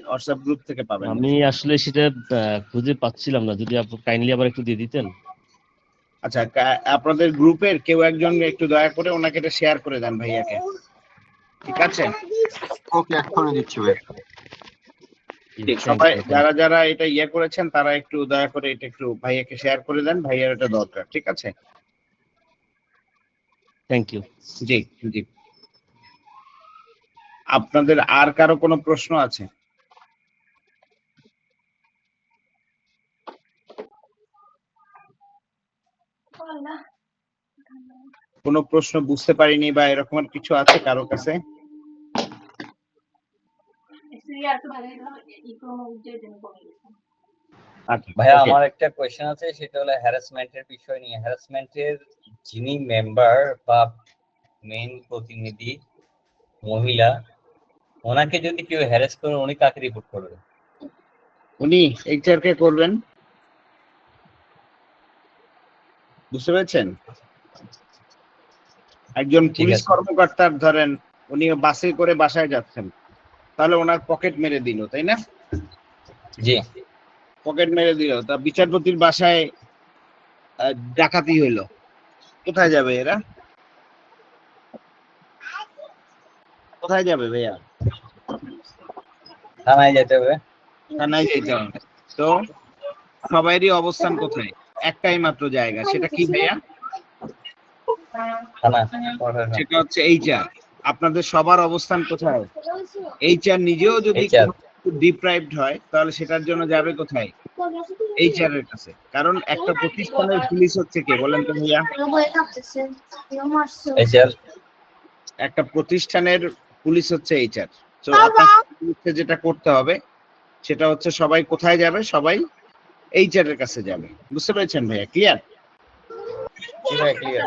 WhatsApp group থেকে পাবেন। আমি আসলে সেটা খুঁজে পাচ্ছিলাম না, যদি আপনি কাইন্ডলি আবার একটু দিয়ে দিতেন। আচ্ছা, আপনাদের গ্রুপের কেউ একজন একটু দয়া করে ওনাকে এটা শেয়ার করে দেন ভাইয়াকে, ঠিক আছে? ওকে, এক্ষুনি দিচ্ছি ভাই। সবাই যারা যারা এটা ইয়ে করেছেন তারা একটু দয়া করে এটা একটু ভাইয়াকে শেয়ার করে দেন, ভাইয়ার এটা দরকার, ঠিক আছে? Thank you. জি জি। আপনাদের আর কারো কোনো প্রশ্ন আছে? কোনো প্রশ্ন বুঝতে পারিনি বা এরকম কিছু আছে কারো কাছে? ভাইয়া আমার একটা কোয়েশ্চেন আছে, সেটা হলো হ্যারাসমেন্টের বিষয় নিয়ে। হ্যারাসমেন্টের যিনি মেম্বার বা মেইন প্রতিনিধি মহিলা, ওনাকে যদি কেউ হ্যারাস করে উনি কাকে রিপোর্ট করবে? উনি এইচআর কে করবেন, বুঝতে পেরেছেন? একজন পুলিশ কর্মকর্তার ধরেন উনি বাসে করে বাসায় যাচ্ছেন, তাহলে ওনার পকেট মেরে দিল, তাই না? জি, পকেট মেরে দিল, তা বিচারপতির বাসায় ডাকাতি হইলো, কোথায় যাবে এরা? কোথায় যাবে ভাইয়া? থানায় যেতে হবে। থানায় যেতে হবে। তো সবারই অবস্থান কোথায়? একটাই মাত্র জায়গা, সেটা কি ভাইয়া? থানা। সেটা হচ্ছে এইচআর। আপনাদের সবার অবস্থান কোথায়? এইচআর নিজেও যদি ডিপ্রাইভড হয় তাহলে সেটার জন্য যাবে কোথায়? এইচআর এর কাছে। কারণ একটা প্রতিষ্ঠানের পুলিশ হচ্ছে কে বলেন তো ভাইয়া? এইচআর। একটা প্রতিষ্ঠানের পুলিশ হচ্ছে এইচআর। তো আপনাকে যেটা করতে হবে সেটা হচ্ছে সবাই কোথায় যাবে? সবাই এইচআর এর কাছে যাবে। বুঝতে পেরেছেন ভাইয়া? ক্লিয়ার? জি ভাই, ক্লিয়ার।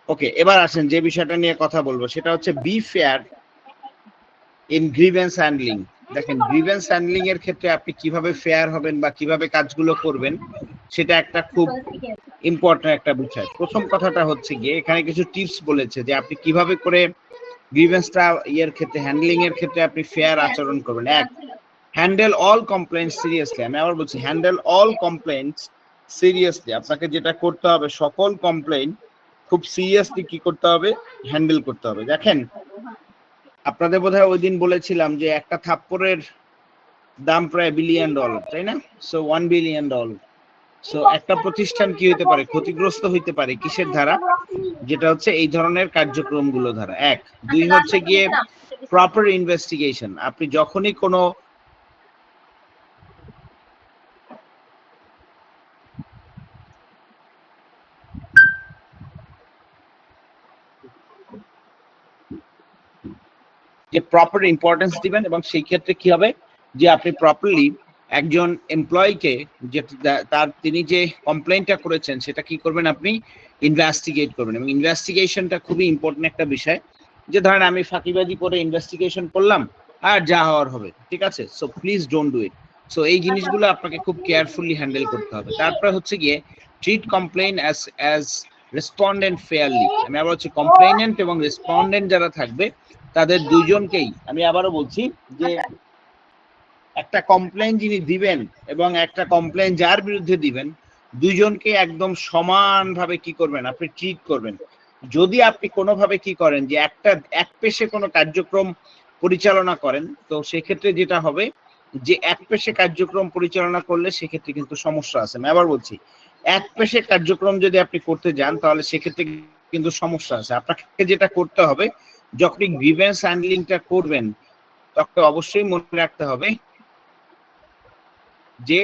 ওকে, এবার আসেন যে বিষয়টা নিয়ে কথা বলবো সেটা হচ্ছে B fair in grievance handling. দেখেন, গ্রিভেন্স হ্যান্ডলিং এর ক্ষেত্রে আপনি কিভাবে ফেয়ার হবেন বা কিভাবে কাজগুলো করবেন সেটা একটা খুব ইম্পর্টেন্ট একটা বিষয়। প্রথম কথাটা হচ্ছে গিয়ে এখানে কিছু টিপস বলেছে যে আপনি কিভাবে করে গ্রিভেন্সটা ইয়ের ক্ষেত্রে হ্যান্ডলিং এর ক্ষেত্রে আপনি ফেয়ার আচরণ করবেন। এক, হ্যান্ডেল অল কমপ্লেইন্টস সিরিয়াসলি। আমি আবার বলছি, হ্যান্ডেল অল কমপ্লেইন্টস সিরিয়াসলি। আপনাকে যেটা করতে হবে, সকল কমপ্লেইন খুব সিরিয়াসলি কি করতে হবে? হ্যান্ডেল করতে হবে। দেখেন, আপনাদের বোধহয় ওই দিন বলেছিলাম যে একটা থাপ্পড়ের দাম প্রায় $1 বিলিয়ন, তাই না? So $1 billion. সো একটা প্রতিষ্ঠান কি হতে পারে? ক্ষতিগ্রস্ত হইতে পারে কিসের দ্বারা? যেটা হচ্ছে এই ধরনের কার্যক্রমগুলো দ্বারা। এক। দুই হচ্ছে গিয়ে প্রপার ইনভেস্টিগেশন। আপনি যখনই কোনো যে প্রপার ইম্পর্টেন্স দিবেন এবং সেই ক্ষেত্রে কি হবে যে আপনি প্রপারলি একজন এমপ্লয়িকে যে তার তিনি যে কমপ্লেইনটা করেছেন সেটা কি করবেন? আপনি ইনভেস্টিগেট করবেন। এবং ইনভেস্টিগেশনটা খুবই ইম্পর্টেন্ট একটা বিষয়। যে ধরেন আমি ফাঁকিবাজি করে ইনভেস্টিগেশন করলাম আর যা হওয়ার হবে, ঠিক আছে? So please don't do it. So এই জিনিসগুলো আপনাকে খুব কেয়ারফুলি হ্যান্ডেল করতে হবে। তারপরে হচ্ছে গিয়ে treat complain as respondent fairly. আমি আবার হচ্ছে কমপ্লেইনেন্ট এবং রেসপন্ডেন্ট যারা থাকবে তাদের দুইজনকেই আমি আবারও বলছি যে একটা কমপ্লেইন যিনি দিবেন এবং একটা কমপ্লেইন যার বিরুদ্ধে দিবেন, দুইজনকে একদম সমানভাবে কি করবেন? আপনি ট্রিট করবেন। যদি আপনি কোনোভাবে কি করেন যে এক পেশে কোনো কার্যক্রম পরিচালনা করেন, তো সেক্ষেত্রে যেটা হবে যে এক পেশে কার্যক্রম পরিচালনা করলে সেক্ষেত্রে কিন্তু সমস্যা আছে। আমি আবার বলছি, এক পেশে কার্যক্রম যদি আপনি করতে যান তাহলে সেক্ষেত্রে কিন্তু সমস্যা আছে। আপনাকে যেটা করতে হবে, যখন গ্রিভেন্স হ্যান্ডলিংটা করবেন তখন অবশ্যই মনে রাখতে হবে যে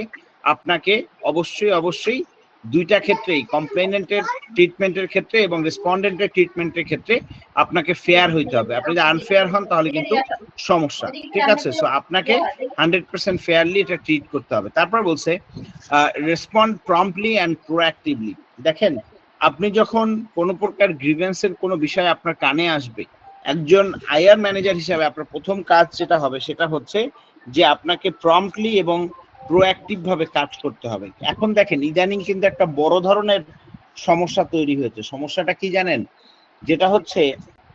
আপনাকে অবশ্যই দুইটা ক্ষেত্রেই, কমপ্লেইনেন্টের ট্রিটমেন্টের ক্ষেত্রে এবং রেসপন্ডেন্টের ট্রিটমেন্টের ক্ষেত্রে আপনাকে ফেয়ার হইতে হবে। আপনি যদি আনফেয়ার হন তাহলে কিন্তু সমস্যা, ঠিক আছে? সো আপনাকে 100% ফেয়ারলি এটা ট্রিট করতে হবে। তারপর বলছে রেসপন্ড প্রম্পটলি অ্যান্ড প্রোঅ্যাক্টিভলি। দেখেন, আপনি যখন কোনো প্রকার গ্রিভেন্সের কোনো বিষয় আপনার কানে আসবে, একজন আইআর ম্যানেজার হিসাবে আপনার প্রথম কাজ যেটা হবে সেটা হচ্ছে যে আপনাকে প্রম্পটলি এবং প্রোঅ্যাক্টিভ ভাবে কাজ করতে হবে। এখন দেখেন, ইদানিং কিন্তু একটা বড় ধরনের সমস্যা তৈরি হয়েছে। সমস্যাটা কি জানেন? যেটা হচ্ছে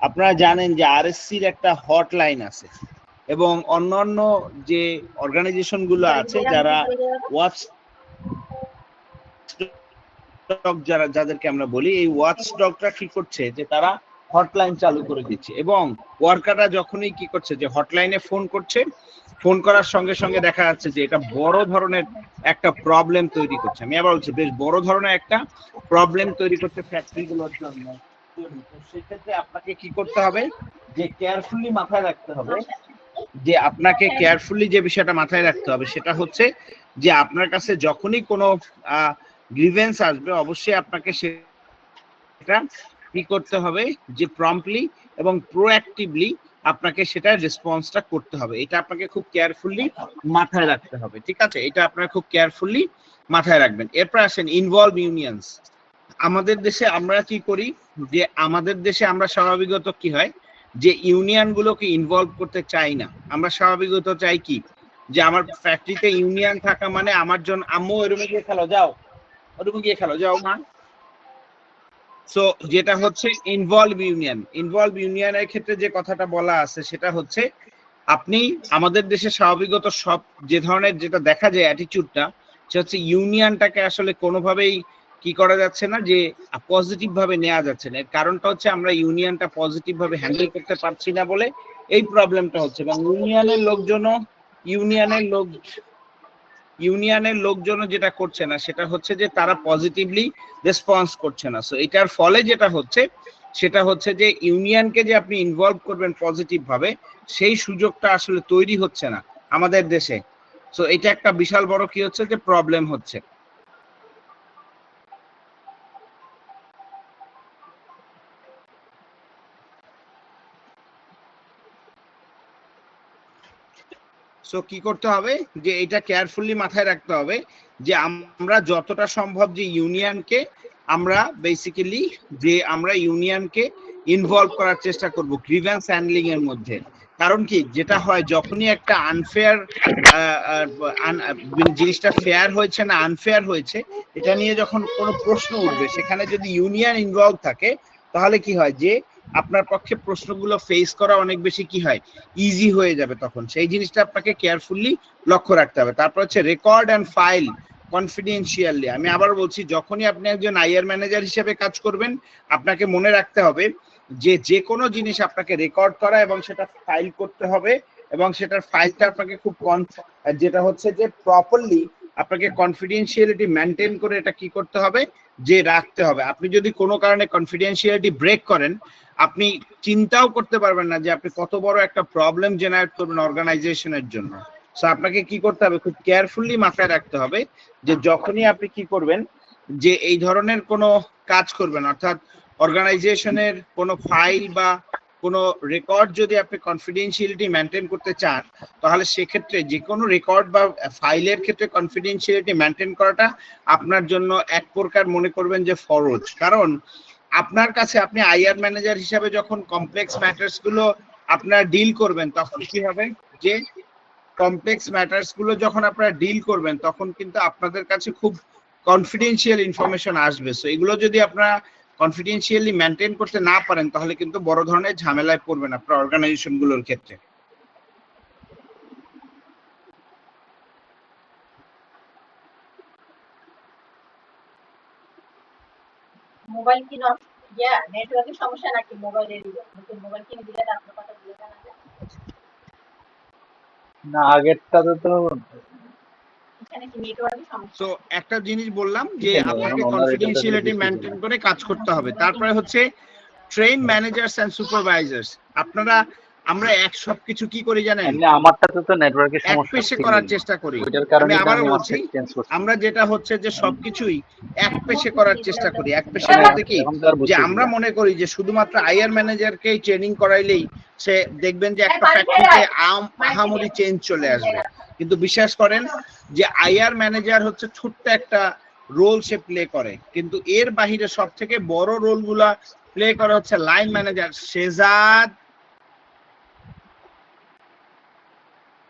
আপনারা জানেন যে আরএসসির একটা হটলাইন আছে। এবং অন্যান্য যে অর্গানাইজেশন গুলো আছে যারা ওয়াচ ডগ যাদেরকে আমরা বলি, এই ওয়াচ ডগটা কি করছে যে তারা হটলাইন চালু করে দিচ্ছে এবং ওয়ার্কাররা যখনই কি করছে যে হটলাইনে ফোন করছে, ফোন করার সঙ্গে সঙ্গে দেখা যাচ্ছে যে এটা বড় ধরনের একটা প্রবলেম তৈরি করছে। আমি আবার বলছি বেশ বড় ধরনের একটা প্রবলেম তৈরি করছে ফ্যাক্টরিগুলোর জন্য। সেক্ষেত্রে আপনাকে কি করতে হবে যে কেয়ারফুলি মাথায় রাখতে হবে, যে আপনাকে কেয়ারফুলি যে বিষয়টা মাথায় রাখতে হবে সেটা হচ্ছে যে আপনার কাছে যখনই কোনো গ্রিভেন্স আসবে অবশ্যই আপনাকে সেটা কি করতে হবে যে প্রম্পটলি এবং প্রোঅ্যাক্টিভলি আপনাকে সেটা রেসপন্সটা করতে হবে। এটা আপনাকে খুব কেয়ারফুলি মাথায় রাখতে হবে, ঠিক আছে? এটা আপনারা খুব কেয়ারফুলি মাথায় রাখবেন। এরপর আসেন ইনভলভ ইউনিয়নস। আমাদের দেশে আমরা কি করি যে আমাদের দেশে আমরা স্বাভাবিকত কি হয় যে ইউনিয়ন গুলোকে ইনভলভ করতে চাই না। আমরা স্বাভাবিকত চাই কি যে আমার ফ্যাক্টরিতে ইউনিয়ন থাকা মানে আমার জন্য আম্মু ওরুমে গিয়ে খেলো, যাও ওরুমে গিয়ে খেলো, যাও মা। সো যেটা হচ্ছে ইনভলভ ইউনিয়নের ক্ষেত্রে যে কথাটা বলা আছে সেটা হচ্ছে আপনি আমাদের দেশে স্বাভাবিকত সব যে ধরনের যেটা দেখা যায় অ্যাটিটিউডটা সেটা হচ্ছে ইউনিয়নটাকে আসলে কোনোভাবেই কি করা যাচ্ছে না যে পজিটিভ ভাবে নেওয়া যাচ্ছে না। এর কারণটা হচ্ছে আমরা ইউনিয়নটা পজিটিভ ভাবে হ্যান্ডেল করতে পারছি না বলে এই প্রবলেমটা হচ্ছে। এবং ইউনিয়নের লোকজন যেটা করছে না সেটা হচ্ছে যে তারা পজিটিভলি রেসপন্স করছে না। সো এটার ফলে যেটা হচ্ছে সেটা হচ্ছে যে ইউনিয়নকে যে আপনি ইনভলভ করবেন পজিটিভ ভাবে সেই সুযোগটা আসলে তৈরি হচ্ছে না আমাদের দেশে। সো এটা একটা বিশাল বড় কি হচ্ছে যে প্রবলেম হচ্ছে। সো কি করতে হবে যে এটা কেয়ারফুলি মাথায় রাখতে হবে যে আমরা যতটা সম্ভব যে ইউনিয়নকে আমরা বেসিক্যালি যে আমরা ইউনিয়নকে ইনভলভ করার চেষ্টা করব গ্রিভেন্স হ্যান্ডলিং এর মধ্যে। কারণ কি যেটা হয় যখনই একটা আনফেয়ার জিনিসটা ফেয়ার হয়েছে না আনফেয়ার হয়েছে এটা নিয়ে যখন কোনো প্রশ্ন উঠবে সেখানে যদি ইউনিয়ন ইনভলভ থাকে তাহলে কি হয় যে আপনার পক্ষে প্রশ্নগুলো ফেস করা অনেক বেশি কি হয় ইজি হয়ে যাবে। তখন সেই জিনিসটা আপনাকে কেয়ারফুলি লক্ষ্য রাখতে হবে। তারপর হচ্ছে রেকর্ড অ্যান্ড ফাইল কনফিডেন্সিয়ালি। আমি আবার বলছি যখনই আপনি একজন আইআর ম্যানেজার হিসেবে কাজ করবেন আপনাকে মনে রাখতে হবে যে যে কোনো জিনিস আপনাকে রেকর্ড করা এবং সেটা ফাইল করতে হবে এবং সেটার ফাইলটা আপনাকে খুব যেটা হচ্ছে যে প্রপারলি আপনাকে কনফিডেন্সিয়ালিটি মেনটেন করে এটা কি করতে হবে যে রাখতে হবে। আপনি যদি কোনো কারণে কনফিডেন্সিয়ালিটি ব্রেক করেন আপনি চিন্তাও করতে পারবেন না যে আপনি কত বড় একটা প্রবলেম জেনারেট করবেন অর্গানাইজেশনের জন্য। সো আপনাকে কি করতে হবে খুব কেয়ারফুলি মাথায় রাখতে হবে যে যখনই আপনি কি করবেন যে এই ধরনের কোনো কাজ করবেন অর্থাৎ অর্গানাইজেশনের কোনো ফাইল বা কোনো রেকর্ড যদি আপনি কনফিডেন্সিয়ালিটি মেনটেন করতে চান তাহলে সেক্ষেত্রে যে কোনো রেকর্ড বা ফাইলের ক্ষেত্রে কনফিডেন্সিয়ালিটি মেনটেন করাটা আপনার জন্য এক প্রকার মনে করবেন যে ফরজ। কারণ আপনার কাছে আপনি আইআর ম্যানেজার হিসাবে যখন কমপ্লেক্স ম্যাটার্স গুলো আপনারা ডিল করবেন তখন কি হবে যে কমপ্লেক্স ম্যাটার্স গুলো যখন আপনারা ডিল করবেন তখন কিন্তু আপনাদের কাছে খুব কনফিডেন্সিয়াল ইনফরমেশন আসবে। সো এগুলো যদি আপনারা কনফিডেন্সিয়ালি মেনটেন করতে না পারেন তাহলে কিন্তু বড় ধরনের ঝামেলায় পড়বেন আপনার অর্গানাইজেশন গুলোর ক্ষেত্রে। মোবাইল কি নেটওয়ার্কের সমস্যা নাকি মোবাইলের মোবাইল কিনে দিলে আপনার কথা বলে জানা যায় না আগেরটাতে তো এখানে কি নেটওয়ার্কের সমস্যা? সো একটা জিনিস বললাম যে আপনাকে কনফিডেন্সিয়ালিটি মেনটেন করে কাজ করতে হবে। তারপরে হচ্ছে ট্রেন ম্যানেজার্স এন্ড সুপারভাইজার্স। আপনারা আমরা এক সবকিছু কি করি জানেন এমনি আমারটাতে তো নেটওয়ার্কের এক সমস্যা পেশে ছিল করার চেষ্টা করি। ওইটার আমি কারণে আবারও আমি বলছি চেঞ্জ করছি আমরা যেটা হচ্ছে যে সবকিছুই এক পেশে করার চেষ্টা করি। এক পেশে বলতে কি এখন তো আর যে বুঝতেছি আমরা না। মনে করি যে শুধুমাত্র আইআর ম্যানেজারকেই ট্রেনিং করাইলেই সে দেখবেন যে একটা ফ্যাক্টরিতে আহামরি চেঞ্জ চলে আসবে। কিন্তু বিশ্বাস করেন যে আইআর ম্যানেজার হচ্ছে ছোট্ট একটা রোল সে প্লে করে, কিন্তু এর বাহিরে সব থেকে বড় রোল গুলা প্লে করে হচ্ছে লাইন ম্যানেজার। শেজাদ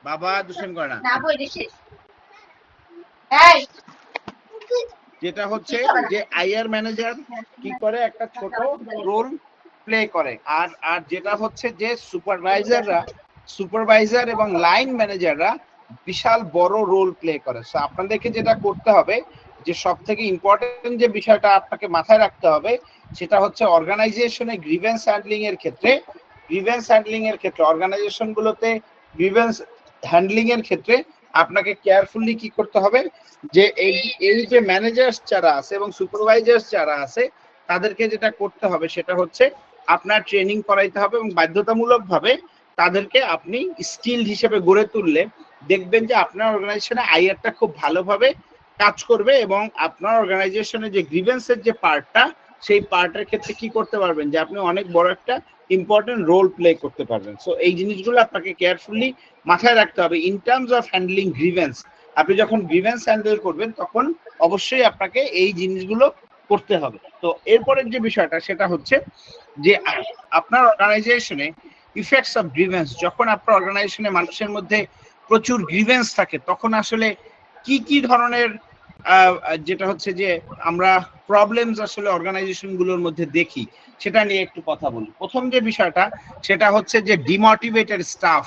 বাবা দুষ্টামি করে না। না বই শেষ এই যেটা হচ্ছে যে আইআর ম্যানেজার কি করে একটা ছোট রোল প্লে করে আর আর যেটা হচ্ছে যে সুপারভাইজাররা সুপারভাইজার এবং লাইন ম্যানেজাররা বিশাল বড় রোল প্লে করে। সো আপনাদেরকে যেটা করতে হবে, যে সব থেকে ইম্পর্টেন্ট যে বিষয়টা আপনাকে মাথায় রাখতে হবে, সেটা হচ্ছে অর্গানাইজেশনে গ্রিভেন্স হ্যান্ডলিং এর ক্ষেত্রে অর্গানাইজেশন গুলোতে গ্রিভেন্স হ্যান্ডলিং এর ক্ষেত্রে আপনাকে কেয়ারফুলি কি করতে হবে, যে এই যে ম্যানেজার্স যারা আছে এবং সুপারভাইজার্স যারা আছে তাদেরকে যেটা করতে হবে সেটা হচ্ছে আপনার ট্রেনিং করাইতে হবে এবং বাধ্যতামূলকভাবে তাদেরকে আপনি স্কিল হিসেবে গড়ে তুললে দেখবেন যে আপনার অর্গানাইজেশনে আইআরটা খুব ভালোভাবে কাজ করবে এবং আপনার অর্গানাইজেশনের যে গ্রিভেন্সের যে পার্টটা, সেই পার্টের ক্ষেত্রে কি করতে পারবেন, যে আপনি অনেক বড় একটা ইম্পর্টেন্ট রোল প্লে করতে পারবেন। সো এই জিনিসগুলো আপনাকে কেয়ারফুলি মাথায় রাখতে হবে in terms of handling grievance. আপনি যখন গ্রিভেন্স হ্যান্ডেল করবেন তখন অবশ্যই আপনাকে এই জিনিসগুলো করতে হবে। তো এরপরের যে বিষয়টা সেটা হচ্ছে যে আপনার অর্গানাইজেশনে ইফেক্টস অফ গ্রিভেন্স, যখন আপনার অর্গানাইজেশনে মানুষের মধ্যে প্রচুর গ্রিভেন্স থাকে তখন আসলে কি কি ধরনের যেটা হচ্ছে যে আমরা প্রবলেমস আসলে অর্গানাইজেশন গুলোর মধ্যে দেখি সেটা নিয়ে একটু কথা বলি। প্রথম যে বিষয়টা সেটা হচ্ছে যে ডিমোটিভেটেড স্টাফ।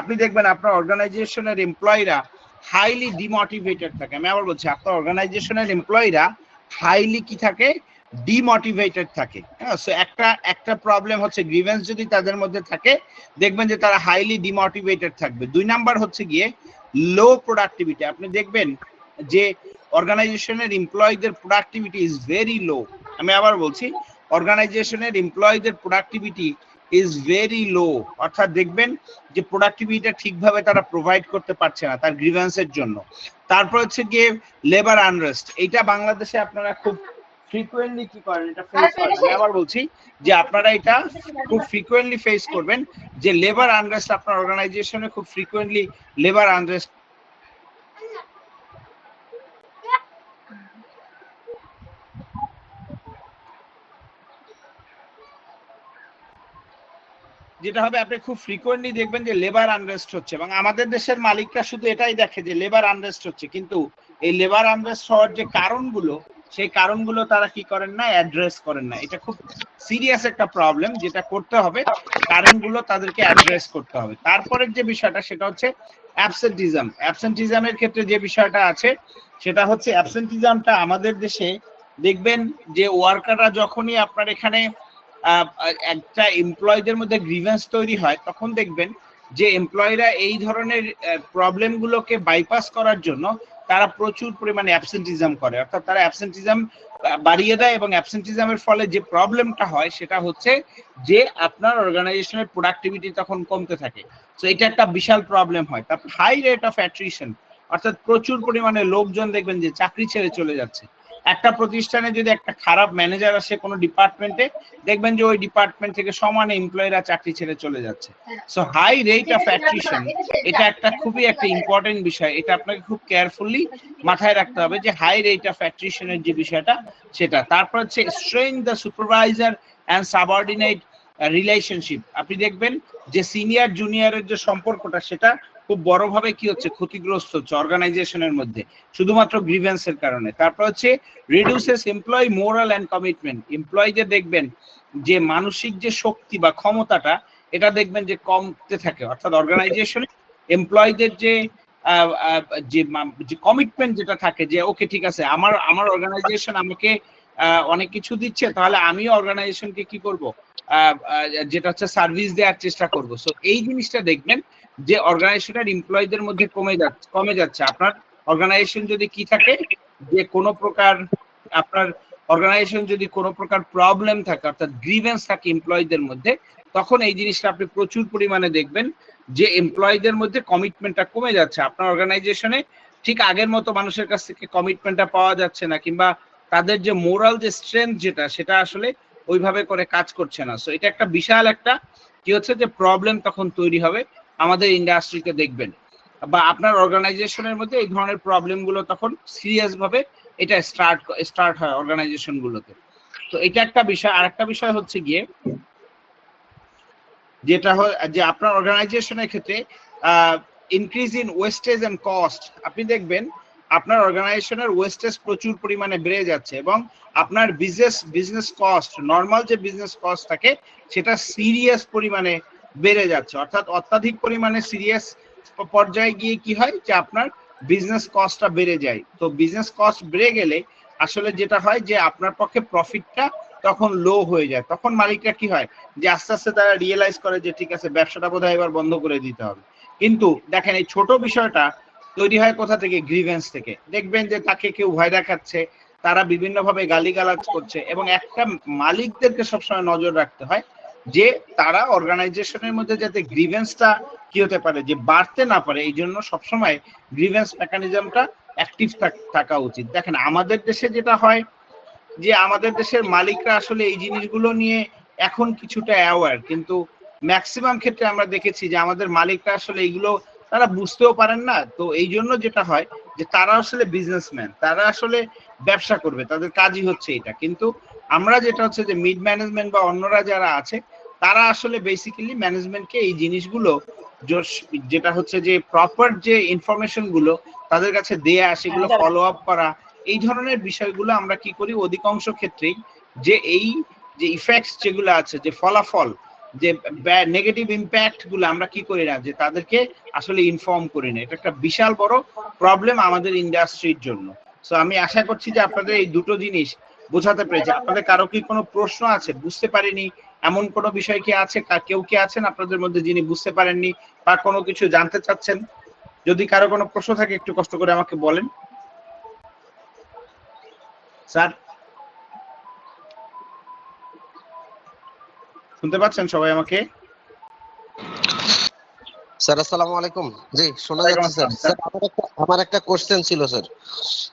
আপনি দেখবেন আপনার অর্গানাইজেশনের এমপ্লয়িরা হাইলি ডিমোটিভেটেড থাকে। আমি আবার বলছি, আপনার অর্গানাইজেশনের এমপ্লয়িরা হাইলি কি থাকে, ডিমোটিভেটেড থাকে। হ্যাঁ, সো একটা প্রবলেম হচ্ছে গ্রিভেন্স যদি তাদের মধ্যে থাকে দেখবেন যে তারা হাইলি ডিমোটিভেটেড থাকবে। 2 নাম্বার হচ্ছে গিয়ে লো প্রোডাক্টিভিটি। আপনি দেখবেন যে অর্গানাইজেশনের এমপ্লয়ীদের প্রোডাক্টিভিটি ইজ ভেরি লো। আমি আবার বলছি, অর্গানাইজেশনের এমপ্লয়ীদের প্রোডাক্টিভিটি ইজ ভেরি লো, অর্থাৎ দেখবেন যে প্রোডাক্টিভিটিটা ঠিকভাবে তারা প্রোভাইড করতে পারছে না তার গ্রিভেন্সের জন্য। তারপর হচ্ছে গিয়ে লেবার আনরেস্ট। এইটা বাংলাদেশে আপনারা খুব ফ্রিকোয়েন্টলি কি করেন, এটা ফেস করেন। আমি আবার বলছি যে আপনারা এটা খুব ফ্রিকোয়েন্টলি ফেস করবেন, যে লেবার আনরেস্ট আপনার অর্গানাইজেশনে খুব ফ্রিকোয়েন্টলি লেবার আনরেস্ট যেটা হবে, আপনি খুব ফ্রিকোয়েন্টলি দেখবেন যে লেবার আনরেস্ট হচ্ছে। এবং আমাদের দেশের মালিকরা শুধু এটাই দেখে যে লেবার আনরেস্ট হচ্ছে, কিন্তু এই লেবার আনরেস্ট হওয়ার যে কারণগুলো, সেই কারণগুলো তারা কি করেন না, অ্যাড্রেস করেন না। এটা খুব সিরিয়াস একটা প্রবলেম, যেটা করতে হবে, কারণগুলো তাদেরকে অ্যাড্রেস করতে হবে। তারপরের যে বিষয়টা সেটা হচ্ছে অ্যাবসেন্টিজম। অ্যাবসেন্টিজমের ক্ষেত্রে যে বিষয়টা আছে সেটা হচ্ছে অ্যাবসেন্টিজমটা আমাদের দেশে দেখবেন যে ওয়ার্কাররা যখনই আপনার এখানে একটা এমপ্লয়ীদের মধ্যে গ্রিভেন্স তৈরি হয় তখন দেখবেন যে এমপ্লয়িরা এই ধরনের প্রবলেমগুলোকে বাইপাস করার জন্য তারা প্রচুর পরিমাণে অ্যাবসেন্টিজম করে, অর্থাৎ তারা অ্যাবসেন্টিজম বাড়িয়ে দেয় এবং অ্যাবসেন্টিজমের ফলে যে প্রবলেমটা হয় সেটা হচ্ছে যে আপনার অর্গানাইজেশনের প্রোডাক্টিভিটি তখন কমতে থাকে। তো এটা একটা বিশাল প্রবলেম হয়। তারপর হাই রেট অফ অ্যাট্রিশন, অর্থাৎ প্রচুর পরিমাণে লোকজন দেখবেন যে চাকরি ছেড়ে চলে যাচ্ছে। একটা প্রতিষ্ঠানে যদি একটা খারাপ ম্যানেজার আসে কোনো ডিপার্টমেন্টে, দেখবেন যে ওই ডিপার্টমেন্ট থেকে সমান এমপ্লয়িরা চাকরি ছেড়ে চলে যাচ্ছে। So high rate of attrition এটা একটা খুবই একটা ইম্পর্টেন্ট বিষয়, এটা আপনাকে খুব কেয়ারফুলি মাথায় রাখতে হবে যে হাই রেট অফ অ্যাট্রিশনের যে বিষয়টা সেটা। তারপর হচ্ছে strain the supervisor and subordinate relationship. আপনি দেখবেন যে সিনিয়র জুনিয়রের যে সম্পর্কটা সেটা খুব বড়ভাবে কি হচ্ছে, ক্ষতিগ্রস্ত হচ্ছে অর্গানাইজেশনের মধ্যে শুধুমাত্র গ্রিভেন্সের কারণে। তারপর হচ্ছে reduces employee morale and commitment. এমপ্লয়ীদের দেখবেন যে মানসিক যে শক্তি বা ক্ষমতাটা এটা দেখবেন যে কমতে থাকে, অর্থাৎ অর্গানাইজেশনে এমপ্লয়ীদের যে কমিটমেন্ট যেটা থাকে যে ওকে ঠিক আছে, আমার অর্গানাইজেশন আমাকে অনেক কিছু দিচ্ছে, তাহলে আমিও অর্গানাইজেশনকে কি করব, যেটা হচ্ছে সার্ভিস দেওয়ার চেষ্টা করব। সো এই জিনিসটা দেখবেন যে অর্গানাইজেশনের এমপ্লয়ীদের মধ্যে কমে যাচ্ছে। আপনার অর্গানাইজেশন যদি কি থাকে, যে কোনো প্রকার আপনার অর্গানাইজেশন যদি কোনো প্রকার প্রবলেম থাকে, অর্থাৎ গ্রিভেন্স থাকে এমপ্লয়ীদের মধ্যে, তখন এই জিনিসটা আপনি প্রচুর পরিমাণে দেখবেন যে এমপ্লয়ীদের মধ্যে কমিটমেন্টটা কমে যাচ্ছে। আপনার অর্গানাইজেশনে ঠিক আগের মতো মানুষের কাছ থেকে কমিটমেন্টটা পাওয়া যাচ্ছে না, কিংবা তাদের যে মোরাল যে স্ট্রেংথ সেটা আসলে ওইভাবে করে কাজ করছে না। সো এটা একটা বিশাল একটা কি হচ্ছে যে প্রবলেম তখন তৈরি হবে আমাদের ইন্ডাস্ট্রিতে দেখবেন, বা আপনার অর্গানাইজেশনের মধ্যে এই ধরনের প্রবলেম গুলো তখন সিরিয়াস ভাবে এটা স্টার্ট হয় অর্গানাইজেশন গুলোতে। তো এটা একটা বিষয়। আর একটা বিষয় হচ্ছে গিয়ে যেটা হয় যে আপনার অর্গানাইজেশনের ক্ষেত্রে increase in wastage and cost. আপনি দেখবেন আপনার অর্গানাইজেশনের ওয়েস্টেজ প্রচুর পরিমাণে বেড়ে যাচ্ছে এবং আপনার বিজনেস কস্ট, নর্মাল যে বিজনেস কস্ট থাকে সেটা সিরিয়াস পরিমাণে বেড়ে যাচ্ছে, অর্থাৎ অত্যাধিক পরিমাণে সিরিয়াস পর্যায়ে গিয়ে কি হয় যে আপনার বিজনেস কস্টটা বেড়ে যায়। তো বিজনেস কস্ট বেড়ে গেলে আসলে যেটা হয় যে আপনার পক্ষে প্রফিটটা তখন লো হয়ে যায়। তখন মালিকরা কি হয় যে আস্তে আস্তে তারা রিয়েলাইজ করে যে ঠিক আছে ব্যবসাটা বোধহয় এবার বন্ধ করে দিতে হবে। কিন্তু দেখেন এই ছোট বিষয়টা তৈরি হয় কোথা থেকে? গ্রিভেন্স থেকে। দেখবেন যে তাকে কেউ ভয় দেখাচ্ছে, তারা বিভিন্নভাবে গালিগালাজ করছে, এবং একটা মালিকদেরকে সবসময় নজর রাখতে হয় যে তারা অর্গানাইজেশনের মধ্যে যাতে গ্রিভেন্সটা কি হতে পারে যে বাড়তে না পারে, এই জন্য সবসময় গ্রিভেন্স মেকানিজমটা অ্যাক্টিভ থাকা উচিত। দেখেন আমাদের দেশে যেটা হয় যে আমাদের দেশের মালিকরা আসলে এই জিনিসগুলো নিয়ে এখন কিছুটা অ্যাওয়্যার, কিন্তু ম্যাক্সিমাম ক্ষেত্রে আমরা দেখেছি যে আমাদের মালিকরা আসলে এইগুলো তারা বুঝতেও পারেন না। তো এই জন্য যেটা হয় যে তারা আসলে বিজনেসম্যান, তারা আসলে ব্যবসা করবে, তাদের কাজই হচ্ছে এটা। কিন্তু আমরা যেটা হচ্ছে যে মিড ম্যানেজমেন্ট বা অন্যরা যারা আছে তারা আসলে বেসিক্যালি ম্যানেজমেন্টকে এই জিনিসগুলো যেটা হচ্ছে যে প্রপার যে ইনফরমেশন গুলো তাদের কাছে দেয়া, সেগুলো ফলো আপ করা, এই ধরনের বিষয়গুলো আমরা কি করি অধিকাংশ ক্ষেত্রেই যে এই যে ইফেক্টস যেগুলো আছে, যে ফলাফল, যে নেগেটিভ ইম্প্যাক্ট গুলো আমরা কি করি না যে তাদেরকে আসলে ইনফর্ম করি না। এটা একটা বিশাল বড় প্রবলেম আমাদের ইন্ডাস্ট্রির জন্য। সো আমি আশা করছি যে আপনাদের এই দুটো জিনিস বোঝাতে পেরেছি। আপনাদের কারো কি কোনো প্রশ্ন আছে, বুঝতে পারিনি এমন কোনো বিষয় কি আছে? কেউ কি আছেন আপনাদের মধ্যে যিনি বুঝতে পারেননি বা কোনো কিছু জানতে চাচ্ছেন? যদি কারো কোনো প্রশ্ন থাকে একটু কষ্ট করে আমাকে বলেন। স্যার শুনতে পাচ্ছেন সবাই আমাকে? স্যার আসসালামু আলাইকুম। জি শোনা যাচ্ছে স্যার। স্যার আমার একটা কোশ্চেন ছিল স্যার।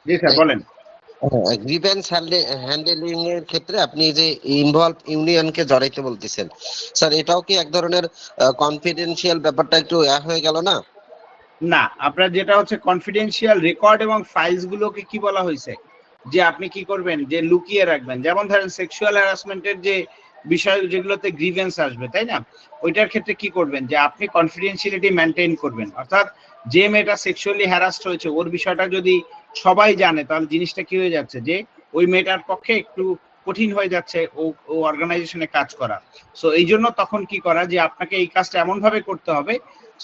জি স্যার বলেন। গ্রিভেন্স হ্যান্ডেলিং এর ক্ষেত্রে আপনি যে ইনভলভ ইউনিয়নকে জড়াইতে বলতেছেন, স্যার এটাও কি এক ধরনের কনফিডেন্সিয়াল ব্যাপারটা একটু হয়ে গেল না? না, আপনার যেটা হচ্ছে কনফিডেন্সিয়াল রেকর্ড এবং ফাইলস গুলোকে কি বলা হয়েছে যে আপনি কি করবেন যে লুকিয়ে রাখবেন। যেমন ধরেন সেক্সুয়াল হ্যারাসমেন্টের যে বিষয় যেগুলোতে গ্রিভেন্স আসবে, তাই না, ওইটার ক্ষেত্রে কি করবেন যে আপনি কনফিডেন্সিয়ালিটি মেনটেন করবেন। অর্থাৎ যে মেয়েটা সেক্সুয়ালি হ্যারাসড হয়েছে ওর বিষয়টা যদি সবাই জানে তাহলে জিনিসটা কি হয়ে যাচ্ছে যে ওই মেয়েটার পক্ষে একটু কঠিন হয়ে যাচ্ছে ও অর্গানাইজেশনে কাজ করা। সো এই জন্য তখন কি করা যে আপনাকে এই কাজটা এমন ভাবে করতে হবে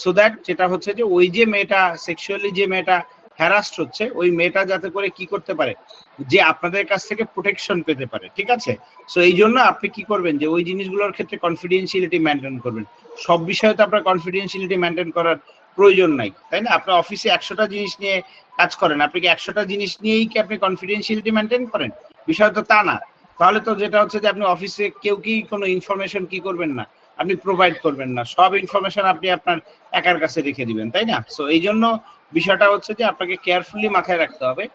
সো দ্যাট যেটা হচ্ছে যে ওই যে মেয়েটা সেক্সুয়ালি যে মেয়েটা হ্যারাস্ট হচ্ছে ওই মেয়েটা যাতে করে কি করতে পারে যে আপনাদের কাছ থেকে প্রোটেকশন পেতে পারে। ঠিক আছে? সো এই জন্য আপনি কি করবেন যে ওই জিনিসগুলোর ক্ষেত্রে কনফিডেন্সিয়ালিটি মেনটেন করবেন। সব বিষয়ে তো আপনার কনফিডেন্সিয়ালিটি মেনটেন করার প্রয়োজন নাই, তাই না? আপনার অফিসে 100টা জিনিস নিয়ে কাজ করেন, আপনি কি 100টা জিনিস নিয়েই কি আপনি কনফিডেন্সিয়ালিটি মেনটেন করেন? বিষয় তো তা না। তাহলে তো যেটা হচ্ছে যে আপনি অফিসে কেউ কি কোনো ইনফরমেশন কি করবেন না, আপনি প্রোভাইড করবেন না, সব ইনফরমেশন আপনি আপনার একার কাছে রেখে দিবেন, তাই না? সো এই জন্য বিষয়টা হচ্ছে যে আপনাকে কেয়ারফুলি মাথায় রাখতে হবে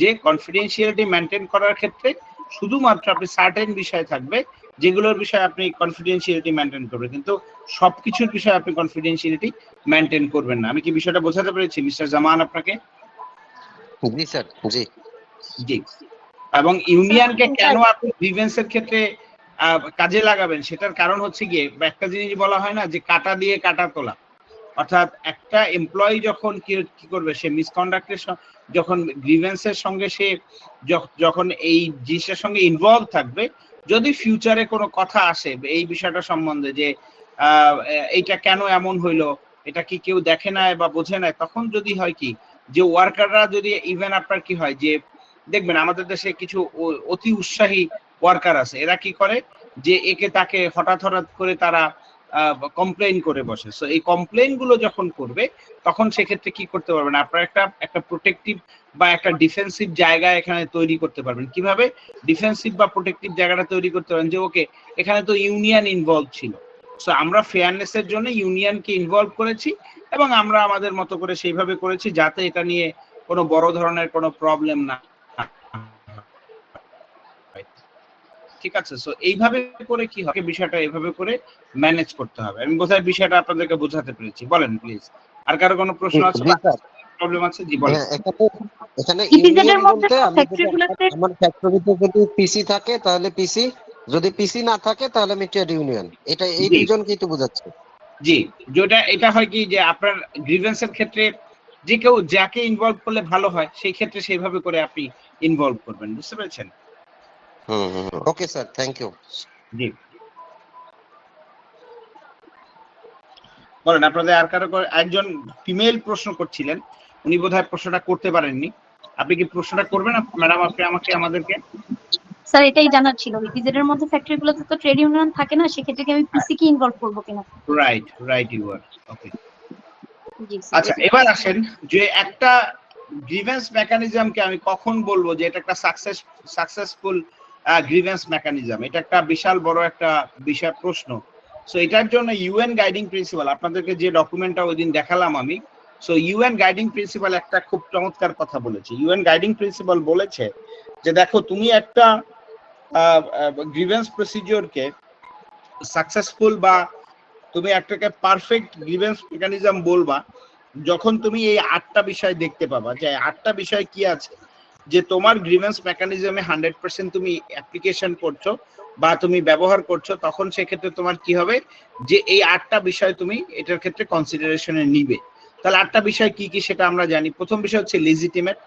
যে কনফিডেন্সিয়ালিটি মেনটেন করার ক্ষেত্রে শুধুমাত্র আপনি সার্টেন বিষয় থাকবে যেগুলোর বিষয়ে আপনি কনফিডেন্সিয়ালিটি মেনটেন করবেন, কিন্তু সবকিছুর বিষয়ে আপনি কনফিডেন্সিয়ালিটি মেনটেন করবেন না। আমি কি বিষয়টা বোঝাতে পেরেছি মিস্টার জামান আপনাকে? জি স্যার। জি জি। এবং ইউনিয়নকে কেন আপনি গ্রিভেন্সের ক্ষেত্রে কাজে লাগাবেন সেটার কারণ হচ্ছে গিয়ে একটা জিনিস বলা হয় না যে কাটা দিয়ে কাটা তোলা। অর্থাৎ একটা এমপ্লয়ি যখন কি করবে, সে মিসকন্ডাক্টের যখন গ্রিভেন্সের সঙ্গে সে যখন এই জিনিসটার সঙ্গে ইনভলভ থাকবে, যদি ফিউচারে কোনো কথা আসে এই বিষয়টা সম্বন্ধে যে এইটা কেন এমন হইলো, এটা কি কেউ দেখে না বা বোঝে না, তখন যদি হয় কি যে ওয়ার্কাররা যদি ইভেন আপনার কি হয় যে দেখবেন আমাদের দেশে কিছু অতি উৎসাহী ওয়ার্কার আছে, এরা কি করে যে একে তাকে হঠাৎ হঠাৎ করে তারা কমপ্লেইন করে বসে। সো এই কমপ্লেইন গুলো যখন করবে তখন সেক্ষেত্রে কি করতে পারবেন আপনারা একটা প্রোটেক্টিভ বা একটা ডিফেন্সিভ জায়গা এখানে তৈরি করতে পারবেন। কিভাবে ডিফেন্সিভ বা প্রোটেক্টিভ জায়গাটা তৈরি করতে পারেন যে ওকে এখানে তো ইউনিয়ন ইনভলভ ছিল, সো আমরা ফেয়ারনেস এর জন্য ইউনিয়নকে ইনভলভ করেছি এবং আমরা আমাদের মতো করে সেইভাবে করেছি যাতে এটা নিয়ে কোনো বড় ধরনের কোনো প্রবলেম না। ঠিক আছে? সো এইভাবে করে কি হবে বিষয়টা এভাবে করে ম্যানেজ করতে হবে। আমি বোধহয় বিষয়টা আপনাদেরকে বোঝাতে পেরেছি। বলেন প্লিজ। আর কারো কোনো প্রশ্ন আছে বা প্রবলেম আছে? জি বলেন। এখানে ইপিজেড এর ইউনিয়ন মধ্যে বলতে তো আমি যদি ফ্যাক্টরিগুলোতে আমার ফ্যাক্টরিতে যদি পিসি থাকে তাহলে পিসি, যদি পিসি না থাকে তাহলে আমি ট্রেড ইউনিয়ন, এটা এই জি দুইজন কিন্তু বোঝাচ্ছে। জি, যেটা এটা হয় কি যে আপনার গ্রিভেন্সের ক্ষেত্রে যে কেউ যাকে ইনভলভ করলে ভালো হয় সেই ক্ষেত্রে সেইভাবে করে আপনি ইনভলভ করবেন। বুঝতে পেরেছেন? Okay sir, thank you. জি। বলেন আপনাদের আর কারো একজন ফিমেল প্রশ্ন করছিলেন, উনি বোধহয় প্রশ্নটা করতে পারেননি। আপনি কি প্রশ্নটা করবেন ম্যাডাম আপনি আমাদেরকে? স্যার এটাই জানার ছিল, ইপিজেড এর মধ্যে ফ্যাক্টরিগুলোতে তো ট্রেড ইউনিয়ন থাকে না, সেক্ষেত্রে কি আমি পিসি কে ইনভলভ করবো কিনা? Right you are okay. জি স্যার। আচ্ছা এবার আসেন যে একটা গ্রিভেন্স মেকানিজমকে আমি কখন বলবো যে এটা একটা সাকসেসফুল গ্রিভেন্স মেকানিজম, এটা একটা বিশাল বড় একটা বিষয় প্রশ্ন। সো এটার জন্য ইউএন গাইডিং প্রিন্সিপাল, আপনাদেরকে যে ডকুমেন্টটা ওই দিন দেখালাম আমি, সো ইউএন গাইডিং প্রিন্সিপাল একটা খুব চমৎকার কথা বলেছে। ইউএন গাইডিং প্রিন্সিপাল বলেছে যে দেখো তুমি একটা গ্রিভেন্স প্রসিডিওরকে সাকসেসফুল বা তুমি একটাকে পারফেক্ট গ্রিভেন্স মেকানিজম বলবা যখন তুমি এই 8টা বিষয় দেখতে পাবা। যে 8টা বিষয় কি আছে যে তোমার গ্রিভেন্স মেকানিজমে 100% তুমি অ্যাপ্লিকেশন করছো বা তুমি ব্যবহার করছো, তখন সেক্ষেত্রে তোমার কি হবে যে এই 8টা বিষয় তুমি এটার ক্ষেত্রে কনসিডারেশনে নিবে। তাহলে 8টা বিষয় কি কি সেটা আমরা জানি। প্রথম বিষয় হচ্ছে লেজিটিমেট,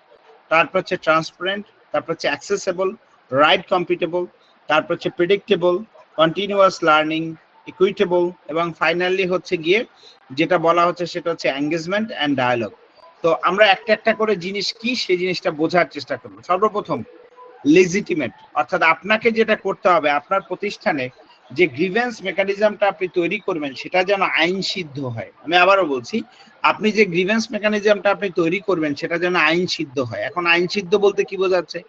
তারপর হচ্ছে ট্রান্সপারেন্ট, তারপর হচ্ছে অ্যাক্সেসেবল, রাইট কম্পিটেবল, তারপর হচ্ছে প্রেডিক্টেবল, কন্টিনিউয়াস লার্নিং, ইকুইটেবল, এবং ফাইনালি হচ্ছে গিয়ে যেটা বলা হচ্ছে সেটা হচ্ছে এঙ্গেজমেন্ট এন্ড ডায়ালগ। তো আমরা একটা একটা করে জিনিস কি সেই জিনিসটা বোঝার চেষ্টা করব। সর্বপ্রথম লেজিটিমেট, অর্থাৎ আপনাকে যেটা করতে হবে আপনার প্রতিষ্ঠানে যে গ্রিভেন্স মেকানিজমটা আপনি তৈরি করবেন সেটা যেন আইন সিদ্ধ হয়। আমি আবারও বলছি, আপনি যে গ্রিভেন্স মেকানিজমটা আপনি তৈরি করবেন সেটা যেন আইন সিদ্ধ হয়। এখন আইন সিদ্ধ বলতে কি বোঝাচ্ছে?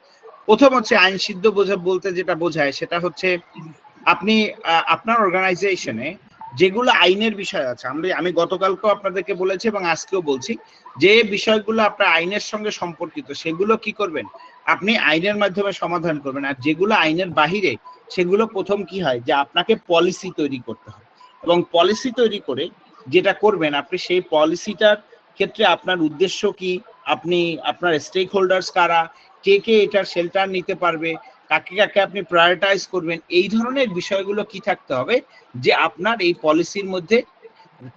প্রথম হচ্ছে আইন সিদ্ধ বলতে যেটা বোঝায় সেটা হচ্ছে আপনি আপনার অর্গানাইজেশনে যেগুলো আইনের বিষয় আছে, আমি গতকালকেও আপনাদেরকে বলেছি এবং আজকেও বলছি, যে বিষয়গুলো আপনার আইনের সঙ্গে সম্পর্কিত সেগুলো কি করবেন আপনি আইনের মাধ্যমে সমাধান করবেন। আর যেগুলো আইনের বাহিরে সেগুলো প্রথম কি হয় যে আপনাকে পলিসি তৈরি করতে হবে, এবং পলিসি তৈরি করে যেটা করবেন আপনি সেই পলিসিটার ক্ষেত্রে আপনার উদ্দেশ্য কি, আপনি আপনার স্টেক হোল্ডার্স কারা, কে কে এটার শেল্টার নিতে পারবে, কাকে কাকে আপনি প্রায়োরিটাইজ করবেন, এই ধরনের বিষয়গুলো কি থাকতে হবে যে আপনার এই পলিসির মধ্যে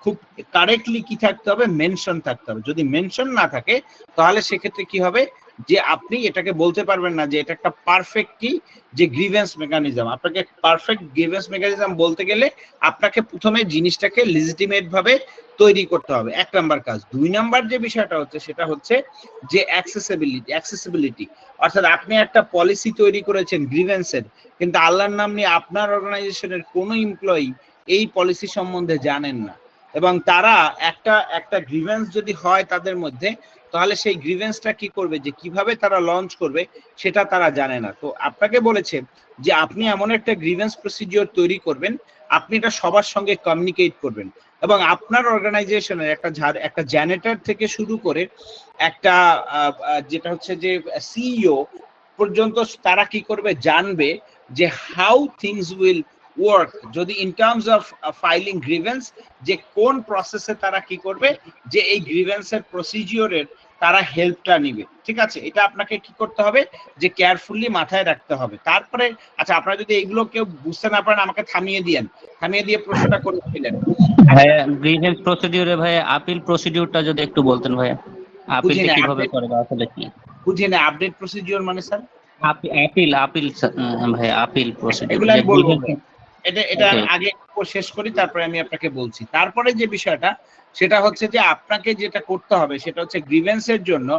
খুব কারেক্টলি কি থাকতে হবে, মেনশন থাকতে হবে। যদি মেনশন না থাকে তাহলে সেক্ষেত্রে কি হবে যে আপনি এটাকে বলতে পারবেন না যে এটা একটা পারফেক্ট কি যে গ্রিভেন্স মেকানিজম। আপনাকে পারফেক্ট গ্রিভেন্স মেকানিজম বলতে গেলে আপনাকে প্রথমে জিনিসটাকে লেজিটিমেট ভাবে তৈরি করতে হবে, 1 নাম্বার কাজ। 2 নাম্বার যে বিষয়টা হচ্ছে সেটা হচ্ছে যে অ্যাক্সেসিবিলিটি, অর্থাৎ আপনি একটা পলিসি তৈরি করেছেন গ্রিভেন্সের, কিন্তু আল্লাহর নাম নিয়ে আপনার অর্গানাইজেশনের কোনো এমপ্লয়ি এই পলিসি সম্বন্ধে জানেন না, এবং তারা একটা গ্রিভেন্স যদি হয় তাদের মধ্যে, তাহলে সেই গ্রিভেন্সটা কি করবে, যে কিভাবে তারা লঞ্চ করবে সেটা তারা জানে না। তো আপনাকে বলেছে যে আপনি এমন একটা গ্রিভেন্স প্রসিডিওর তৈরি করবেন, আপনি এটা সবার সঙ্গে কমিউনিকেট করবেন, এবং আপনার অর্গানাইজেশনের একটা জ্যানেটর থেকে শুরু করে একটা যেটা হচ্ছে যে সিইও পর্যন্ত তারা কি করবে জানবে যে হাউ থিংস উইল ওয়ার্ক যদি in terms of filing grievance, যে কোন প্রসেসে তারা কি করবে যে এই গ্রিভেন্সের প্রসিডিওরের তারা হেল্পটা নিবে। ঠিক আছে, এটা আপনাকে কি করতে হবে যে কেয়ারফুলি মাথায় রাখতে হবে। তারপরে আচ্ছা আপনারা যদি এইগুলো কেউ বুঝতে না পারেন আমাকে থামিয়ে দিয়ে প্রশ্নটা করে ফেলেন। ভাইয়া গ্রিভেন্স প্রসিডিউরে ভাইয়া আপিল প্রসিডিউরটা যদি একটু বলতেন ভাইয়া, আপিলটা কিভাবে করে বা আসলে কি? বুঝিয়ে না আপডেট প্রসিডিওর মানে স্যার? আপিল ভাইয়া আপিল প্রসিডিউর এগুলো যে আমি বলবো, এটা ওকে আগে শেষ করি তারপরে আমি আপনাকে বলছি। তারপরে যে বিষয়টা সেটা হচ্ছে যে আপনাকে যেটা করতে হবে সেটা হচ্ছে গ্রিভেন্সের জন্য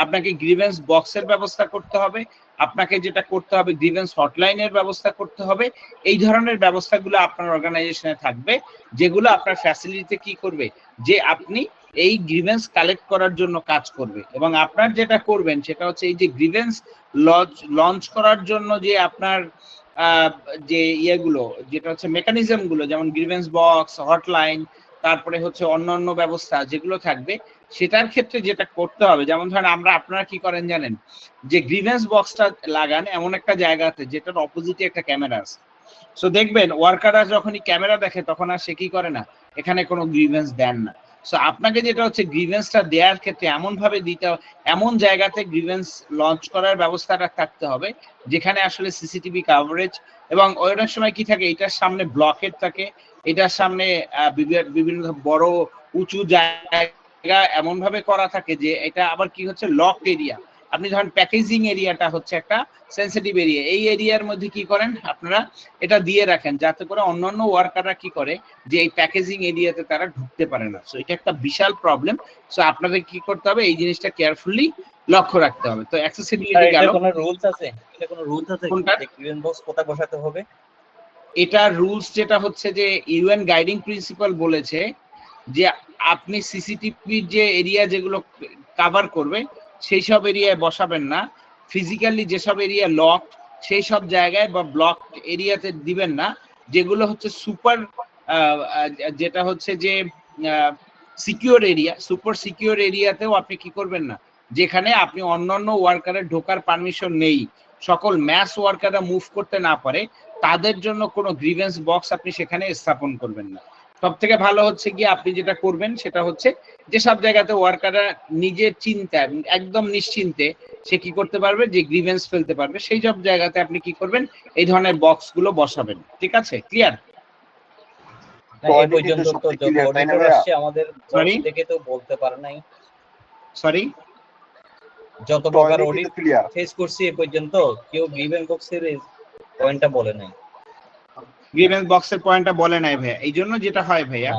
আপনাকে গ্রিভেন্স বক্সের ব্যবস্থা করতে হবে, আপনাকে যেটা করতে হবে গ্রিভেন্স হটলাইনের ব্যবস্থা করতে হবে। এই ধরনের ব্যবস্থাগুলো আপনার অর্গানাইজেশনে থাকবে, যেগুলো আপনার ফ্যাসিলিটিতে কি করবে যে আপনি এই গ্রিভেন্স কালেক্ট করার জন্য কাজ করবে। এবং আপনার যেটা করবেন সেটা হচ্ছে এই যে গ্রিভেন্স লঞ্চ করার জন্য যে আপনার যে ইয়েগুলো যেটা হচ্ছে মেকানিজম গুলো, যেমন গ্রিভেন্স বক্স, হটলাইন, তারপরে হচ্ছে অন্যান্য ব্যবস্থা যেগুলো থাকবে, সেটার ক্ষেত্রে যেটা করতে হবে, যেমন ধরেন আপনারা কি করেন জানেন যে গ্রিভেন্স বক্সটা লাগান এমন একটা জায়গাতে যেটার অপোজিটে একটা ক্যামেরা আছে। সো দেখবেন ওয়ার্কাররা যখনই ক্যামেরা দেখে তখন আর সে কি করে না, এখানে কোনো গ্রিভেন্স দেন না। সো আপনাকে যেটা হচ্ছে গ্রিভেন্সটা দেওয়ার ক্ষেত্রে এমন ভাবে দিতে হবে, এমন জায়গাতে গ্রিভেন্স লঞ্চ করার ব্যবস্থাটা থাকতে হবে যেখানে আসলে সিসিটিভি কভারেজ, এবং অনেক সময় কি থাকে এটার সামনে ব্লকেট থাকে, এটার সামনে বিভিন্ন বড় উঁচু জায়গা এমন ভাবে করা থাকে যে এটা আবার কি হচ্ছে লক এরিয়া, আপনি ধরেন প্যাকেজিং এরিয়াটা হচ্ছে একটা সেন্সিটিভ এরিয়া, এই এরিয়ার মধ্যে কি করেন আপনারা এটা দিয়ে রাখেন যাতে করে অন্যান্য ওয়ার্কাররা কি করে যে এই প্যাকেজিং এরিয়াতে তারা ঢুকতে পারে না। সো এটা একটা বিশাল প্রবলেম। সো আপনাদের কি করতে হবে, এই জিনিসটা কেয়ারফুলি লক্ষ্য রাখতে হবে। তো অ্যাক্সেসিবিলিটি গেল, কোনো রুলস আছে? এটা কোনো রুলস আছে কোনটা? যে গ্রিভেন্স বক্স কোথায় বসাতে হবে? এটা রুলস যেটা হচ্ছে যে ইউএন গাইডিং প্রিন্সিপাল বলেছে যে আপনি সিসিটিভির যে এরিয়া যেগুলো কভার করবে সেই সব এরিয়ায় বসাবেন না, ফিজিক্যালি যেসব এরিয়া লক সেই সব জায়গায় বা ব্লক এরিয়াতে দিবেন না, যেগুলো হচ্ছে সুপার যেটা হচ্ছে যে সিকিউর এরিয়া, সুপার সিকিউর এরিয়াতেও আপনি কি করবেন না, যেখানে আপনি অন্যান্য ওয়ার্কারের ঢোকার পারমিশন নেই, সকল ম্যাস ওয়ার্কাররা মুভ করতে না পারে, তাদের জন্য কোনো গ্রিভেন্স বক্স আপনি সেখানে স্থাপন করবেন না। সব থেকে ভালো হচ্ছে কি আপনি যেটা করবেন সেটা হচ্ছে যে সব জায়গাতে ওয়ার্কাররা নিজের চিন্তায় একদম নিশ্চিন্তে সে কি করতে পারবে, যে গ্রিভেন্স ফেলতে পারবে, সেই সব জায়গাতে আপনি কি করবেন, এই ধরনের বক্স গুলো বসাবেন। ঠিক আছে, ক্লিয়ার? এই পর্যন্ত তো যত অডিটর আসছে আমাদের বক্স থেকে তো বলতে পারে নাই। সরি, যত প্রকার অডিট ফেস করছি এ পর্যন্ত কেউ গ্রিভেন্স বক্সের পয়েন্টটা বলে নাই। গ্রিভেন্স বক্সের পয়েন্টটা বলে নাই ভাইয়া। এই জন্য যেটা হয় ভাইয়া,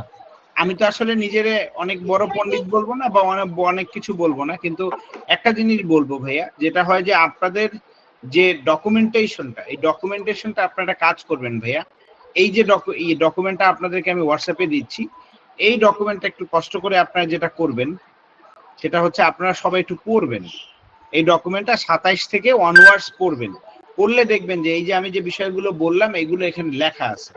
আমি তো আসলে নিজের অনেক বড় পণ্ডিত বলবো না বা অনেক কিছু বলবো না, কিন্তু একটা জিনিস বলবো ভাইয়া, যেটা হয় যে আপনাদের যে ডকুমেন্টেশনটা, এই ডকুমেন্টেশনটা আপনারা কাজ করবেন ভাইয়া। এই যে ডকুমেন্টটা আপনাদেরকে আমি হোয়াটসঅ্যাপে দিচ্ছি, এই ডকুমেন্টটা একটু কষ্ট করে আপনারা যেটা করবেন সেটা হচ্ছে আপনারা সবাই একটু পড়বেন। এই ডকুমেন্টটা 27 থেকে অনওয়ার্ডস পড়বেন। পড়লে দেখবেন যে এই যে আমি যে বিষয়গুলো বললাম এগুলো এখানে লেখা আছে।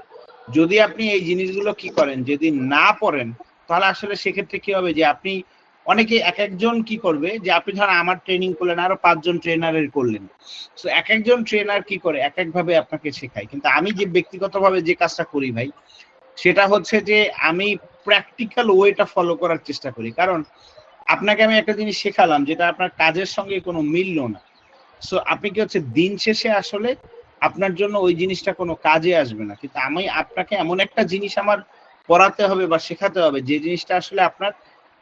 যদি আপনি এই জিনিসগুলো কি করেন, যদি না পড়েন, তাহলে আসলে সেক্ষেত্রে কি হবে যে আপনি অনেকে এক একজন কি করবে, যে আপনি ধরেন আমার ট্রেনিং করলেন, আরো 5 জন ট্রেনারের করলেন, সো এক একজন ট্রেনার কি করে এক এক ভাবে আপনাকে শেখায়। কিন্তু আমি যে ব্যক্তিগতভাবে যে কাজটা করি ভাই, সেটা হচ্ছে যে আমি প্র্যাকটিক্যাল ওয়েটা ফলো করার চেষ্টা করি। কারণ আপনাকে আমি একটা জিনিস শেখালাম যেটা আপনার কাজের সঙ্গে কোনো মিললো না, সো আপনি কি হচ্ছে দিন শেষে আসলে আপনার জন্য ওই জিনিসটা কোনো কাজে আসবে না। কিন্তু আমি আপনাকে এমন একটা জিনিস আমার পড়াতে হবে বা শেখাতে হবে যে জিনিসটা আসলে আপনার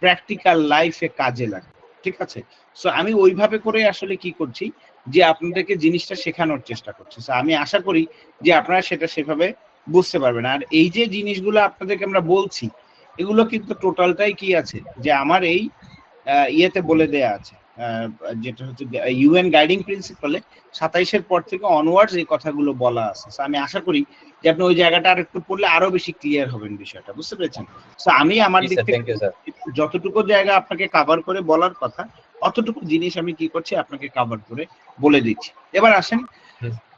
প্র্যাকটিক্যাল লাইফে কাজে লাগে। ঠিক আছে, সো আমি ওইভাবে করে আসলে কি করছি যে আপনাদেরকে জিনিসটা শেখানোর চেষ্টা করছি। সো আমি আশা করি যে আপনারা সেটা সেভাবে বুঝতে পারবেন। আর এই যে জিনিসগুলো আপনাদেরকে আমরা বলছি, এগুলো কিন্তু টোটালটাই কি আছে যে আমার এই ইয়েতে বলে দেয়া আছে, যেটা হচ্ছে ইউএন গাইডিং প্রিন্সিপালে 27-এর পর থেকে অনওয়ার্ডস এই কথাগুলো বলা আছে। আমি আশা করি যে আপনি ওই জায়গাটা আর একটু পড়লে আরো বেশি ক্লিয়ার হবেন বিষয়টা, বুঝতে পেরেছেন? সো আমি আমার দিক থেকে যতটুকু জায়গা আপনাকে কভার করে বলার কথা, অতটুকু জিনিস আমি কি করছি আপনাকে কভার করে বলে দিচ্ছি। এবার আসেন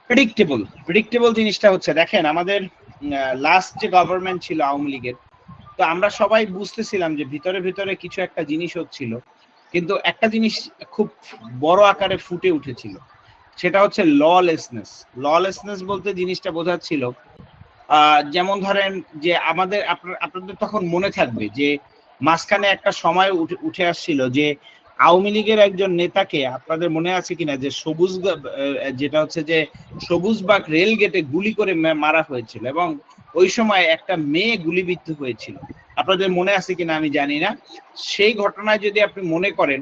প্রেডিক্টেবল জিনিসটা হচ্ছে, দেখেন আমাদের লাস্ট যে গভর্নমেন্ট ছিল আওয়ামী লীগের, তো আমরা সবাই বুঝতেছিলাম যে ভিতরে ভিতরে কিছু একটা জিনিস হচ্ছিল, কিন্তু একটা জিনিস খুব বড় আকারে ফুটে উঠেছিল, সেটা হচ্ছে ললেসনেস। ললেসনেস বলতে জিনিসটা বোঝাচ্ছিল যেমন ধরেন যে আমাদের আপনাদের তখন মনে থাকবে যে মাঝখানে একটা সময় উঠে আসছিল যে আওয়ামী লীগের একজন নেতাকে, আপনাদের মনে আছে কিনা, যে যেটা হচ্ছে যে সবুজবাগ রেল গেটে গুলি করে মারা হয়েছিল এবং ওই সময় একটা মেয়ে গুলিবিদ্ধ হয়েছিল। আপনাদের মনে আছে কিনা আমি জানি না। সেই ঘটনায় যদি আপনি মনে করেন,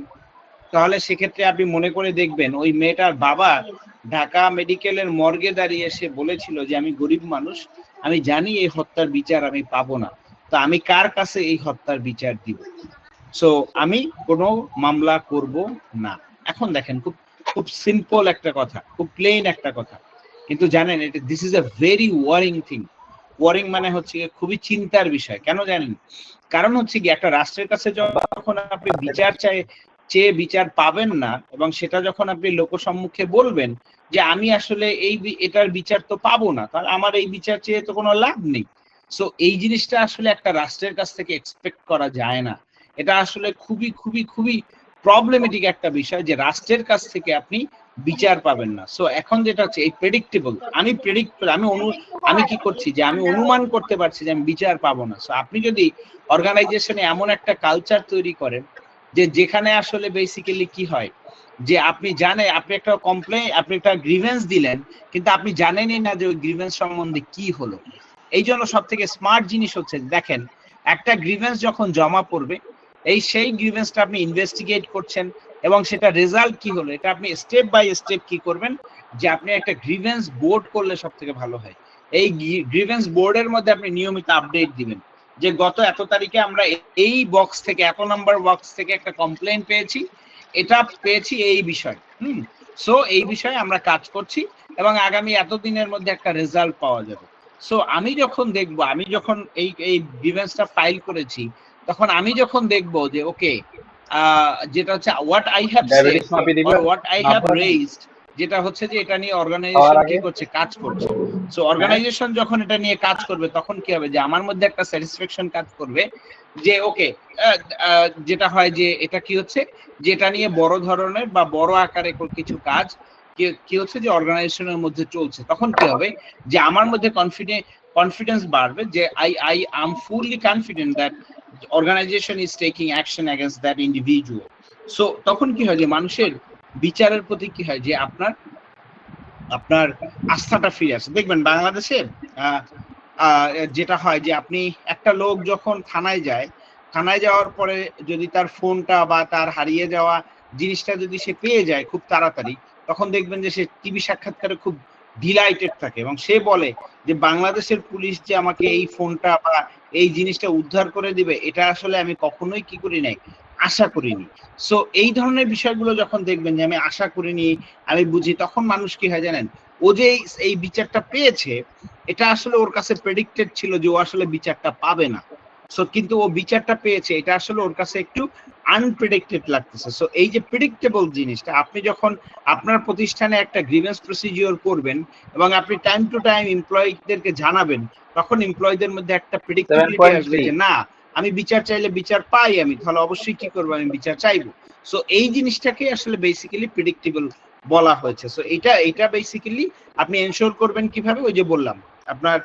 তাহলে সেক্ষেত্রে আপনি মনে করে দেখবেন ওই মেয়েটার বাবা ঢাকা মেডিকেলের মর্গে দাঁড়িয়ে এসে বলেছিল যে আমি গরিব মানুষ, আমি জানি এই হত্যার বিচার আমি পাবো না, তো আমি কার কাছে এই হত্যার বিচার দিব? সো আমি কোনো মামলা করব না। এখন দেখেন খুব খুব সিম্পল একটা কথা, খুব প্লেন একটা কথা, কিন্তু জানেন এটা this is a very worrying thing. Worrying মানে হচ্ছে খুবই চিন্তার বিষয়। কেন জানেন? কারণ হচ্ছে কি একটা রাষ্ট্রের কাছে যখন আপনি বিচার চেয়ে বিচার পাবেন না, এবং সেটা যখন আপনি লোকসম্মুখে বলবেন যে আমি আসলে এটার বিচার তো পাবো না, তাহলে আমার এই বিচার চেয়ে তো কোনো লাভ নেই। সো এই জিনিসটা আসলে একটা রাষ্ট্রের কাছ থেকে এক্সপেক্ট করা যায় না। এটা আসলে খুবই খুবই খুবই প্রবলেমেটিক একটা বিষয় যে রাষ্ট্রের কাছ থেকে আপনি বিচার পাবেন না। সো এখন যেটা হচ্ছে এই প্রেডিক্টেবল, আমি কি করছি যে আমি অনুমান করতে পারছি যে আমি বিচার পাবো না। সো আপনি যদি অর্গানাইজেশনে এমন একটা কালচার তৈরি করেন যে যেখানে আসলে বেসিক্যালি কি হয় যে আপনি জানেন আপনি একটা কমপ্লেইন, আপনি একটা গ্রিভেন্স দিলেন, কিন্তু আপনি জানেনই না যে ওই গ্রিভেন্স সম্বন্ধে কি হলো। এই জন্য সব থেকে স্মার্ট জিনিস হচ্ছে দেখেন, একটা গ্রিভেন্স যখন জমা পড়বে এই সেই গ্রিভেন্সটা আপনি ইনভেস্টিগেট করছেন এবং সেটা রেজাল্ট কি হলো এটা আপনি স্টেপ বাই স্টেপ কি করবেন যে আপনি একটা গ্রিভেন্স বোর্ড করলে সব থেকে ভালো হয়। এই গ্রিভেন্স বোর্ডের মধ্যে আপনি নিয়মিত আপডেট দিবেন যে গত এত তারিখে আমরা এই বক্স থেকে এত নাম্বার বক্স থেকে একটা কমপ্লেন পেয়েছি, এটা পেয়েছি এই বিষয়। সো এই বিষয়ে আমরা কাজ করছি এবং আগামী এতদিনের মধ্যে একটা রেজাল্ট পাওয়া যাবে। সো আমি যখন দেখবো, আমি যখন এই গ্রিভেন্সটা ফাইল করেছি, তখন আমি যখন দেখবো যে ওকে যেটা হচ্ছে what I have said diabetes মাপি দিবে or what I have raised, যেটা হচ্ছে যে এটা নিয়ে অর্গানাইজেশন কি করছে, কাজ করছে। সো অর্গানাইজেশন যখন এটা নিয়ে কাজ করবে তখন কি হবে যে আমার মধ্যে একটা স্যাটিসফ্যাকশন কাজ করবে যে ওকে যেটা হয় যে এটা কি হচ্ছে যে এটা নিয়ে বড় ধরনের বা বড় আকারে কিছু কাজ কি হচ্ছে যে অর্গানাইজেশনের মধ্যে চলছে। তখন কি হবে যে আমার মধ্যে কনফিডেন্স বাড়বে যে I am fully confident that organization is taking action against that individual. So তখন কি হয় যে মানুষের বিচারের প্রতি কি হয় যে আপনার আস্থাটা ফিরে আসে। দেখবেন বাংলাদেশে যেটা হয় যে আপনি একটা লোক যখন থানায় যাওয়ার পরে যদি তার ফোনটা বা তার হারিয়ে যাওয়া জিনিসটা যদি সে পেয়ে যায় খুব তাড়াতাড়ি, তখন দেখবেন যে সে টিভি সাক্ষাৎকারে খুব ডিলাইটেড থাকে এবং সে বলে যে বাংলাদেশের পুলিশ যে আমাকে এই ফোনটা বা এই জিনিসটা উদ্ধার করে দিবে এটা আসলে আমি কখনোই কি করি নাই, আশা করিনি। সো এই ধরনের বিষয়গুলো যখন দেখবেন যে আমি আশা করিনি, আমি বুঝি, তখন মানুষ কি হয় জানেন, ও যে এই বিচারটা পেয়েছে এটা আসলে ওর কাছে প্রেডিক্টেড ছিল যে ও আসলে বিচারটা পাবে না। সো কিন্তু ও বিচারটা পেয়েছে, এটা আসলে ওর কাছে একটু আনপ্রেডিক্টেড লাগতেছে। সো এই যে প্রেডিক্টেবল জিনিসটা, আপনি যখন আপনার প্রতিষ্ঠানে একটা গ্রিভেন্স প্রসিডিওর করবেন এবং আপনি টাইম টু টাইম এমপ্লয়ীদেরকে জানাবেন, তখন এমপ্লয়ীদের মধ্যে একটা প্রেডিক্টেবিলিটি আসবে যে না, আমি বিচার চাইলে বিচার পাই, আমি তাহলে অবশ্যই কি করবো, আমি বিচার চাইবো। সো এই জিনিসটাকে আসলে বেসিক্যালি প্রেডিক্টেবল বলা হয়েছে। সো এটা বেসিক্যালি আপনি এনশোর করবেন কিভাবে, ওই যে বললাম আপনার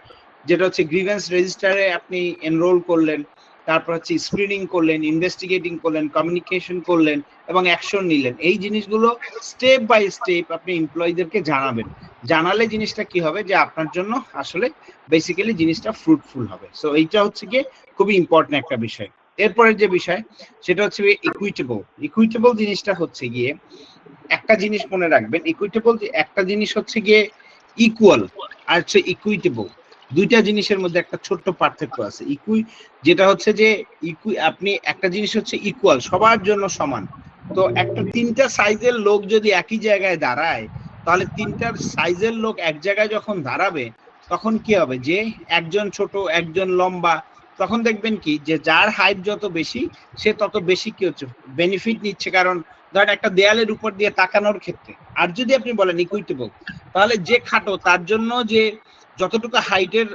যেটা হচ্ছে গ্রিভেন্স রেজিস্টারে আপনি এনরোল করলেন, তারপর হচ্ছে স্ক্রিনিং করলেন, ইনভেস্টিগেটিং করলেন, কমিউনিকেশন করলেন এবং অ্যাকশন নিলেন। এই জিনিসগুলো স্টেপ বাই স্টেপ আপনি এমপ্লয়ীদেরকে জানাবেন। জানালে জিনিসটা কি হবে যে আপনার জন্য আসলে বেসিক্যালি জিনিসটা ফ্রুটফুল হবে। সো এইটা হচ্ছে গিয়ে খুবই ইম্পর্টেন্ট একটা বিষয়। এরপরের যে বিষয় সেটা হচ্ছে ইকুইটেবল জিনিসটা হচ্ছে গিয়ে একটা জিনিস মনে রাখবেন, ইকুইটেবল একটা জিনিস হচ্ছে গিয়ে ইকুয়াল আর হচ্ছে ইকুইটেবল, দুইটা জিনিসের মধ্যে একটা ছোট্ট পার্থক্য আছে। যেটা হচ্ছে যে আপনি একটা জিনিস হচ্ছে ইকুয়াল, সবার জন্য সমান। তো একটা তিনটা সাইজের লোক যদি একই জায়গায় দাঁড়ায়, তাহলে তিনটার সাইজের লোক এক জায়গায় যখন দাঁড়াবে তখন কি হবে যে একজন ছোট একজন লম্বা, তখন দেখবেন কি যে যার হাইট যত বেশি সে তত বেশি কি হচ্ছে বেনিফিট নিচ্ছে। কারণ ধরেন একটা দেয়ালের উপর দিয়ে তাকানোর ক্ষেত্রে, আর যদি আপনি বলেন ইকুইটেবল, তাহলে যে খাটো তার জন্য যে যতটুকু হাইটের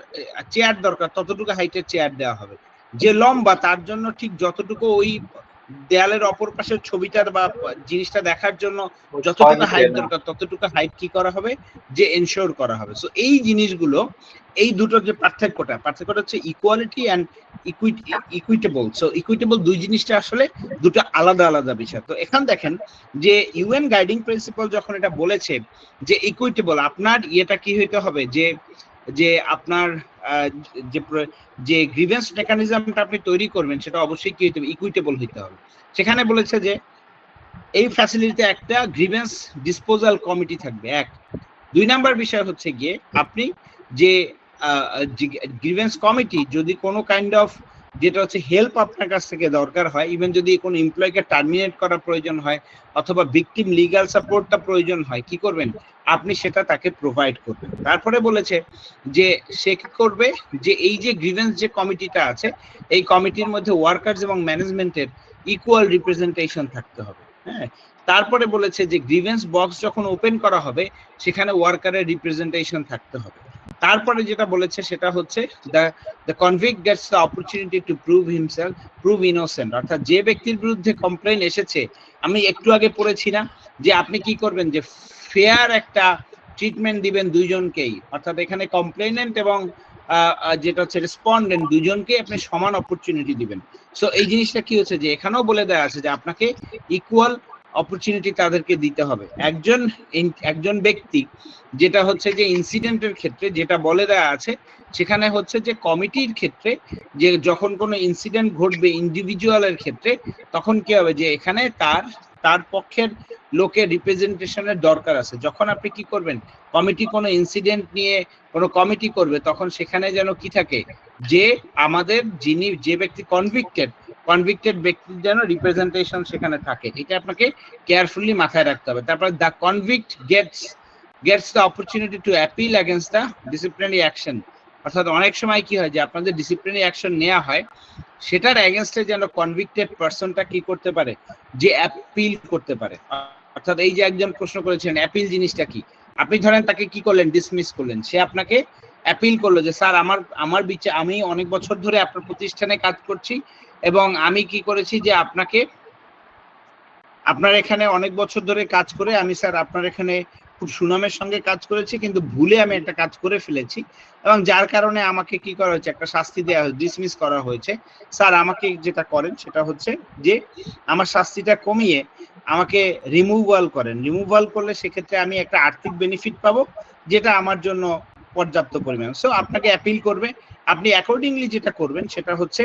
চেয়ার দরকার ততটুকু হাইটের চেয়ার দেওয়া হবে, যে লম্বা তার জন্য ঠিক যতটুকু ওই দেয়ালের অপর পাশের ছবিটার বা জিনিসটা দেখার জন্য যতটুকু হাইট দরকার ততটুকু হাইট কি করা হবে যে এনশোর করা হবে। সো এই জিনিসগুলো, এই দুটোর যে পার্থক্যটা হচ্ছে equality and equitable. So equitable দুই জিনিসটা আসলে দুটো আলাদা বিষয়। তো এখান দেখেন যে ইউএন গাইডিং প্রিন্সিপাল যখন এটা বলেছে যে ইকুইটেবল, আপনার ইয়েটা কি হইতে হবে যে আপনার যে গ্রিভেন্স মেকানিজমটা আপনি তৈরি করবেন সেটা অবশ্যই কি হইতে হবে, ইকুইটেবল হইতে হবে। সেখানে বলেছে যে এই ফ্যাসিলিটিতে একটা গ্রিভেন্স ডিসপোজাল কমিটি থাকবে, এক। দুই নাম্বার বিষয় হচ্ছে গিয়ে আপনি যে গ্রিভেন্স কমিটি যদি কোনো কাইন্ড অফ যেটা হচ্ছে হেল্প আপনার কাছ থেকে দরকার হয়, ইভেন যদি কোনো এমপ্লয়কে টার্মিনেট করা প্রয়োজন হয় অথবা ভিকটিম লিগ্যাল সাপোর্টটা প্রয়োজন হয়, কি করবেন আপনি সেটা তাকে প্রোভাইড করবেন। তারপরে বলেছে যে সে কি করবে যে এই যে গ্রিভেন্স যে কমিটিটা আছে এই কমিটির মধ্যে ওয়ার্কার্স এবং ম্যানেজমেন্টের ইকুয়াল রিপ্রেজেন্টেশন থাকতে হবে। হ্যাঁ, তারপরে বলেছে যে গ্রিভেন্স বক্স যখন ওপেন করা হবে সেখানে ওয়ার্কারের রিপ্রেজেন্টেশন থাকতে হবে। তারপরে যেটা বলেছে সেটা হচ্ছে the convict Gates the opportunity to prove innocent, অর্থাৎ যে ব্যক্তির বিরুদ্ধে কমপ্লেইন এসেছে, আমি একটু আগে পড়েছি না যে আপনি কি করবেন যে ফেয়ার একটা ট্রিটমেন্ট দিবেন দুইজনকেই, অর্থাৎ এখানে কমপ্লেইনেন্ট এবং যেটা হচ্ছে রেসপন্ডেন্ট দুইজনকে আপনি সমান অপরচুনিটি দিবেন। সো এই জিনিসটা কি হচ্ছে যে এখানেও বলে দেওয়া আছে যে আপনাকে ইকুয়াল অপরচুনিটি তাদেরকে দিতে হবে। একজন ব্যক্তি যেটা হচ্ছে যে ইনসিডেন্টের ক্ষেত্রে যেটা বলে দেওয়া আছে সেখানে হচ্ছে যে কমিটির ক্ষেত্রে যে যখন কোনো ইনসিডেন্ট ঘটবে ইন্ডিভিজুয়ালের ক্ষেত্রে তখন কি হবে যে এখানে তার পক্ষের লোকের রিপ্রেজেন্টেশনের দরকার আছে। যখন আপনি কি করবেন কমিটি কোনো ইনসিডেন্ট নিয়ে কোনো কমিটি করবে তখন সেখানে যেন কি থাকে যে আমাদের যে ব্যক্তি কনভিক্টেড ব্যক্তির যেন রিপ্রেজেন্টেশন সেখানে থাকে। এটা আপনাকে কেয়ারফুলি মাথায় রাখতে হবে। তারপর the convict Gates the opportunity to appeal against the disciplinary action. অর্থাৎ অনেক সময় কি হয় যে আপনাদের ডিসিপ্লিনারি অ্যাকশন নেওয়া হয় সেটার এগেইনস্টে যেন কনভিক্টেড পারসনটা কি করতে পারে যে অ্যাপিল করতে পারে। অর্থাৎ এই যে একজন প্রশ্ন করেছেন অ্যাপিল জিনিসটা কি, আপনি ধরেন তাকে কি করলেন ডিসমিস করলেন, সে আপনাকে অ্যাপিল করলো যে স্যার আমার বিচার আমি অনেক বছর ধরে আপনার প্রতিষ্ঠানে কাজ করছি এবং আমি কি করেছি যে আপনার এখানে অনেক বছর ধরে কাজ করে আমি স্যার আপনার এখানে খুব সুনামের সঙ্গে কাজ করেছি কিন্তু ভুলে আমি একটা কাজ করে ফেলেছি এবং যার কারণে আমাকে কি করা হয়েছে একটা শাস্তি দেওয়া হয়েছে, ডিসমিস করা হয়েছে। স্যার আমাকে যেটা করেন সেটা হচ্ছে যে আমার শাস্তিটা কমিয়ে আমাকে রিমুভাল করেন। রিমুভাল করলে সেক্ষেত্রে আমি একটা আর্থিক বেনিফিট পাবো যেটা আমার জন্য পর্যাপ্ত পরিমাণ। সো আপনাকে অ্যাপিল করবে, আপনি অ্যাকর্ডিংলি যেটা করবেন সেটা হচ্ছে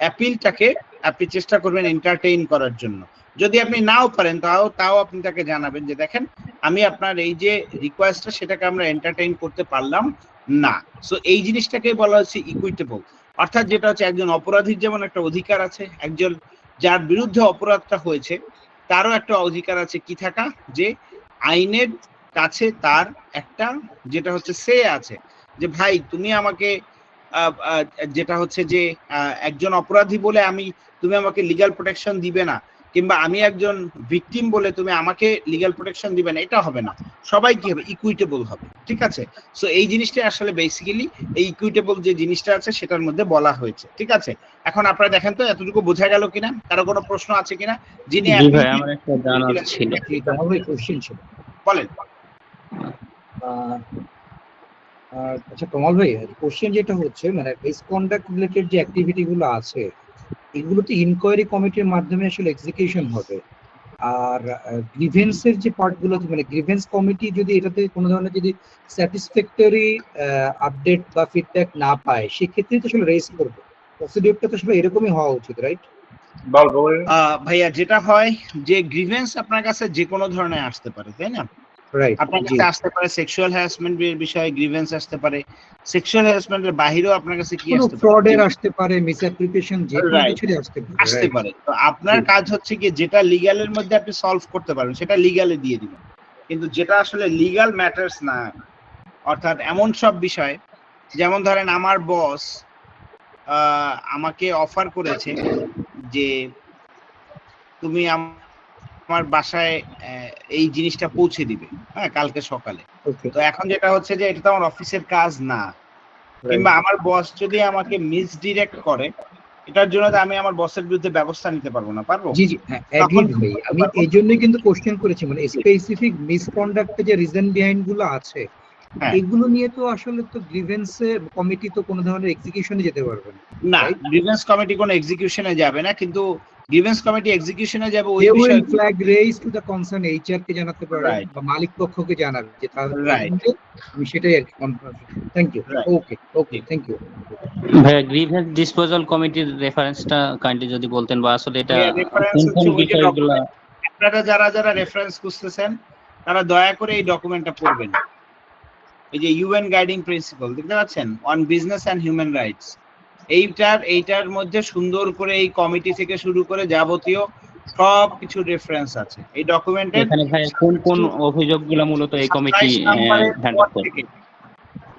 অ্যাপিলটাকে আপনি চেষ্টা করবেন এন্টারটেইন করার জন্য। যদি আপনি নাও পারেন তাও আপনি তাকে জানাবেন যে দেখেন আমি আপনার এই যে রিকোয়েস্টটা সেটাকে আমরা এন্টারটেইন করতে পারলাম না। সো এই জিনিসটাকে বলা হচ্ছে ইকুইটেবল। অর্থাৎ যেটা হচ্ছে একজন অপরাধীর যেমন একটা অধিকার আছে, একজন যার বিরুদ্ধে অপরাধটা হয়েছে তারও একটা অধিকার আছে কি থাকা যে আইনের কাছে তার একটা যেটা হচ্ছে সে আছে যে ভাই তুমি আমাকে যেটা হচ্ছে যে একজন অপরাধী বলে তুমি আমাকে লিগ্যাল প্রোটেকশন দিবে না কিংবা আমি একজন ভিকটিম বলে তুমি আমাকে লিগ্যাল প্রোটেকশন দিবে না, এটা হবে না। সবাই কি হবে ইকুইটেবল হবে। ঠিক আছে, সো এই জিনিসটা আসলে বেসিক্যালি এই ইকুইটেবল যে জিনিসটা আছে সেটার মধ্যে বলা হয়েছে। ঠিক আছে, এখন আপনারা দেখেন তো এতটুকু বোঝা গেল কিনা, কারো কোনো প্রশ্ন আছে কিনা? যিনি জি ভাই আমার একটা জানার ছিল। কোশ্চেন ছিল, বলেন। আচ্ছা কমল ভাই, কোশ্চেন যেটা হচ্ছে মানে মিসকন্ডাক্ট রিলেটেড যে অ্যাক্টিভিটি গুলো আছে এগুলো তো ইনকোয়ারি কমিটির মাধ্যমে আসলে এক্সিকিউশন হবে। আর গ্রিভেন্সের যে পার্টগুলো মানে গ্রিভেন্স কমিটি যদি এটাতে কোনো ধরনের যদি স্যাটিসফ্যাক্টরি আপডেট বা ফিডব্যাক না পায় সেক্ষেত্রে তো আসলে রেজ করবে। প্রসিডিউরটা তো আসলে এরকমই হওয়া উচিত, রাইট? ভাইয়া যেটা হয় যে গ্রিভেন্স আপনার কাছে যে কোনো ধরনের আসতে পারে, তাই না? রাইট, আপনার কাছে আসতে পারে সেক্সুয়াল হ্যারাসমেন্টের বিষয়ে গ্রিভেন্স আসতে পারে, সেক্সুয়াল হ্যারাসমেন্টের বাহিরেও আপনার কাছে কি আসতে পারে, ফ্রডের আসতে পারে, মিসঅ্যাপ্লিকেশন যে কোনো কিছুই আসতে পারে। তো আপনার কাজ হচ্ছে কি যেটা লিগ্যালের মধ্যে আপনি সলভ করতে পারবেন সেটা লিগ্যালে দিয়ে দিবেন। কিন্তু যেটা আসলে লিগ্যাল ম্যাটার্স না, অর্থাৎ এমন সব বিষয় যেমন ধরেন আমার বস আমাকে অফার করেছে যে তুমি আমার বাসায় এই জিনিসটা পৌঁছে দিবে, হ্যাঁ, কালকে সকালে। তো এখন যেটা হচ্ছে যে এটা তো আমার অফিসের কাজ না, কিংবা আমার বস যদি আমাকে মিসডিরেক্ট করে এটার জন্য আমি আমার বসের বিরুদ্ধে ব্যবস্থা নিতে পারবো না, পারবো? জি জি, এগ্রিড ভাই। আমি এই জন্যই কিন্তু কোশ্চেন করেছি, মানে স্পেসিফিক মিসকন্ডাক্টে যে রিজন বিহাইন্ড গুলো আছে এগুলো নিয়ে তো আসলে তো গ্রিভেন্সে কমিটি তো কোনো ধরনের এক্সিকিউশনে যেতে পারবে না। গ্রিভেন্স কমিটি কোনো এক্সিকিউশনে যাবে না, কিন্তু গ্রিভেন্স কমিটি এক্সিকিউশনে যাবে ওই বিষয়ে flag raise to the concern HR কে জানাতে পারে বা মালিক পক্ষকে জানাবে যে আমি সেটাই আর কি confirm. Thank you. Okay thank you ভাইয়া। গ্রিভেন্স ডিসপোজাল কমিটির রেফারেন্সটা কাইন্ডলি যদি বলতেন, বা আসলে এটা কোন কোন বিষয়গুলো। আপনারা যারা রেফারেন্স খুঁজতেছেন তারা দয়া করে এই ডকুমেন্টটা পড়বেন। এই যে ইউএন গাইডিং প্রিন্সিপাল দেখতে পাচ্ছেন on business and human rights, এইটার মধ্যে সুন্দর করে এই কমিটি থেকে শুরু করে যাবতীয় সব কিছু রেফারেন্স আছে এই ডকুমেন্টে। এখানে ভাই কোন কোন অভিযোগগুলো মূলত এই কমিটি হ্যান্ডেল করবে?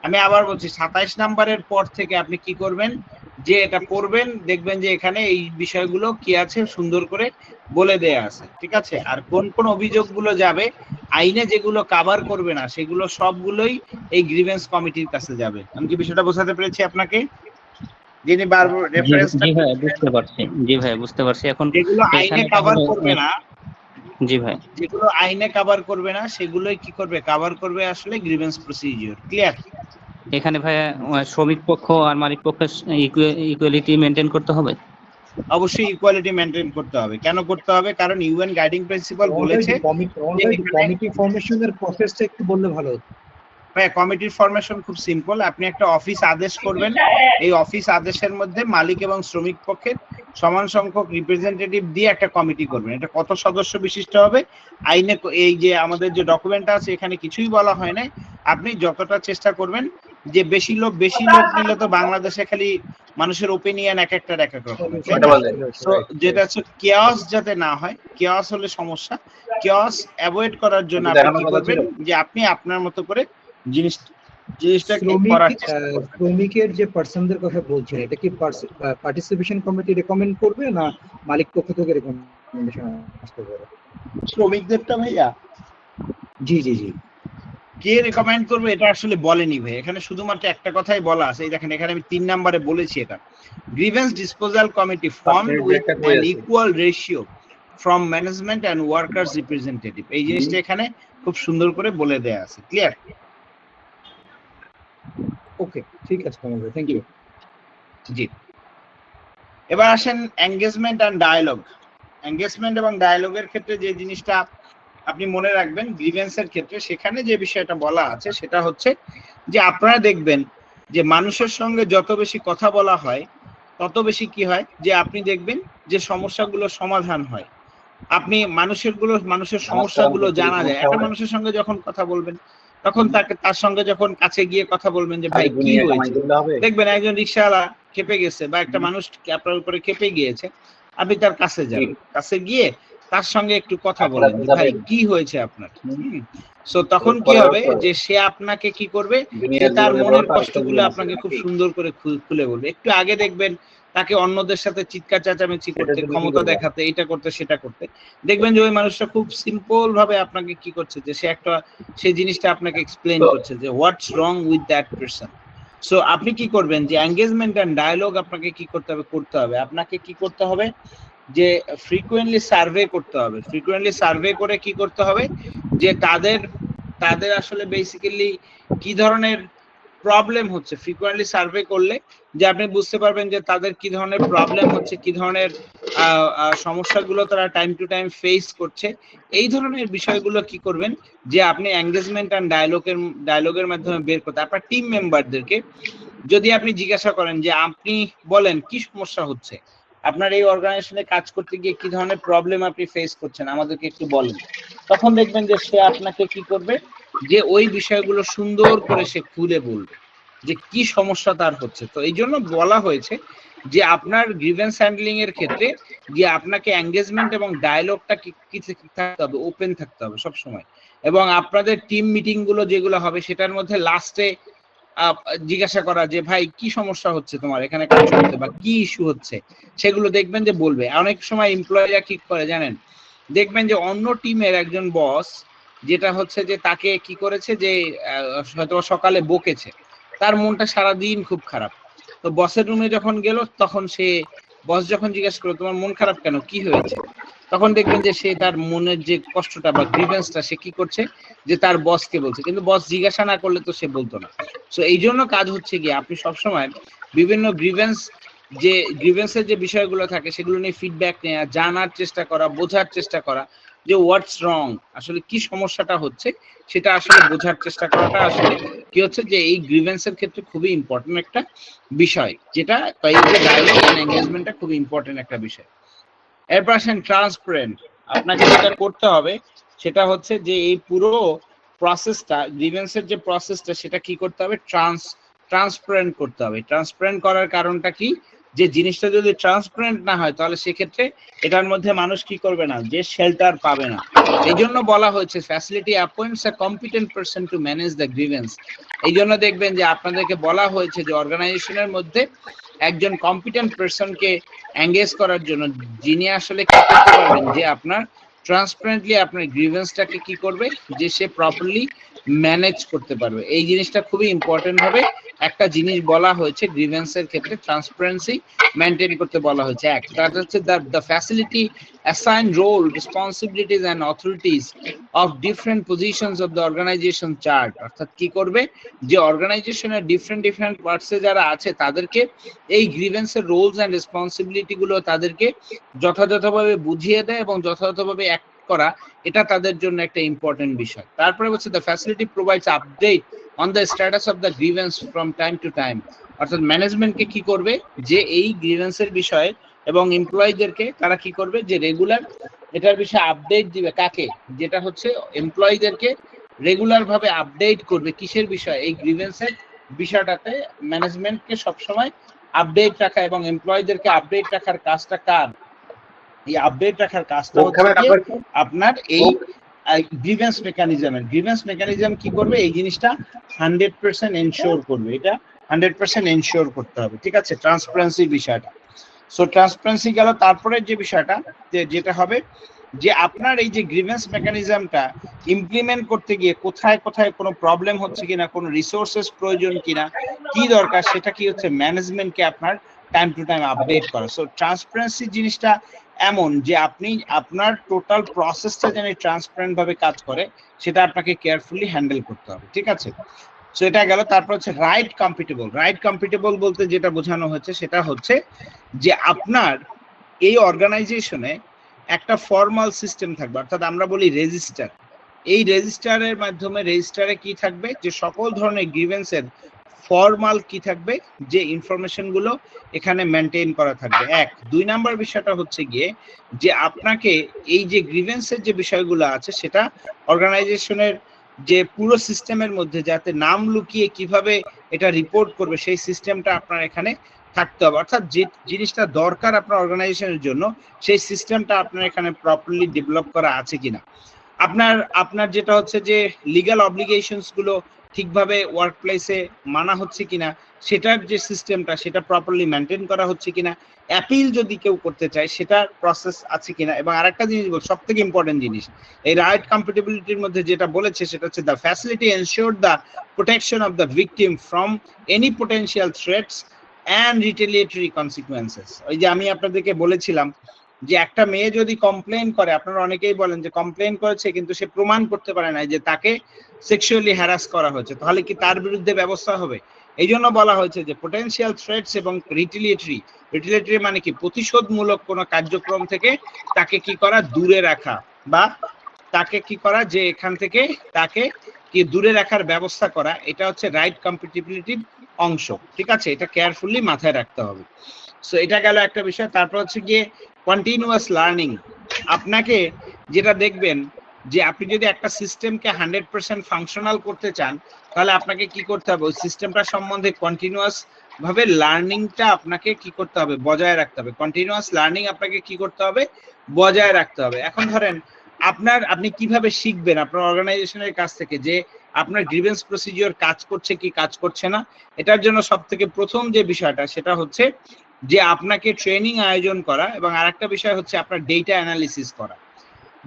আমি আবার বলছি 27 নম্বরের পর থেকে আপনি কি করবেন যে এটা পড়বেন, দেখবেন যে এখানে এই বিষয়গুলো কি আছে সুন্দর করে বলে দেয়া আছে। ঠিক আছে, আর কোন কোন অভিযোগগুলো যাবে আইনে যেগুলো কভার করবে না সেগুলো সবগুলোই এই গ্রিভেন্স কমিটির কাছে যাবে। আমি কি বিষয়টা বোঝাতে পেরেছি আপনাকে? যিনি বারবার রেফারেন্সটা জি ভাই বুঝতে পারছি। জি ভাই বুঝতে পারছি। এখন যেগুলো আইনে কভার করবে না, জি ভাই, যেগুলো আইনে কভার করবে না সেগুলোই কি করবে কভার করবে আসলে গ্রিভেন্স প্রসিডিওর। ক্লিয়ার? এখানে ভাই শ্রমিক পক্ষ আর মালিক পক্ষের ইকুয়ালিটি মেনটেন করতে হবে। অবশ্যই ইকুয়ালিটি মেনটেন করতে হবে। কেন করতে হবে? কারণ ইউএন গাইডিং প্রিন্সিপাল বলেছে যে এখানে কমিটি ফরমেশনের প্রসেসটা একটু বললে ভালো হতো। কমিটির ফরমেশন খুব সিম্পল। আপনি একটা অফিস আদেশ করবেন, এই অফিস আদেশের মধ্যে মালিক এবং শ্রমিক পক্ষের সমান সংখ্যক রিপ্রেজেন্টেটিভ দিয়ে একটা কমিটি করবেন। এটা কত সদস্য বিশিষ্ট হবে আইনে, এই যে আমাদের যে ডকুমেন্ট আছে এখানে কিছুই বলা হয় না। আপনি যতটা চেষ্টা করবেন যে বেশি লোক নিলে তো বাংলাদেশে খালি মানুষের ওপিনিয়ন এক একটার এক এক রকম, তাই না? তো যেটা হচ্ছে কেওস যাতে না হয়, কেওস হলে সমস্যা, কেওস অ্যাভয়েড করার জন্য আপনি কি করবেন যে আপনি আপনার মতো করে জিনিসটা করার চেষ্টা করবেন। শ্রমিকের যে পার্সনদের কথা বলছেন, এটা কি পার্টিসিপেশন কমিটি রেকমেন্ড করবে না মালিক পক্ষ থেকে রেকমেন্ডেশন আসতে পারে? শ্রমিকদেরটা ভাইয়া জি জি জি, কে রেকমেন্ড করবে এটা আসলে বলেনি ভাই, এখানে শুধুমাত্র একটা কথাই বলা আছে। এই দেখেন এখানে আমি 3 নম্বরে বলেছি, এটা grievance disposal committee formed with an equal ratio from management and workers representative. এই জিনিসটা এখানে খুব সুন্দর করে বলে দেয়া আছে। ক্লিয়ার? ওকে, ঠিক আছে কমল ভাই, থ্যাংক ইউ। জি, এবার আসেন এঙ্গেজমেন্ট এন্ড ডায়ালগ। এঙ্গেজমেন্ট এবং ডায়ালগের ক্ষেত্রে যে জিনিসটা আপনি মনে রাখবেন গ্রিভেন্সের ক্ষেত্রে, সেখানে যে বিষয়টা বলা আছে সেটা হচ্ছে যে আপনারা দেখবেন যে মানুষের সঙ্গে যত বেশি কথা বলা হয় তত বেশি কি হয় যে আপনি দেখবেন যে সমস্যাগুলো সমাধান হয়। আপনি মানুষের সমস্যাগুলো জানা যায়। একটা মানুষের সঙ্গে যখন কথা বলবেন তখন তার সঙ্গে যখন কাছে গিয়ে কথা বলবেন যে ভাই কি হয়েছে, দেখবেন একজন রিকশাওয়ালা খেপে গেছে বা একটা মানুষ আপনার উপরে খেপে গিয়েছে, আপনি তার কাছে যান, কাছে গিয়ে তার সঙ্গে একটু কথা বলেন যে ভাই কি হয়েছে আপনার। সো তখন কি হবে যে সে আপনাকে কি করবে যে তার মনের কষ্টগুলো আপনাকে খুব সুন্দর করে খুলে বলবে। একটু আগে দেখবেন তাকে অন্যদের সাথে চিৎকার চেঁচামেচি করতে, ক্ষমতা দেখাতে, এটা করতে সেটা করতে, দেখবেন যে ওই মানুষটা খুব সিম্পল ভাবে আপনাকে কি করছে যে সেই জিনিসটা আপনাকে এক্সপ্লেইন করছে যে what's wrong with that person. So আপনি কি করবেন যে এঙ্গেজমেন্ট এন্ড ডায়ালগ আপনাকে কি করতে হবে আপনাকে কি করতে হবে যে ফ্রিকোয়েন্টলি সার্ভে করতে হবে। ফ্রিকোয়েন্টলি সার্ভে করে কি করতে হবে যে তাদের আসলে বেসিক্যালি কি ধরনের প্রবলেম হচ্ছে, ফ্রিকোয়েন্টলি সার্ভে করলে যে আপনি বুঝতে পারবেন যে তাদের কি ধরনের প্রবলেম হচ্ছে, কি ধরনের সমস্যাগুলো তারা টাইম টু টাইম ফেস করছে। এই ধরনের বিষয়গুলো কি করবেন যে আপনি এঙ্গেজমেন্ট এন্ড ডায়ালগের মাধ্যমে বের করতে, আপনার টিম মেম্বারদেরকে যদি আপনি জিজ্ঞাসা করেন যে আপনি বলেন কি সমস্যা হচ্ছে, আপনার এই অর্গানাইজেশনে কাজ করতে গিয়ে কি ধরনের প্রবলেম আপনি ফেস করছেন আমাদেরকে একটু বলেন, তখন দেখবেন যে সে আপনাকে কি করবে যে ওই বিষয়গুলো সুন্দর করে সে খুলে বলবে যে কি সমস্যা তার হচ্ছে। তো এই জন্য বলা হয়েছে যে আপনার গ্রিভেন্স হ্যান্ডলিং এর ক্ষেত্রে যে আপনাকে এঙ্গেজমেন্ট এবং ডায়ালগটা কি থাকতে হবে, ওপেন থাকতে হবে সব সময়। এবং আপনাদের টিম মিটিং গুলো যেগুলো হবে সেটার মধ্যে লাস্টে জিজ্ঞাসা করা যে ভাই কি সমস্যা হচ্ছে তোমার এখানে কাজ করতে বা কি ইস্যু হচ্ছে, সেগুলো দেখবেন যে বলবে। অনেক সময় এমপ্লয়িরা কি করে জানেন, দেখবেন যে অন্য টিমের একজন বস যেটা হচ্ছে যে তাকে কি করেছে যে হয়তো সকালে বকেছে, তার মনটা সারাদিন খুব খারাপ। তো বসের রুমে যখন গেল তখন বস যখন জিজ্ঞাসা করলো তোমার মন খারাপ কেন, কি হয়েছে, তখন দেখবেন যে সে তার মনের যে কষ্টটা বা গ্রিভেন্সটা সে কি করছে যে তার বসকে বলছে, কিন্তু বস জিজ্ঞাসা না করলে তো সে বলতো না। সো এই জন্য কাজ হচ্ছে গিয়ে আপনি সবসময় বিভিন্ন গ্রিভেন্সের যে বিষয়গুলো থাকে সেগুলো নিয়ে ফিডব্যাক নেওয়া, জানার চেষ্টা করা, বোঝার চেষ্টা করা যে হোয়াটস রং, আসলে কি সমস্যাটা হচ্ছে সেটা আসলে বোঝার চেষ্টা করাটা আসলে কি হচ্ছে যে এই গ্রিভেন্সের ক্ষেত্রে খুবই ইম্পর্টেন্ট একটা বিষয়, যেটা তাই যে ডায়ালগ এন্ড এঙ্গেজমেন্টটা খুবই ইম্পর্টেন্ট একটা বিষয়। এরপর আসেন ট্রান্সপারেন্ট। আপনাকে যেটা করতে হবে সেটা হচ্ছে যে এই পুরো প্রসেসটা, গ্রিভেন্সের যে প্রসেসটা সেটা কি করতে হবে, ট্রান্সপারেন্ট করতে হবে। ট্রান্সপারেন্ট করার কারণটা কি, যে জিনিসটা যদি ট্রান্সপারেন্ট না হয় তাহলে সেক্ষেত্রে এটার মধ্যে মানুষ কি করবে না, যে শেল্টার পাবে না। এই জন্য বলা হয়েছে facility অ্যাপয়েন্টস a competent person to manage the grievance. এই জন্য দেখবেন যে আপনাদেরকে বলা হয়েছে যে অর্গানাইজেশনের মধ্যে একজন কম্পিটেন্ট পারসনকে এঙ্গেজ করার জন্য, যিনি আসলে কি করতে পারবেন যে আপনার ট্রান্সপারেন্টলি আপনার গ্রিভেন্সটাকে কি করবে যে সে প্রপারলি ম্যানেজ করতে পারবে। এই জিনিসটা খুবই ইম্পর্টেন্ট হবে। একটা জিনিস বলা হয়েছে গ্রিভেন্সের ক্ষেত্রে ট্রান্সপারেন্সি মেনটেন করতে বলা হয়েছে। একটা হচ্ছে the facility assign role responsibilities and authorities of different positions of the organisation chart, অর্থাৎ কি করবে যে অর্গানাইজেশনের ডিফারেন্ট পার্টসে যারা আছে তাদেরকে এই গ্রিভেন্সের রোলস অ্যান্ড রেসপন্সিবিলিটি গুলো তাদেরকে যথাযথভাবে বুঝিয়ে দেয় এবং যথাযথভাবে অ্যাক্ট করা, এটা তাদের জন্য একটা ইম্পর্টেন্ট বিষয়। তারপরে হচ্ছে the facility provides update on the status of the grievance from time to time, অর্থাৎ ম্যানেজমেন্টকে কি করবে যে এই গ্রিভেন্সের বিষয়ে এবং এমপ্লয়ীদেরকে তারা কি করবে যে রেগুলার এটার বিষয়ে আপডেট দিবে। কাকে? যেটা হচ্ছে এমপ্লয়ীদেরকে রেগুলার ভাবে আপডেট করবে কিসের বিষয়? এই গ্রিভেন্সের বিষয়টাতে ম্যানেজমেন্টকে সবসময় আপডেট রাখা এবং এমপ্লয়ীদেরকে আপডেট রাখার কাজটা কার? এই আপডেট রাখার কাজটা হচ্ছে আপনার এই গ্রিভেন্স মেকানিজম কি করবে? এই জিনিসটা 100% এনশিওর করবে। এটা 100% এনশিওর করতে হবে, ঠিক আছে, ট্রান্সপারেন্সি বিষয়টা। সো ট্রান্সপারেন্সি গেল। তারপরে যে বিষয়টা যেটা হবে যে আপনার এই যে গ্রিভেন্স মেকানিজমটা ইমপ্লিমেন্ট করতে গিয়ে কোথায় কোথায় কোনো প্রবলেম হচ্ছে কিনা, কোনো রিসোর্সেস প্রয়োজন কিনা, কি দরকার, সেটা কি হচ্ছে ম্যানেজমেন্টকে আপনার টাইম টু টাইম আপডেট করা। সো ট্রান্সপারেন্সি জিনিসটা এমন যে আপনি আপনার টোটাল প্রসেসটা যেন ট্রান্সপারেন্ট ভাবে কাজ করে সেটা আপনাকে কেয়ারফুলি হ্যান্ডেল করতে হবে, ঠিক আছে। সো এটা গেল। তারপর হচ্ছে রাইট কম্পিটেবল বলতে যেটা বোঝানো হচ্ছে সেটা হচ্ছে যে আপনার এই অর্গানাইজেশনে একটা ফর্মাল সিস্টেম থাকবে, অর্থাৎ আমরা বলি রেজিস্টার। এই রেজিস্টারের মাধ্যমে রেজিস্টারে কি থাকবে যে সকল ধরনের গ্রিভেন্সের ফর্মাল কি থাকবে যে ইনফরমেশন গুলো এখানে মেনটেন করা থাকবে। এক। 2 নাম্বার বিষয়টা হচ্ছে গিয়ে যে আপনাকে এই যে গ্রিভেন্সের যে বিষয়গুলো আছে সেটা অর্গানাইজেশনের যে পুরো সিস্টেমের মধ্যে যাতে নাম লুকিয়ে কিভাবে এটা রিপোর্ট করবে সেই সিস্টেমটা আপনার এখানে থাকতে হবে, অর্থাৎ যে জিনিসটা দরকার আপনার অর্গানাইজেশনের জন্য সেই সিস্টেমটা আপনার এখানে প্রপারলি ডেভেলপ করা আছে কিনা, আপনার যেটা হচ্ছে যে লিগ্যাল অব্লিগেশনস গুলো ঠিকভাবে ওয়ার্ক প্লেসে মানা হচ্ছে কিনা, সেটার যে সিস্টেমটা সেটা প্রপারলি মেনটেন করা হচ্ছে কিনা, অ্যাপিল যদি কেউ করতে চায় সেটার প্রসেস আছে কিনা। এবং আরেকটা জিনিস বল, সব থেকে ইম্পর্টেন্ট জিনিস এই রাইট কম্পিটেবিলিটির মধ্যে যেটা বলেছে সেটা হচ্ছে the facility ensure the protection of the victim from any potential threats and retaliatory consequences. ওই যে আমি আপনাদেরকে বলেছিলাম যে একটা মেয়ে যদি কমপ্লেন করে, আপনারা অনেকেই বলেন যে কমপ্লেন করেছে কিন্তু সে প্রমাণ করতে পারে না যে তাকে সেক্সুয়ালি হ্যারাস করা হয়েছে, তাহলে কি তার বিরুদ্ধে ব্যবস্থা হবে? এই জন্য বলা হয়েছে যে পোটেনশিয়াল থ্রেটস এবং রিটেলিয়েটরি মানে কি প্রতিশোধমূলক কোনো কার্যক্রম থেকে তাকে কি করা, দূরে রাখা, বা তাকে কি করা যে এখান থেকে তাকে কি দূরে রাখার ব্যবস্থা করা, এটা হচ্ছে রাইট কম্পিটিবিলিটির অংশ, ঠিক আছে। এটা কেয়ারফুলি মাথায় রাখতে হবে। সো এটা গেল একটা বিষয়। তারপর হচ্ছে গিয়ে কন্টিনিউয়াস লার্নিং। আপনাকে যেটা দেখবেন যে আপনি যদি একটা সিস্টেমকে 100% ফাংশনাল করতে চান তাহলে আপনাকে কি করতে হবে, ওই সিস্টেমটা সম্বন্ধে কন্টিনিউয়াস ভাবে লার্নিংটা আপনাকে কি করতে হবে, বজায় রাখতে হবে। কন্টিনিউয়াস লার্নিং আপনাকে কি করতে হবে, বজায় রাখতে হবে। এখন ধরেন আপনি কিভাবে শিখবেন আপনার অর্গানাইজেশনের কাছ থেকে যে আপনার গ্রিভেন্স প্রসিডিওর কাজ করছে কি কাজ করছে না। এটার জন্য সব থেকে প্রথম যে বিষয়টা সেটা হচ্ছে যে আপনাকে ট্রেনিং আয়োজন করা, এবং আরেকটা বিষয় হচ্ছে আপনার ডেটা অ্যানালিসিস করা।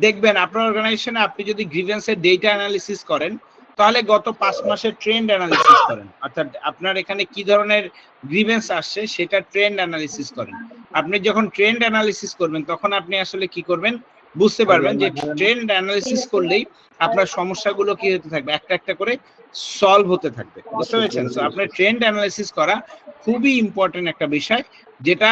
দেখবেন আপনার অর্গানাইজেশনে আপনি যদি গ্রিভেন্সের ডেটা অ্যানালিসিস করেন তাহলে গত 5 মাসের ট্রেন্ড অ্যানালিসিস করেন, অর্থাৎ আপনার এখানে কি ধরনের গ্রিভেন্স আসছে সেটা ট্রেন্ড অ্যানালিসিস করেন। আপনি যখন ট্রেন্ড অ্যানালিসিস করবেন তখন আপনি আসলে কি করবেন, বুঝতে পারবেন যে ট্রেন্ড অ্যানালিসিস করলেই আপনার সমস্যাগুলো কি হতে থাকবে, একটা একটা করে সলভ হতে থাকবে, বুঝতে পেরেছেন। সো আপনার ট্রেন্ড অ্যানালিসিস করা খুবই ইম্পর্টেন্ট একটা বিষয় যেটা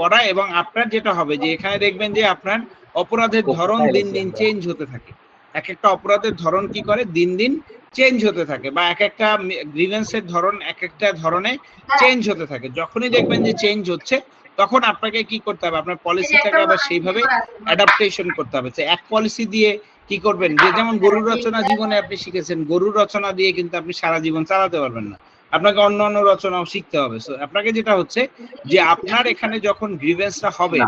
করা। এবং আপনার যেটা হবে যে এখানে দেখবেন যে আপনার অপরাধের ধরন দিন দিন চেঞ্জ হতে থাকে, এক একটা অপরাধের ধরন কি করে দিন দিন চেঞ্জ হতে থাকে, বা এক একটা গ্রিভেন্সের ধরন এক একটা ধরনে চেঞ্জ হতে থাকে। যখনই দেখবেন যে চেঞ্জ হচ্ছে তখন আপনাকে কি করতে হবে, আপনার পলিসিটাকে আবার সেইভাবে অ্যাডাপ্টেশন করতে হবে। এক পলিসি দিয়ে কি করবেন, যে যেমন গরুর রচনা জীবনে আপনি শিখেছেন, গরুর রচনা দিয়ে কিন্তু আপনি সারা জীবন চালাতে পারবেন না, আপনাকে অন্য অন্য রচনাও শিখতে হবে। সো আপনাকে যেটা হচ্ছে যে আপনার এখানে যখন গ্রিভেন্সটা হবে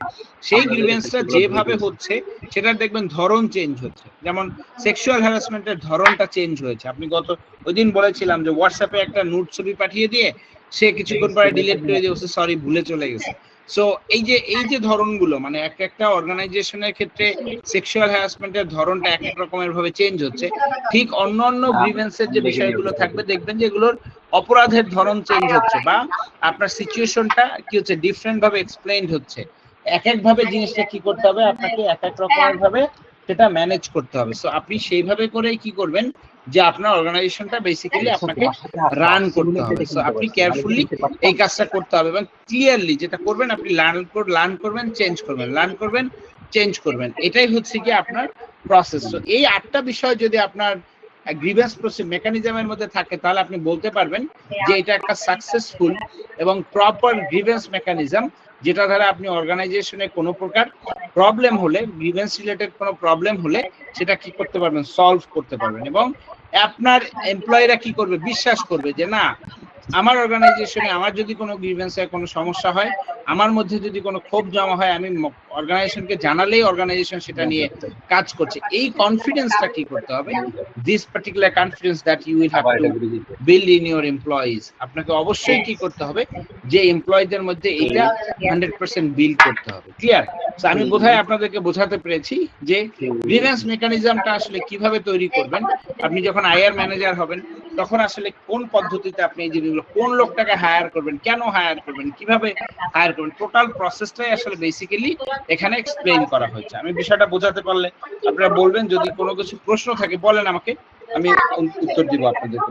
সেই গ্রিভেন্সটা যেভাবে হচ্ছে সেটা দেখবেন ধরন চেঞ্জ হচ্ছে। যেমন সেক্সুয়াল হ্যারাসমেন্টের ধরনটা চেঞ্জ হয়েছে। আপনি গত ওই দিন বলেছিলাম যে হোয়াটসঅ্যাপে একটা নুড ছবি পাঠিয়ে দিয়ে সে কিছুক্ষণ পরে ডিলিট করে দিয়ে সরি ভুলে চলে গেছে। সো এই যে ধরনগুলো মানে এক একটা অর্গানাইজেশনের ক্ষেত্রে সেক্সুয়াল হ্যারাসমেন্টের ধরনটা এক এক রকমের ভাবে চেঞ্জ হচ্ছে, ঠিক অন্যান্য গ্রিভেন্সের যে বিষয়গুলো থাকবে দেখবেন যে এগুলোর অপরাধের ধরন চেঞ্জ হচ্ছে বা আপনার সিচুয়েশনটা কি হচ্ছে ডিফারেন্ট ভাবে এক্সপ্লেইনড হচ্ছে। এক এক ভাবে জিনিসটা কি করতে হবে, আপনাকে এক এক রকমের ভাবে সেটা ম্যানেজ করতে হবে। সো আপনি সেইভাবে করে কি করবেন যে আপনার অর্গানাইজেশনটা বেসিক্যালি আপনাকে রান করতে হবে। সো আপনি কেয়ারফুলি এই কাজটা করতে হবে এবং ক্লিয়ারলি যেটা করবেন আপনি লার্ন করবেন, চেঞ্জ করবেন, লার্ন করবেন, চেঞ্জ করবেন, এটাই হচ্ছে কি আপনার প্রসেস। তো এই 8টা বিষয় যদি আপনার গ্রিভেন্স মেকানিজমের মধ্যে থাকে তাহলে আপনি বলতে পারবেন যে এটা একটা সাকসেসফুল এবং প্রপার গ্রিভেন্স মেকানিজম, যেটা দ্বারা আপনি অর্গানাইজেশনে কোনো প্রকার প্রবলেম হলে, গ্রিভেন্স রিলেটেড কোনো প্রবলেম হলে সেটা কি করতে পারবেন, সলভ করতে পারবেন এবং আপনার এমপ্লয়িরা কি করবে, বিশ্বাস করবে যে না আমার অর্গানাইজেশনে আমার যদি কোনো গ্রিভেন্সের কোনো সমস্যা হয়, আমার মধ্যে যদি কোনো ক্ষোভ জমা হয়, আমি অর্গানাইজেশনকে জানালেই অর্গানাইজেশন সেটা নিয়ে কাজ করছে। এই কনফিডেন্সটা কি করতে হবে, this particular confidence that you will have to build in your employees. আপনাকে অবশ্যই কি করতে হবে যে এমপ্লয়ীদের মধ্যে এটা 100% বিল্ড করতে হবে। ক্লিয়ার? আমি বোধহয় আপনাদেরকে বোঝাতে পেরেছি যে গ্রিভেন্স মেকানিজমটা আসলে কিভাবে তৈরি করবেন। আপনি যখন আইআর ম্যানেজার হবেন তখন আসলে কোন পদ্ধতিতে আপনি এই জিনিসগুলো, কোন লোকটাকে হায়ার করবেন, কেন হায়ার করবেন, কিভাবে হায়ার করবেন, টোটাল প্রসেসটাই আসলে বেসিক্যালি এখানে এক্সপ্লেইন করা হয়েছে। আমি বিষয়টা বোঝাতে পারলে আপনারা বলবেন, যদি কোনো কিছু প্রশ্ন থাকে বলেন আমাকে, আমি উত্তর দিব আপনাদেরকে।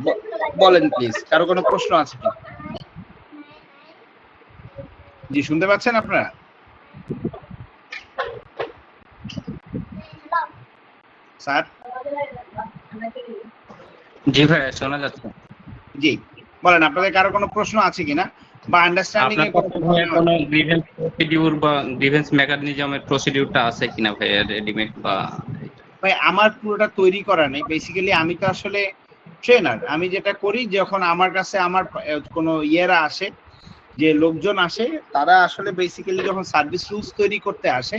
বলেন প্লিজ, কারো কোনো প্রশ্ন আছে কি? জি, শুনতে পাচ্ছেন আপনারা? স্যার? জি ভাই, শোনা যাচ্ছে। জি বলেন, আপনাদের কারো কোনো প্রশ্ন আছে কিনা বা আন্ডারস্ট্যান্ডিং এর কোনো কোনো গ্রিভেন্স প্রসিডিউর বা গ্রিভেন্স মেকানিজমের প্রসিডিউরটা আছে কিনা ভাই, রেডিমেড বা? ভাই আমার পুরোটা তৈরি করা নেই, বেসিক্যালি আমি তো আসলে ট্রেনার। আমি যেটা করি, যখন আমার কাছে আমার কোনো ইয়েরা আসে, যে লোকজন আসে, তারা আসলে বেসিক্যালি যখন সার্ভিস রুলস তৈরি করতে আসে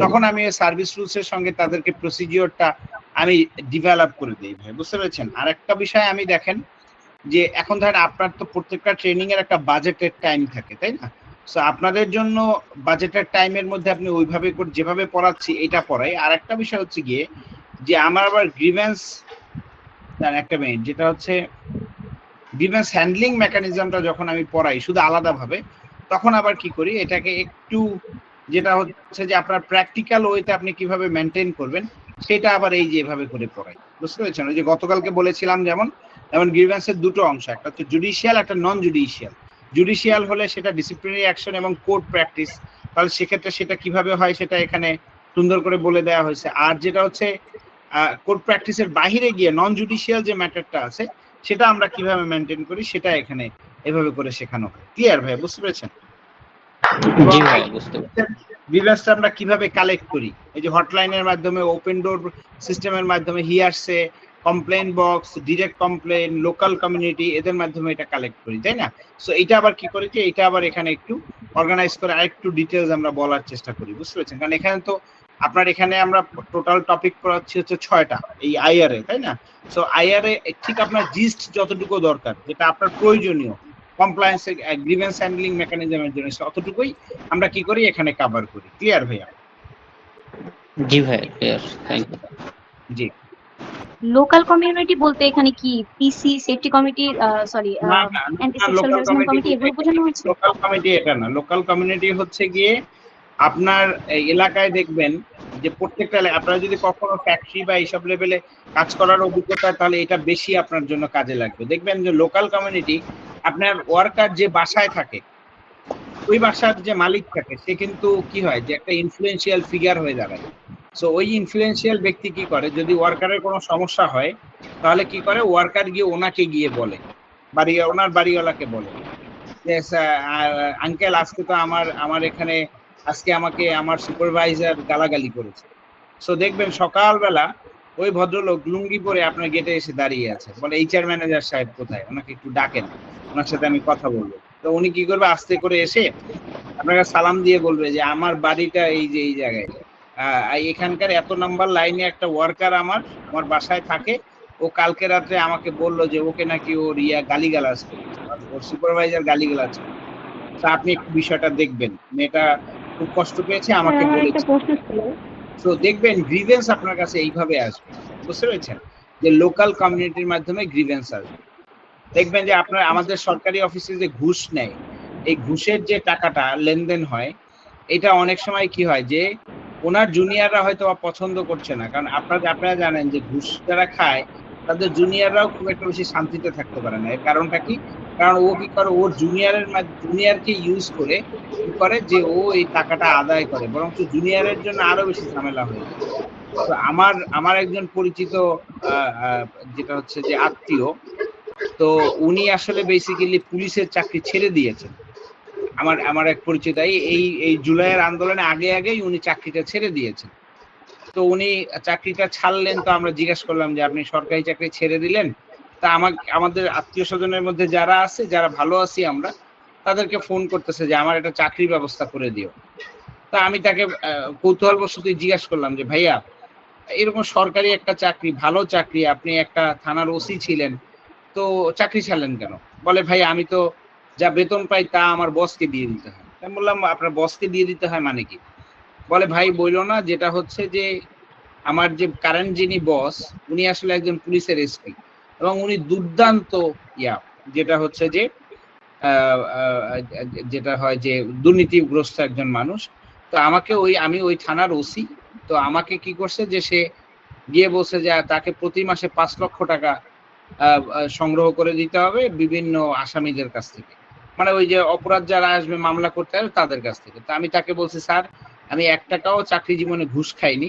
তখন আমি সার্ভিস রুলস এর সঙ্গে তাদেরকে প্রসিডিওরটা আমি ডেভেলপ করে দিই ভাই, বুঝতে পেরেছেন? আর একটা বিষয় আমি দেখেন যে এখন ধরেন আপনার তো প্রত্যেকটা ট্রেনিং এর একটা বাজেটের টাইম থাকে, তাই না? সো আপনাদের জন্য বাজেটের টাইমের মধ্যে আপনি ওইভাবে করে যেভাবে পড়াচ্ছি এটা পড়াই। আর একটা বিষয় হচ্ছে গিয়ে যে আমার আবার গ্রিভেন্স, একটা মিনিট, যেটা হচ্ছে গ্রিভেন্স হ্যান্ডলিং মেকানিজমটা যখন আমি পড়াই শুধু আলাদাভাবে, তখন আবার কি করি এটাকে একটু, যেটা হচ্ছে যে আপনার প্র্যাকটিক্যাল ওয়েতে আপনি কিভাবে মেনটেন করবেন সেটা আবার এই যে এভাবে করে পড়াই, বুঝতে পেরেছেন? ওই যে গতকালকে বলেছিলাম যেমন গ্রিভেন্সের দুটো অংশ, একটা হচ্ছে জুডিশিয়াল, একটা নন জুডিশিয়াল। জুডিশিয়াল হলে সেটা ডিসিপ্লিনারি অ্যাকশন এবং কোর্ট প্র্যাকটিস, তাহলে সেক্ষেত্রে সেটা কিভাবে হয় সেটা এখানে সুন্দর করে বলে দেওয়া হয়েছে। আর যেটা হচ্ছে কোর্ট প্র্যাকটিসের বাহিরে গিয়ে নন জুডিশিয়াল যে ম্যাটারটা আছে সেটা আমরা কিভাবে মেনটেন করি সেটা এখানে এভাবে করে শেখানো হয়। ক্লিয়ার ভাই, বুঝতে পেরেছেন? জি ভাই, বুঝতে পারছি। গ্রিভেন্সটা আমরা কিভাবে কালেক্ট করি, এই যে হটলাইনের মাধ্যমে, ওপেন ডোর সিস্টেমের মাধ্যমে, hearsay, complain box, direct complain, local community, এদের মাধ্যমে এটা কালেক্ট করি, তাই না? সো এটা আবার কি করি যে এটা আবার এখানে একটু অর্গানাইজ করে আরেকটু ডিটেলস আমরা বলার চেষ্টা করি, বুঝতে পেরেছেন? কারণ এখানে তো আপনার এখানে আমরা টোটাল টপিক করাচ্ছি হচ্ছে 6টা এই আইআর এ, তাই না? সো আইআর এ ঠিক আপনার জিস্ট যতটুকু দরকার, যেটা আপনার প্রয়োজনীয় কমপ্লায়েন্স গ্রিভেন্স হ্যান্ডলিং মেকানিজমের জন্য, অতটুকুই আমরা কি করি এখানে কভার করি। ক্লিয়ার ভাইয়া? জি ভাই, ক্লিয়ার, থ্যাংক ইউ। জি। লোকাল কমিউনিটি বলতে এখানে কি PC safety committee, sorry anti sexual local harassment committee এগুলো বোঝানো হয়েছে? লোকাল কমিটি এটা না। লোকাল কমিউনিটি হচ্ছে গিয়ে আপনার এই এলাকায় দেখবেন যে প্রত্যেকটা আপনারা যদি কখনো ফ্যাক্টরি বা এইসব লেভেলে কাজ করার অভিজ্ঞতা, তাহলে এটা বেশি আপনার জন্য কাজে লাগবে। দেখবেন যে লোকাল কমিউনিটি আপনার ওয়ার্কার যে বাসায় থাকে, ওই বাসার যে মালিক থাকে সে কিন্তু কি হয় যে একটা ইনফ্লুয়েন্সিয়াল ফিগার হয়ে দাঁড়ায়। সো ওই ইনফ্লুয়েন্সিয়াল ব্যক্তি কি করে, যদি ওয়ার্কারের কোনো সমস্যা হয় তাহলে কি করে, ওয়ার্কার গিয়ে ওনাকে গিয়ে বলে, ওনার বাড়িওয়ালাকে বলে যে আঙ্কেল আজকে তো আমার এখানে আজকে আমাকে আমার সুপারভাইজার গালাগালি করেছে। সো দেখবেন সকালবেলা ওই ভদ্রলোক লুঙ্গি পরে আপনার গেটে এসে দাঁড়িয়ে আছে, বলে এইচআর ম্যানেজার সাহেব কোথায়, ওনাকে একটু ডাকেন, ওনার সাথে আমি কথা বলবো। তো উনি কি করবে, আস্তে করে এসে আপনাকে সালাম দিয়ে বলবে যে আমার বাড়িটা এই যে এই জায়গায়, এখানকার এত নাম্বার লাইনে একটা ওয়ার্কার আমার বাসায় থাকে, ও কালকে রাত্রে আমাকে বললো যে ওকে নাকি ওর গালিগালাজ করেছে, ওর সুপারভাইজার গালিগালাজ করে। তা আপনি একটু বিষয়টা দেখবেন। মেয়েটা খুব কষ্ট পেয়েছে, আমাকে আমার একটা বলেছে। প্রশ্ন ছিল। তো দেখবেন গ্রিভেন্স আপনার কাছে এইভাবে আসবে, বুঝতে পেরেছেন? যে লোকাল কমিউনিটির মাধ্যমে গ্রিভেন্স আসবে। দেখবেন যে আপনার আমাদের সরকারি অফিসে যে ঘুষ নেয়, এই ঘুষের যে টাকাটা লেনদেন হয়, এটা অনেক সময় কি হয় যে ওনার জুনিয়ররা হয়তো পছন্দ করছে না, কারণ আপনারা জানেন যে ঘুষ যারা খায় তাদের জুনিয়ররাও খুব একটা বেশি শান্তিতে থাকতে পারে না। এর কারণটা কি? কারণ ও কি করে, ওর জুনিয়রকে ইউজ করে কি করে যে ও এই টাকাটা আদায় করে, বরঞ্চ জুনিয়রের জন্য আরো বেশি ঝামেলা হয়ে যায়। তো আমার একজন পরিচিত আহ, আহ, যেটা হচ্ছে যে আত্মীয়, তো উনি আসলে বেসিক্যালি পুলিশের চাকরি ছেড়ে দিয়েছেন। আমার আমার এক পরিচিত এই জুলাইয়ের আন্দোলনে আগেই উনি চাকরিটা ছেড়ে দিয়েছেন। তো উনি চাকরিটা ছাড়লেন, তো আমরা জিজ্ঞেস করলাম যে আপনি সরকারি চাকরি ছেড়ে দিলেন, তা আমাদের আত্মীয় স্বজনের মধ্যে যারা আছে, যারা ভালো আছি আমরা, তাদেরকে ফোন করতেছে যে আমার একটা চাকরির ব্যবস্থা করে দিও। তা আমি তাকে কৌতূহলবশত জিজ্ঞেস করলাম যে ভাইয়া, এরকম সরকারি একটা চাকরি, ভালো চাকরি, আপনি একটা থানার ওসি ছিলেন, তো চাকরি ছাড়লেন কেন? বলে ভাই আমি তো যা বেতন পাই তা আমার বসকে দিয়ে দিতে হয়। আমি বললাম আপনার বসকে দিয়ে দিতে হয় মানে কি? বলে ভাই বইলো না, যেটা হচ্ছে যে আমার যে কারেন্ট যিনি বস, উনি আসলে একজন পুলিশের এসপি, এবং উনি দুর্দান্ত ইয়া, যেটা হচ্ছে যে আহ, আহ, যেটা হয় যে দুর্নীতিগ্রস্ত একজন মানুষ। তো আমি ওই থানার ওসি, তো আমাকে কি করছে যে সে গিয়ে বলছে যে তাকে প্রতি মাসে 5 লক্ষ টাকা সংগ্রহ করে দিতে হবে বিভিন্ন আসামিদের কাছ থেকে, মানে ওই যে অপরাধ যারা আসবে মামলা করতে হবে তাদের কাছ থেকে। তো আমি তাকে বলছি স্যার, আমি 1 টাকাও চাকরি জীবনে ঘুষ খাইনি,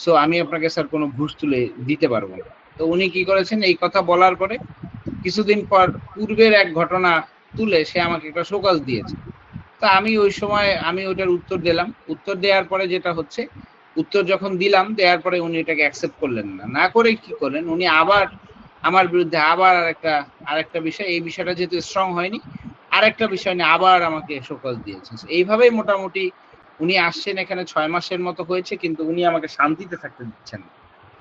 সো আমি আপনাকে স্যার কোনো ঘুষ তুলে দিতে পারবো না। তো উনি কি করেছেন, এই কথা বলার পরে কিছুদিন পর পূর্বের এক ঘটনা তুলে সে আমাকে একটা শোকজ দিয়েছে। তা আমি ওই সময় ওটার উত্তর দিলাম। উত্তর দেওয়ার পরে যেটা হচ্ছে, উত্তর যখন দিলাম, দেওয়ার পরে উনি এটাকে অ্যাকসেপ্ট করলেন না। না করে কি করলেন, উনি আবার আমার বিরুদ্ধে আবার আরেকটা বিষয়, এই বিষয়টা যেহেতু স্ট্রং হয়নি, আরেকটা বিষয় নিয়ে আবার আমাকে শোকজ দিয়েছেন। এইভাবেই মোটামুটি উনি আসছেন এখানে 6 মাসের মতো হয়েছে, কিন্তু উনি আমাকে শান্তিতে থাকতে দিচ্ছেন না।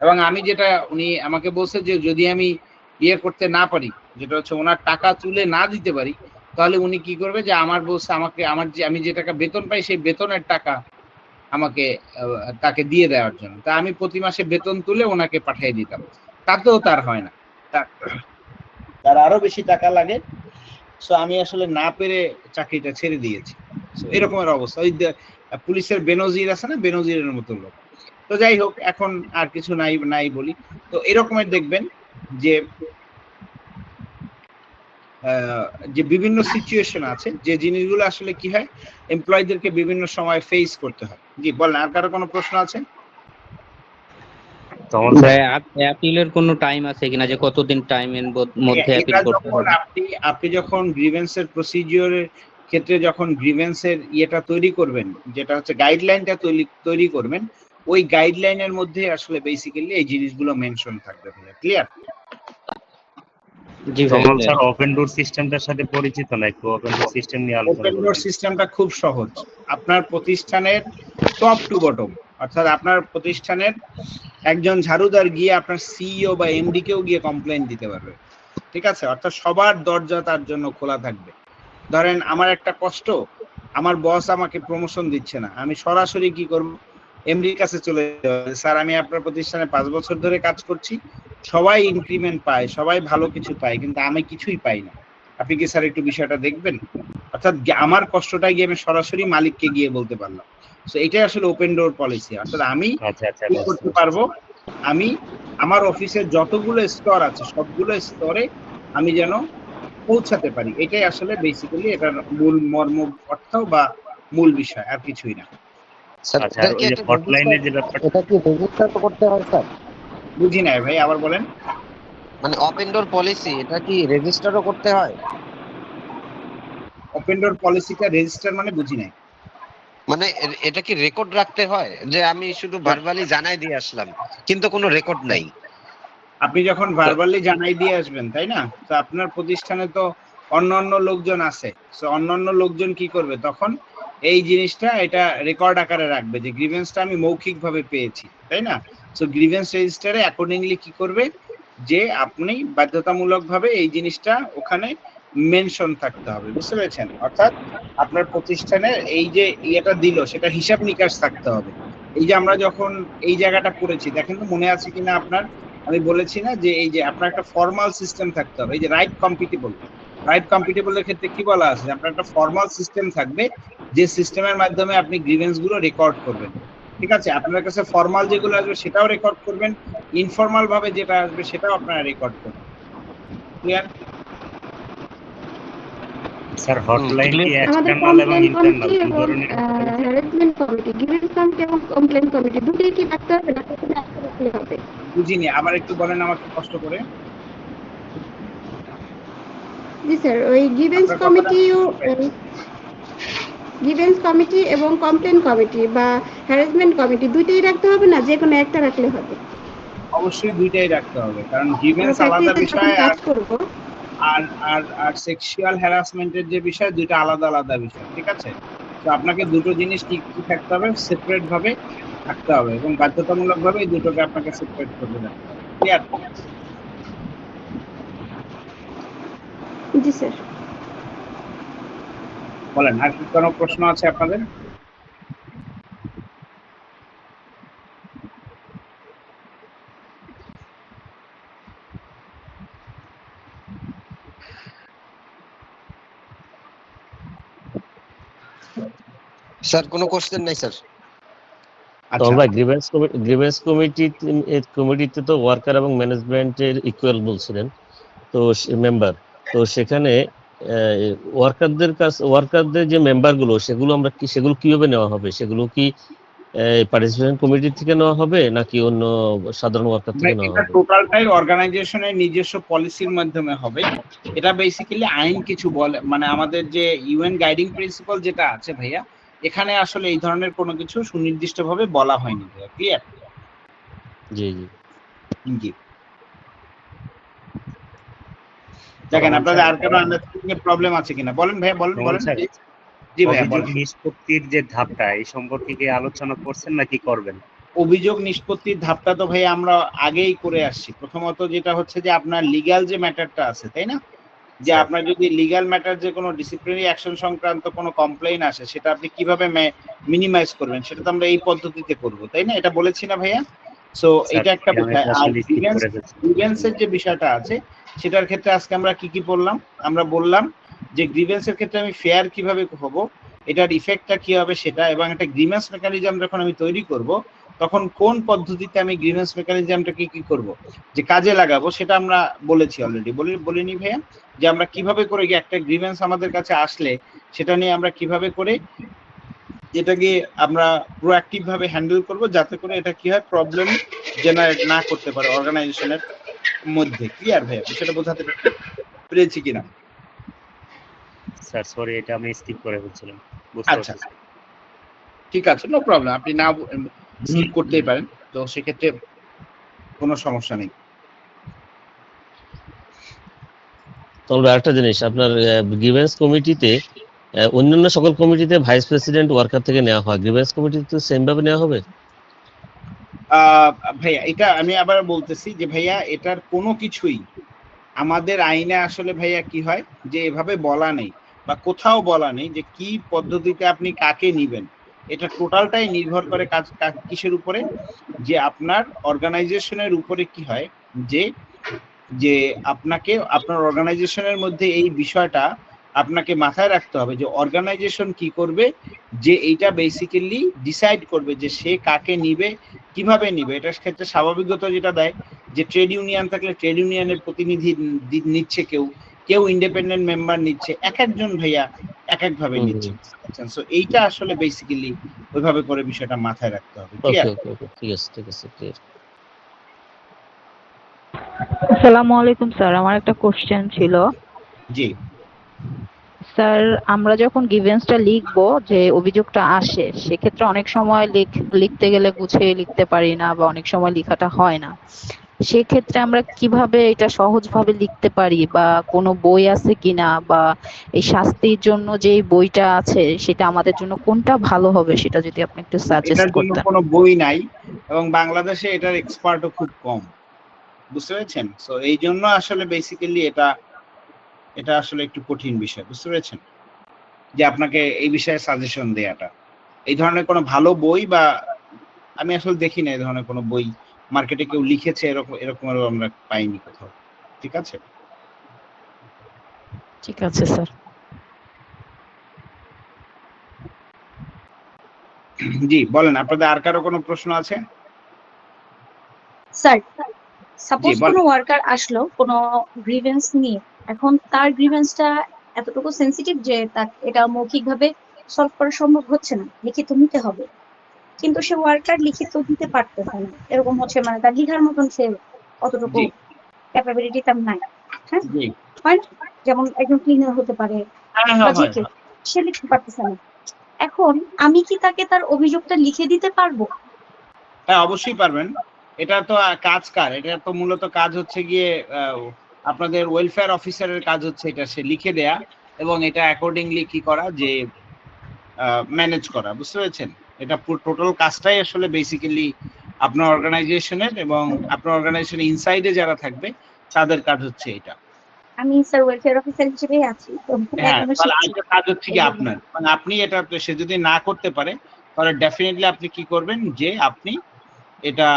এবং আমি যেটা, উনি আমাকে বলছে যে যদি আমি বিয়ে করতে না পারি, যেটা হচ্ছে ওনার টাকা তুলে না দিতে পারি, তাহলে উনি কি করবে যে আমার বলছে আমাকে আমি যে টাকা বেতন পাই সেই বেতনের টাকা আমাকে তাকে দিয়ে দেওয়ার জন্য। তা আমি প্রতি মাসে বেতন তুলে ওনাকে পাঠিয়ে দিতাম, তাতেও তার হয় না, তার আরো বেশি টাকা লাগে। সো আমি আসলে না পেরে চাকরিটা ছেড়ে দিয়েছি। সো এরকমের অবস্থা, ওই পুলিশের বেনজির আছে না, বেনজিরের মতো লোক। তো যাই হোক, এখন আর কিছু নাই বলি। তো এরকমের দেখবেন যে যে বিভিন্ন সিচুয়েশন আছে, যে জিনিসগুলো আসলে কি হয়, এমপ্লয়ীদেরকে বিভিন্ন সময় ফেস করতে হয়। জি বলেন, আর কারো কোনো প্রশ্ন আছে? ভাই অ্যাপিলের কোনো টাইম আছে কিনা, যে কতদিন টাইমের মধ্যে এটা অ্যাপিল করতে যখন হবে? আপনি যখন গ্রিভেন্সের প্রসিডিওরের ক্ষেত্রে যখন গ্রিভেন্সের ইয়েটা তৈরি করবেন, যেটা হচ্ছে গাইডলাইনটা তৈরি করবেন, ওই গাইডলাইনের মধ্যে আসলে বেসিক্যালি এই জিনিসগুলো মেনশন থাকবে। ক্লিয়ার? জি ভাই, তমাল স্যার ওপেন ডোর সিস্টেমটার সাথে পরিচিত না, একটু ওপেন ডোর সিস্টেম নিয়ে আলোচনা ওপেন ডোর করবেন। সিস্টেমটা খুব সহজ। আপনার প্রতিষ্ঠানের টপ টু বটম, অর্থাৎ আপনার প্রতিষ্ঠানের একজন ঝাড়ুদার গিয়ে আপনার সিইও বা এমডি কেও গিয়ে কমপ্লেইন দিতে পারবে। ঠিক আছে? অর্থাৎ সবার দরজা তার জন্য খোলা থাকবে। ধরেন আমার একটা কষ্ট, আমার বস আমাকে প্রমোশন দিচ্ছে না, আমি সরাসরি কি করব, এমডির কাছে চলে যাব, স্যার আমি আপনার প্রতিষ্ঠানে 5 বছর ধরে কাজ করছি, সবাই ইনক্রিমেন্ট পায়, সবাই ভালো কিছু পায়, কিন্তু আমি কিছুই পাই না, আপনি কি স্যার একটু বিষয়টা দেখবেন? অর্থাৎ আমার কষ্টটা গিয়ে আমি সরাসরি মালিককে গিয়ে বলতে পারলাম। সো এটাই আসলে ওপেন ডোর পলিসি। অর্থাৎ আমি আচ্ছা আচ্ছা, কি বুঝতে করতে বুঝতে পারবো, আমি আমার অফিসের যতগুলো স্তর আছে সবগুলো স্তরে আমি যেন পৌঁছাতে পারি, এটাই আসলে বেসিক্যালি এটার মূল মর্ম অর্থ বা মূল বিষয়, আর কিছুই না। স্যার আচ্ছা, এটা আর কি ওই যে একটা হটলাইনের যে ব্যাপারটা, এটা কি রেজিস্টার করতে হয় স্যার? বুঝি নাই ভাই, আবার বলেন। মানে ওপেন ডোর পলিসি এটা কি রেজিস্টারও করতে হয়? ওপেন ডোর পলিসিটা রেজিস্টার মানে বুঝি নাই। মানে এটা কি রেকর্ড রাখতে হয়, যে আমি শুধু ভার্বালি জানাই দিয়ে আসলাম কিন্তু কোনো রেকর্ড নাই? আপনি যখন ভার্বালি জানাই দিয়ে আসবেন, তাই না, তো আপনার প্রতিষ্ঠানে তো অন্যান্য লোকজন আছে, সো অন্যান্য লোকজন কি করবে তখন, এই জিনিসটা এটা রেকর্ড আকারে রাখবে যে গ্রিভেন্সটা আমি মৌখিকভাবে পেয়েছি, তাই না। সো গ্রিভেন্স রেজিস্টারে অ্যাকর্ডিংলি কি করবে, যে আপনি বাধ্যতামূলকভাবে এই জিনিসটা ওখানে মেনশন থাকতে হবে, বুঝতে পেরেছেন? অর্থাৎ আপনার প্রতিষ্ঠানের এই যে ইয়েটা দিল সেটা হিসাব নিকাশ থাকতে হবে। এই যে আমরা যখন এই জায়গাটা করেছি দেখেন তো মনে আছে কিনা আপনার, আমি বলেছি না যে এই যে আপনার একটা ফর্মাল সিস্টেম থাকতে হবে। এই যে রাইট কম্পিটেবলের ক্ষেত্রে কি বলা আছে, আপনার একটা ফর্মাল সিস্টেম থাকবে যে সিস্টেমের মাধ্যমে আপনি গ্রিভেন্স গুলো রেকর্ড করবেন। ঠিক আছে, আপনার কাছে ফর্মাল যেগুলো আসবে সেটাও রেকর্ড করবেন, ইনফর্মাল ভাবে যেটা আসবে সেটাও আপনারা রেকর্ড করবেন। ক্লিয়ার? স্যার হটলাইন কি আমাদের এক্সটার্নাল এবং কমপ্লেন ইন্টারনাল কমিটি দুই এবং ধরনের হ্যারাসমেন্ট কমিটি, গ্রিভেন্স কমিটি এবং কমপ্লেন কমিটি দুটোই কি থাকতে হবে নাকি কোনো একটা রাখলে হবে? বুঝিনি, আবার একটু বলেন আমাকে কষ্ট করে। জি স্যার, ওই গ্রিভেন্স আপনার কথাটা কমিটি এবং কমপ্লেন কমিটি বা হ্যারাসমেন্ট কমিটি দুইটাই রাখতে হবে না, যে কোনো একটা রাখলে হবে? অবশ্যই দুইটাই রাখতে হবে, কারণ গ্রিভেন্স আলাদা ফ্যাক্টরিতে যখন বিষয় কাজ করব আর আর আর সেক্সুয়াল হ্যারাসমেন্টের যে বিষয় দুইটা আলাদা আলাদা বিষয়। ঠিক আছে, তো আপনাকে দুটো জিনিস ঠিক কি থাকতে হবে, সেপারেট ভাবে থাকতে হবে এবং বাধ্যতামূলক ভাবে এই দুটোকে আপনাকে সেপারেট করে রাখতে হবে। ক্লিয়ার? জি স্যার। বলেন, আর কি কোনো প্রশ্ন আছে আপনাদের? স্যার কোনো কোশ্চেন নাই স্যার। তো আচ্ছা, ভাই গ্রিভেন্স কমিটিতে তো ওয়ার্কার এবং ম্যানেজমেন্টের ইকুয়াল বলছিলেন, তো মেম্বার, তো সেখানে ওয়ার্কারদের যে মেম্বার গুলো সেগুলো কিভাবে নেওয়া হবে? সেগুলো কি পার্টিসিপেশন কমিটি থেকে নেওয়া হবে নাকি অন্য সাধারণ ওয়ার্কার থেকে নেওয়া এটা হবে? টোটালটাই অর্গানাইজেশনের নিজস্ব পলিসির মাধ্যমে হবে। এটা বেসিক্যালি আইন কিছু বলে, মানে আমাদের যে ইউএন গাইডিং প্রিন্সিপাল যেটা আছে ভাইয়া, এখানে আসলে এই ধরনের কোনো কিছু সুনির্দিষ্টভাবে বলা হয়নি ভাইয়া। ক্লিয়ার? জি জি। জি। দেখেন আপনাদের আর কোনো আন্ডারস্ট্যান্ডিং এর প্রবলেম আছে কিনা, বলেন ভাইয়া, বলেন বলেন। স্যার জি ভাইয়া অভিযোগ বলেন। নিষ্পত্তির যে ধাপটা এই সম্পর্কে কি আলোচনা করছেন নাকি করবেন? অভিযোগ নিষ্পত্তির ধাপটা তো ভাই আমরা আগেই করে আসছি। প্রথমত যেটা হচ্ছে যে আপনার লিগ্যাল যে ম্যাটারটা আছে, তাই না? যে স্যার আপনার যদি লিগ্যাল ম্যাটার যে কোনো ডিসিপ্লিনারি অ্যাকশন সংক্রান্ত কোনো কমপ্লেইন আসে সেটা আপনি কিভাবে মিনিমাইজ করবেন সেটা তো আমরা এই পদ্ধতিতে করব, তাই না? এটা বলেছি না ভাইয়া? সো এটা একটা আমি বিষয়। আর আসলে স্কিপ করে ফেলছি। গ্রিভেন্সের যে বিষয়টা আছে সেটার ক্ষেত্রে আজকে আমরা কি কি বললাম, আমরা বললাম যে গ্রিভেন্সের ক্ষেত্রে আমি ফেয়ার কিভাবে হব, এটার ইফেক্টটা কি হবে সেটা, এবং একটা গ্রিভেন্স মেকানিজম যখন আমি তৈরি করব তখন কোন পদ্ধতিতে আমি গ্রিভেন্স মেকানিজমটাকে কি করব, যে কাজে লাগাবো, সেটা আমরা বলেছি অলরেডি। বলিনি ভাইয়া? যে আমরা কিভাবে করে একটা গ্রিভেন্স আমাদের কাছে আসলে সেটা নিয়ে আমরা কিভাবে করে এটাকে আমরা প্রোঅ্যাক্টিভ ভাবে হ্যান্ডেল করব যাতে করে এটা কি হয়, প্রবলেম জেনারেট না করতে পারে অর্গানাইজেশনের মধ্যে। ক্লিয়ার ভাইয়া? বিষয়টা বোঝাতে পেরেছি কিনা? স্যার সরি, এটা আমি স্কিপ করে ফেলছিলাম, বুঝতে আচ্ছা, পারছি। ঠিক আছে, নো প্রবলেম, আপনি না স্কিপ করতেই পারেন, তো সেক্ষেত্রে কোনো সমস্যা নেই। তবে আরেকটা জিনিস, আপনার গ্রিভেন্স কমিটিতে অন্যান্য সকল কমিটিতে ভাইস প্রেসিডেন্ট ওয়ার্কার থেকে নেওয়া হয়, গ্রিভেন্স কমিটিতে সেম ভাবে নেওয়া হবে? ভাইয়া এটা আমি আবার বলতেছি যে ভাইয়া এটার কোনো কিছুই আমাদের আইনে আসলে ভাইয়া কি হয় যে এভাবে বলা নেই বা কোথাও বলা নেই যে কি পদ্ধতিতে আপনি কাকে নিবেন। এটা টোটালটাই নির্ভর করে কিসের উপরে, যে আপনার অর্গানাইজেশনের উপরে কি হয়, যে যে আপনাকে আপনার অর্গানাইজেশনের মধ্যে এই বিষয়টা আপনাকে মাথায় রাখতে হবে যে অর্গানাইজেশন কি করবে, যে এইটা বেসিক্যালি ডিসাইড করবে যে সে কাকে নিবে, কিভাবে নিবে। এটার ক্ষেত্রে স্বাভাবিকতা যেটা দেয় যে ট্রেড ইউনিয়ন থাকলে ট্রেড ইউনিয়নের প্রতিনিধি নিচ্ছে, কেউ ইন্ডিপেন্ডেন্ট মেম্বার নিচ্ছে, এক একজন ভাইয়া এক এক ভাবে নিচ্ছে। সো এইটা আসলে বেসিক্যালি ওইভাবে করে বিষয়টা মাথায় রাখতে হবে। Okay clear? ওকে ওকে, ঠিক আছে ক্লিয়ার। আসসালামু আলাইকুম স্যার, আমার একটা কোশ্চেন ছিল। জি স্যার, আমরা যখন গ্রিভেন্সটা লিখবো, যে অভিযোগটা আসে, সেক্ষেত্রে অনেক সময় লিখতে গেলে গুছিয়ে লিখতে পারি না বা অনেক সময় লেখাটা হয় না। সেক্ষেত্রে আমরা কিভাবে এটা সহজভাবে লিখতে পারি, বা কোনো বই আছে কিনা, বা এই শাস্তির জন্য যে বইটা আছে সেটা আমাদের জন্য কোনটা ভালো হবে, সেটা যদি আপনি একটু সাজেস্ট এটার জন্য করতেন। কোনো বই নাই এবং বাংলাদেশে এটার এক্সপার্টও খুব কম, বুঝতে পেরেছেন? সো এই জন্য আসলে বেসিক্যালি এটা এটা আসলে একটু কঠিন বিষয়, বুঝতে পেরেছেন, যে আপনাকে এই বিষয়ে সাজেশন দেয়াটা। এই ধরনের কোনো ভালো বই বা আমি আসলে দেখি না এই ধরনের কোনো বই মার্কেটে কেউ লিখেছে এরকমেরও আমরা পাইনি কোথাও। ঠিক আছে? ঠিক আছে স্যার। জি বলেন, আপনাদের আর কারো কোনো প্রশ্ন আছে? স্যার, জি সাপোজ বলেন। কোনো ওয়ার্কার আসলো কোনো গ্রিভেন্স নিয়ে, এখন তার গ্রিভেন্সটা এতটুকু সেনসিটিভ যে তার এটা মৌখিকভাবে সলভ করা সম্ভব হচ্ছে না, লিখিত নিতে হবে, কিন্তু সে ওয়ার্কার লিখিত দিতে পারতেছে না, এরকম হচ্ছে মানে তার লিখার মতন সে অতটুকু জি ক্যাপাবিলিটি তার নাই, হ্যাঁ, জি হয় না? যেমন একজন ক্লিনার হতে পারে হ্যাঁ বা হ্যাঁ যে হয় কেউ, সে লিখতে পারতেছে না। এখন আমি কি তাকে তার অভিযোগটা লিখে দিতে পারবো? হ্যাঁ অবশ্যই পারবেন। এটা তো কাজ কার, এটা তো মূলত কাজ হচ্ছে গিয়ে আপনাদের ওয়েলফেয়ার অফিসারের কাজ হচ্ছে এটা সে লিখে দেয়া এবং এটা অ্যাকর্ডিংলি কি করা যে ম্যানেজ করা, বুঝতে পেরেছেন? এটা টোটাল কাজটাই আসলে বেসিক্যালি আপনার অর্গানাইজেশনের এবং আপনার অর্গানাইজেশনের ইনসাইডে যারা থাকবে তাদের কাজ হচ্ছে এটা। আমি স্যার ওয়েলফেয়ার অফিসার হিসেবেই আছি, তো হ্যাঁ এখনো তাহলে শিখছি। আরেকটা কাজ হচ্ছে কি এই জন্য আপনার, মানে আপনি এটা সে যদি না করতে পারে তাহলে ডেফিনেটলি আপনি কি করবেন যে আপনি এটা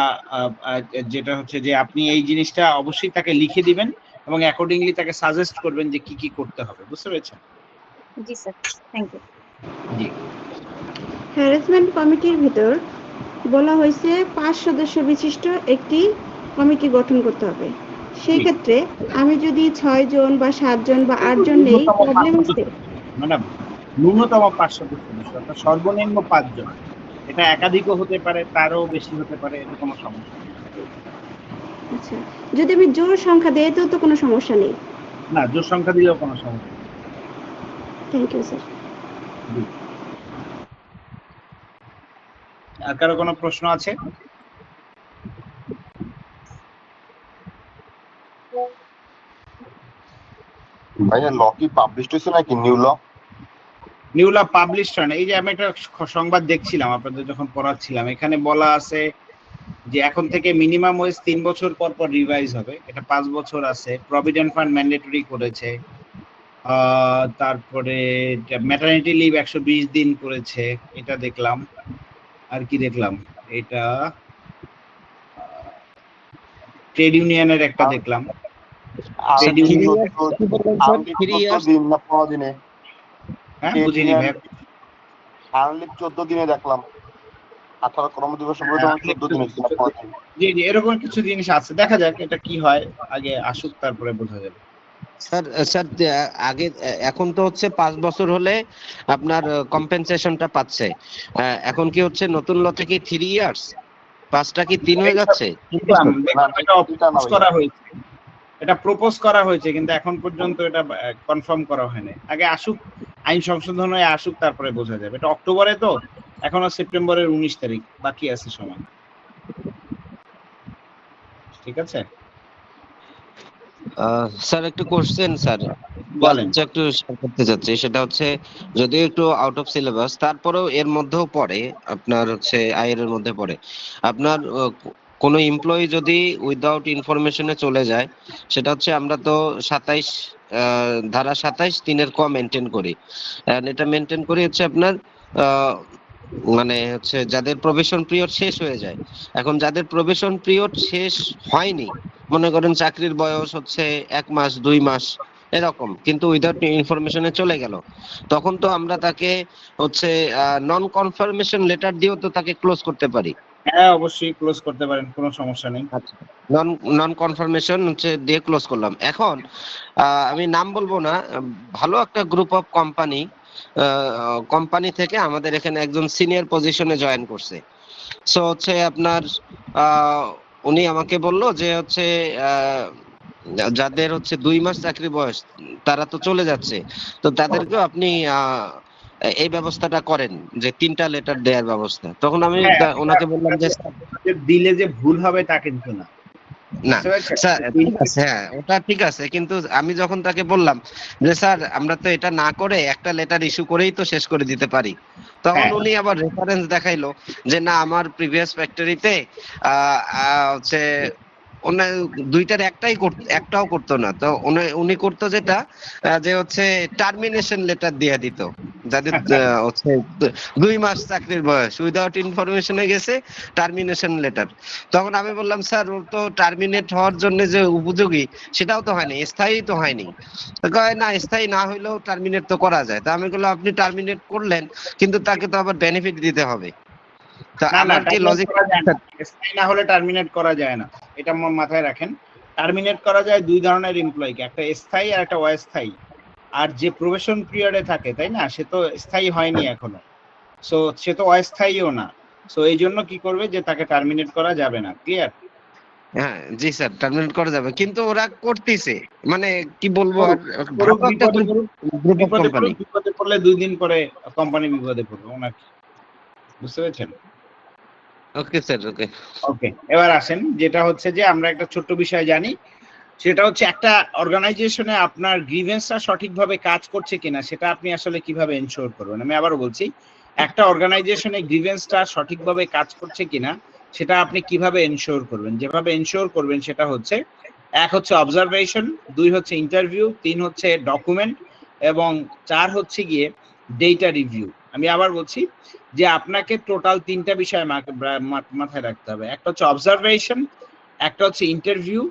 যেটা হচ্ছে যে আপনি এই জিনিসটা অবশ্যই তাকে লিখে দিবেন এবং অ্যাকর্ডিংলি তাকে সাজেস্ট করবেন যে কি কি করতে হবে, বুঝতে পেরেছেন? জি স্যার, থ্যাংক ইউ। জি হ্যারাসমেন্ট কমিটির ভিতর বলা হয়েছে 5 সদস্য বিশিষ্ট একটি কমিটি গঠন করতে হবে। সেই জি ক্ষেত্রে আমি যদি 6 জন বা 7 জন বা 8 জন নেই, ন্যূনতম 5 প্রবলেম সদস্য আছে? ম্যাডাম, ন্যূনতম 5 সদস্য বিষয়, অর্থাৎ সর্বনিম্ন 5 জন। এটা একাধিকও হতে পারে, তারও বেশি হতে পারে, এতে কোনো সমস্যা নেই। আচ্ছা, যদি আমি জোর সংখ্যা দেই এতেও তো কোনো সমস্যা নেই? না, জোর সংখ্যা দিলেও কোনো সমস্যা নেই। Thank you sir. জি। আর কারো কোনো প্রশ্ন আছে? ভাইয়া ল কি পাবলিশড হয়েছে নাকি নিউ ল? নিউ ল পাবলিশড হয় না। এই যে আমি একটা সংবাদ দেখছিলাম আপনাদের যখন পড়াচ্ছিলাম, এখানে বলা আছে যে এখন থেকে মিনিমাম ওয়েজ 3 বছর পর পর রিভাইজ হবে, এটা 5 বছর আছে। প্রভিডেন্ট ফান্ড ম্যান্ডেটরি করেছে, তারপরে ম্যাটারনিটি লিভ 120 দিন করেছে, এটা দেখলাম। আর কি দেখলাম, এটা ট্রেড ইউনিয়নের একটা দেখলাম, ট্রেড ইউনিয়ন। দিন না 15 দিনে? হ্যাঁ বুঝিনি ভাই। আর্নলিভ 14 দিনে দেখলাম, 18 কর্মদিবসের মধ্যে 14 দিনে ছিল 15 দিন। জি জি এরকম কিছু জিনিস আছে, দেখা যাক এটা কি হয়, আগে আসুক তারপরে বোঝা যাবে। স্যার স্যার আগে এখন তো হচ্ছে 5 বছর হলে আপনার কম্পেনসেশনটা পাচ্ছে, এখন কি হচ্ছে নতুন ল থেকে 3 ইয়ার্স, 5টা কি 3 হয়ে যাচ্ছে? দেখলাম এটা প্রপোজ করা হয়েছে, এটা প্রপোজ করা হয়েছে, কিন্তু এখন পর্যন্ত এটা কনফার্ম করা হয়নি। আগে আসুক, আইন সংশোধন হয়ে আসুক, তারপরে বোঝা যাবে। এটা অক্টোবরে, তো এখনো সেপ্টেম্বরের 19 তারিখ বাকি আছে সময়। ঠিক আছে স্যার একটু কোশ্চেন স্যার, বলেন। একটু শেয়ার করতে চাচ্ছি, সেটা হচ্ছে যদিও একটু আউট অফ সিলেবাস, তারপরেও এর মধ্যেও পড়ে, আপনার হচ্ছে আইয়ের এর মধ্যে পড়ে। আপনার কোনো এমপ্লয়ি যদি উইদাউট ইনফরমেশনে চলে যায়, সেটা হচ্ছে আমরা তো 27 ধারা 27(3) ক মেনটেন করি, এটা মেনটেন করি হচ্ছে আপনার মানে হচ্ছে যাদের প্রবেশন পিরিয়ড শেষ হয়ে যায়। এখন যাদের প্রবেশন পিরিয়ড শেষ হয়নি, মনে করেন চাকরির বয়স হচ্ছে 1 মাস 2 মাস এরকম, কিন্তু উইদাউট ইনফরমেশনে চলে গেল, তখন তো আমরা তাকে হচ্ছে নন কনফার্মেশন লেটার দিয়েও তো তাকে ক্লোজ করতে পারি। হ্যাঁ অবশ্যই ক্লোজ করতে পারেন, কোনো সমস্যা নেই। আচ্ছা, নন কনফার্মেশন হচ্ছে দিয়ে ক্লোজ করলাম। এখন আমি নাম বলবো না, ভালো একটা গ্রুপ অফ কোম্পানি থেকে আমাদের এখানে একজন সিনিয়র পজিশনে জয়েন করছে। সো হচ্ছে আপনার উনি আমাকে বললো যে হচ্ছে যাদের হচ্ছে 2 মাস চাকরি বয়স তারা তো চলে যাচ্ছে, তো তাদেরকেও আপনি এই ব্যবস্থাটা করেন যে 3টা লেটার দেওয়ার ব্যবস্থা। তখন আমি ওনাকে বললাম যে দিলে যে ভুল হবে তা কিন্তু না, না স্যার, ঠিক আছে, হ্যাঁ ওটা ঠিক আছে, কিন্তু আমি যখন তাকে বললাম যে স্যার আমরা তো এটা না করে একটা লেটার ইস্যু করেই তো শেষ করে দিতে পারি, তখন উনি আবার রেফারেন্স দেখাইলো যে না আমার প্রিভিয়াস ফ্যাক্টরিতে হচ্ছে দুইটার একটাও করতো না। তো উনি করতো যেটা যে হচ্ছে টার্মিনেশন লেটার দিয়ে দিত, যাদের হচ্ছে 2 মাস চাকরির বয়স, উইদাউট ইনফরমেশনে গেছে টার্মিনেশন লেটার। তখন আমি বললাম স্যার ওর তো টার্মিনেট হওয়ার জন্য যে উপযোগী সেটাও তো হয়নি, স্থায়ী তো হয়নি। কয় না, স্থায়ী না হইলেও টার্মিনেট তো করা যায়। তা আমি বললাম আপনি টার্মিনেট করলেন কিন্তু তাকে তো আবার বেনিফিট দিতে হবে। তো না, আমার কি টার্মিনেট লজিক? করা যায় না, স্থায়ী না হলে টার্মিনেট করা যায় না, এটা মাথায় রাখেন। টার্মিনেট করা যায় দুই ধরনের এমপ্লয়িকে, একটা স্থায়ী আর একটা অস্থায়ী। আর যে প্রবেশন পিরিয়ডে থাকে, তাই না, সে তো স্থায়ী হয়নি এখনো, সো সে তো অস্থায়ীও না। সো এই জন্য কি করবে যে তাকে টার্মিনেট করা যাবে না। ক্লিয়ার? হ্যাঁ জি স্যার, টার্মিনেট করা যাবে, কিন্তু ওরা করতেছে, মানে কি বলবো আর, করুক, ভালো একটা বিপদে পড়ুক, গ্রুপ অফ বিপদে কোম্পানি। পড়ুক, বিপদে পড়লে 2 দিন পরে কোম্পানি বিপদে পড়বে, ওনার কি? বুঝতে পেরেছেন? ওকে স্যার, ওকে। ওকে, এবার আসেন, যেটা হচ্ছে যে আমরা একটা ছোট্ট বিষয় জানি, সেটা হচ্ছে একটা অর্গানাইজেশনে আপনার গ্রিভেন্সটা সঠিকভাবে কাজ করছে কিনা সেটা আপনি আসলে কিভাবে এনশিওর করবেন। আমি আবারও বলছি, একটা অর্গানাইজেশনে গ্রিভেন্সটা সঠিকভাবে কাজ করছে কিনা সেটা আপনি কিভাবে এনশিওর করবেন। যেভাবে এনশিওর করবেন সেটা হচ্ছে, 1 হচ্ছে অবজারভেশন, 2 হচ্ছে ইন্টারভিউ, 3 হচ্ছে ডকুমেন্ট, এবং 4 হচ্ছে গিয়ে ডেটা রিভিউ। আমি আবার বলছি যে আপনাকে টোটাল 3টা বিষয় মাথায় রাখতে হবে। একটা হচ্ছে অবজারভেশন, একটা হচ্ছে ইন্টারভিউ,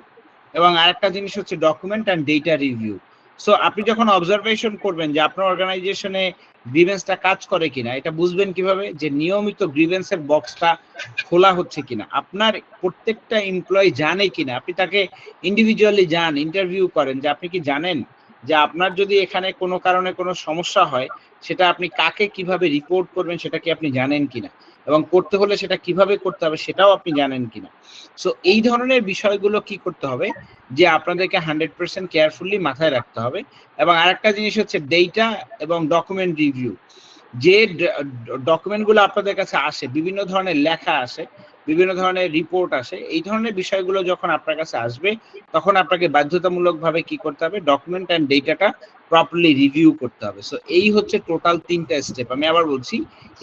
এবং আরেকটা জিনিস হচ্ছে document and data review. So আপনি যখন অবজারভেশন করবেন যে আপনার অর্গানাইজেশনে গ্রিভেন্সটা কাজ করে কিনা, এটা বুঝবেন কিভাবে, যে নিয়মিত গ্রিভেন্সের বক্সটা খোলা হচ্ছে কিনা, আপনার প্রত্যেকটা এমপ্লয়ি জানে কিনা, আপনি তাকে ইন্ডিভিজুয়ালি যান, ইন্টারভিউ করেন যে আপনি কি জানেন যে আপনার যদি এখানে কোনো কারণে কোনো সমস্যা হয় সেটা আপনি কাকে কিভাবে রিপোর্ট করবেন সেটা কি আপনি জানেন কিনা, এবং করতে হলে সেটা কিভাবে করতে হবে সেটাও আপনি জানেন কিনা। সো এই ধরনের বিষয়গুলো কি করতে হবে যে আপনাদেরকে 100% কেয়ারফুলি মাথায় রাখতে হবে। এবং আরেকটা জিনিস হচ্ছে ডেটা এবং ডকুমেন্ট রিভিউ। যে ডকুমেন্টগুলো আপনাদের কাছে আসে, বিভিন্ন ধরনের লেখা আসে, বিভিন্ন ধরনের রিপোর্ট আসে, এই ধরনের বিষয়গুলো যখন আপনার কাছে আসবে তখন আপনাকে বাধ্যতামূলকভাবে কি করতে হবে, ডকুমেন্ট অ্যান্ড ডেটাটা প্রপারলি রিভিউ করতে হবে। সো এই হচ্ছে টোটাল 3টা স্টেপ। আমি আবার বলছি,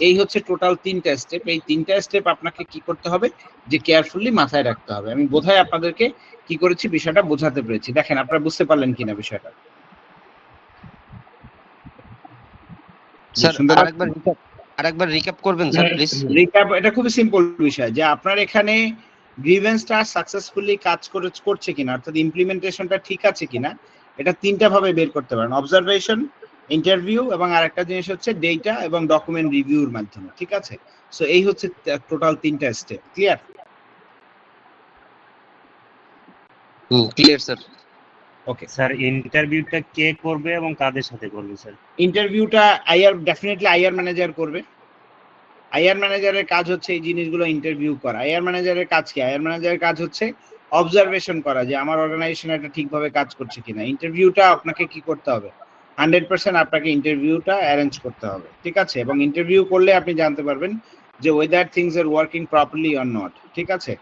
এই হচ্ছে টোটাল 3টা স্টেপ। এই 3টা স্টেপ আপনাকে কি করতে হবে, যে কেয়ারফুলি মাথায় রাখতে হবে। আমি বোধহয় আপনাদেরকে কি করেছি বিষয়টা বোঝাতে পেরেছি। দেখেন আপনারা বুঝতে পারলেন কিনা বিষয়টা। স্যার আরেকবার রিক্যাপ করবেন স্যার প্লিজ। রিক্যাপ, এটা খুবই সিম্পল বিষয় যে আপনার এখানে গ্রিভেন্সটা সাকসেসফুলি কাজ করছে কিনা, অর্থাৎ ইমপ্লিমেন্টেশনটা ঠিক আছে কিনা, এটা 3টা ভাবে বের করতে পারেন: অবজারভেশন, ইন্টারভিউ, এবং আরেকটা জিনিস হচ্ছে ডেটা এবং ডকুমেন্ট রিভিউর মাধ্যমে। ঠিক আছে? সো এই হচ্ছে টোটাল 3টা step. Clear? Clear sir. Okay sir, ইন্টারভিউটা কে করবে এবং কাদের সাথে করবে স্যার? ইন্টারভিউটা ডেফিনেটলি আইআর ম্যানেজার করবে। আইআর ম্যানেজারের কাজ হচ্ছে এই জিনিসগুলো ইন্টারভিউ করা। আইআর ম্যানেজারের কাজ কি? আইআর ম্যানেজারের কাজ হচ্ছে অবজারভেশন করা যে আমার অর্গানাইজেশন এটা ঠিকভাবে কাজ করছে কিনা। ইন্টারভিউটা আপনাকে কি করতে হবে, 100% আপনাকে ইন্টারভিউটা অ্যারেঞ্জ করতে হবে। ঠিক আছে? এবং ইন্টারভিউ করলে আপনি জানতে পারবেন যে weather things are working properly or not. ঠিক আছে?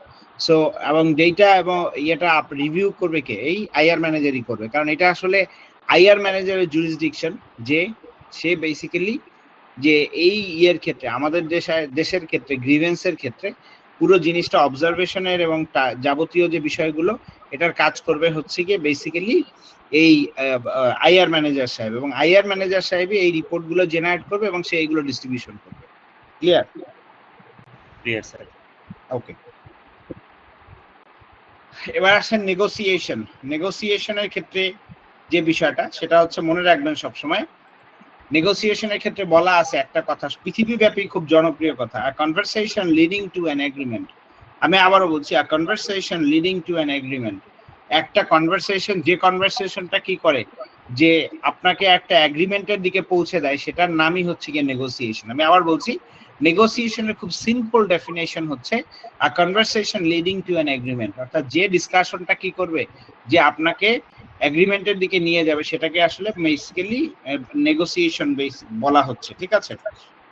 সো এবং ডেটা এবং এটা রিভিউ করবে কে? এই আইআর ম্যানেজারই করবে, কারণ এটা আসলে আইআর ম্যানেজারের জুরিসডিকশন, যে সে বেসিক্যালি যে এই ক্ষেত্রে আমাদের দেশের ক্ষেত্রে গ্রিভেন্সের ক্ষেত্রে পুরো জিনিসটা অবজারভেশনের এবং যাবতীয় যে বিষয়গুলো এটার কাজ করবে হচ্ছে গিয়ে বেসিক্যালি এই আইআর ম্যানেজার সাহেব, এবং আইআর ম্যানেজার সাহেবই এই রিপোর্টগুলো জেনারেট করবে এবং সে এইগুলো ডিস্ট্রিবিউশন করবে। ক্লিয়ার? Clear sir. ওকে, এবার আসেন নেগোসিয়েশন। নেগোসিয়েশনের ক্ষেত্রে যে বিষয়টা সেটা হচ্ছে মনে রাখবেন সবসময়, নেগোসিয়েশনের ক্ষেত্রে বলা আছে একটা কথা, পৃথিবীব্যাপী খুব জনপ্রিয় কথা, আ conversation leading to an agreement. আমি আবারও বলছি, আ conversation leading to an agreement. একটা কনভারসেশন, যে কনভারসেশনটা কি করে, যে আপনাকে একটা এগ্রিমেন্টের দিকে পৌঁছে দেয়, সেটার নামই হচ্ছে গিয়ে নেগোসিয়েশন। আমি আবার বলছি, নেগোসিয়েশনের খুব সিম্পল ডেফিনেশন হচ্ছে আ conversation leading to an agreement. অর্থাৎ যে ডিসকাশনটা কি করবে, যে আপনাকে এগ্রিমেন্টের দিকে নিয়ে যাবে, সেটাকে আসলে বেসিক্যালি নেগোসিয়েশন বলা হচ্ছে। ঠিক আছে?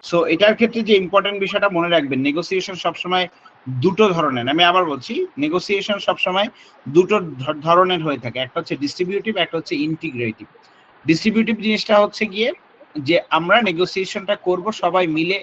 সো এটার ক্ষেত্রে যে ইম্পর্টেন্ট বিষয়টা মনে রাখবেন, নেগোসিয়েশন সবসময় দুটো ধরনের। আমি আবার বলছি, নেগোসিয়েশন সবসময় দুটো ধরনের হয়ে থাকে, একটা হচ্ছে ডিস্ট্রিবিউটিভ, একটা হচ্ছে ইন্টিগ্রেটিভ। ডিস্ট্রিবিউটিভ জিনিসটা হচ্ছে গিয়ে যে আমরা নেগোসিয়েশনটা করব সবাই মিলে